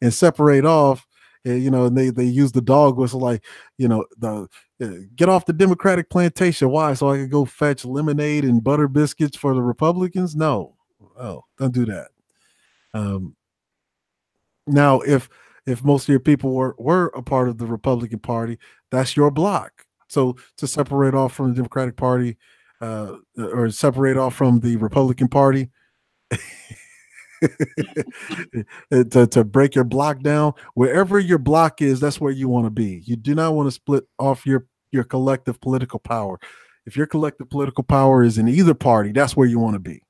and separate off. And they use the dog whistle like, the get off the Democratic plantation. Why? So I could go fetch lemonade and butter biscuits for the Republicans? No, oh, don't do that. Um, Now, if most of your people were a part of the Republican Party, that's your block. So to separate off from the Democratic Party, or separate off from the Republican Party, to break your block down. Wherever your block is, that's where you want to be. You do not want to split off your collective political power. If your collective political power is in either party, that's where you want to be.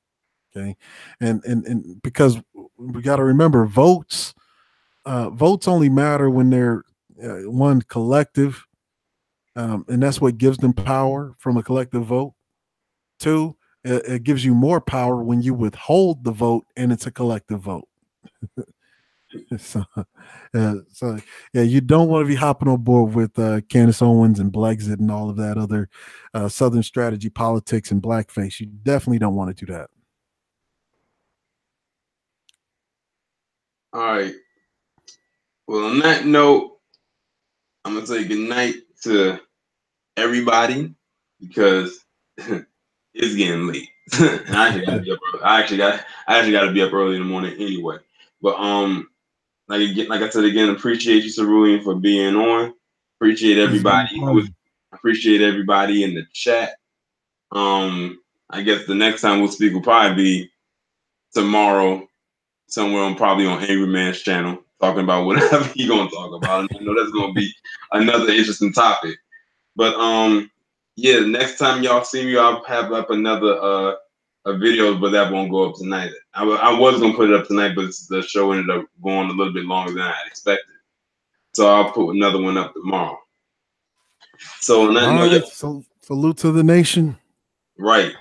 Okay, and because we got to remember, votes only matter when they're one collective, and that's what gives them power from a collective vote. Two, it gives you more power when you withhold the vote and it's a collective vote. So, so yeah, you don't want to be hopping on board with Candace Owens and Brexit and all of that other Southern strategy politics and blackface. You definitely don't want to do that. all right. Well, on that note, I'm gonna say good night to everybody because it's getting late, and I actually gotta be up early. I actually gotta be up early in the morning anyway. But like I said again, appreciate you, Cerulean, for being on. Appreciate It's no everybody who was. problem. Appreciate everybody in the chat. I guess the next time we'll speak will probably be tomorrow, somewhere on probably on Angry Man's channel, talking about whatever he gonna talk about. And I know that's gonna be another interesting topic. But yeah, the next time y'all see me, I'll have up another a video, but that won't go up tonight. I was gonna put it up tonight, but the show ended up going a little bit longer than I had expected. So I'll put another one up tomorrow. So on that All note, right. So salute to the nation. right.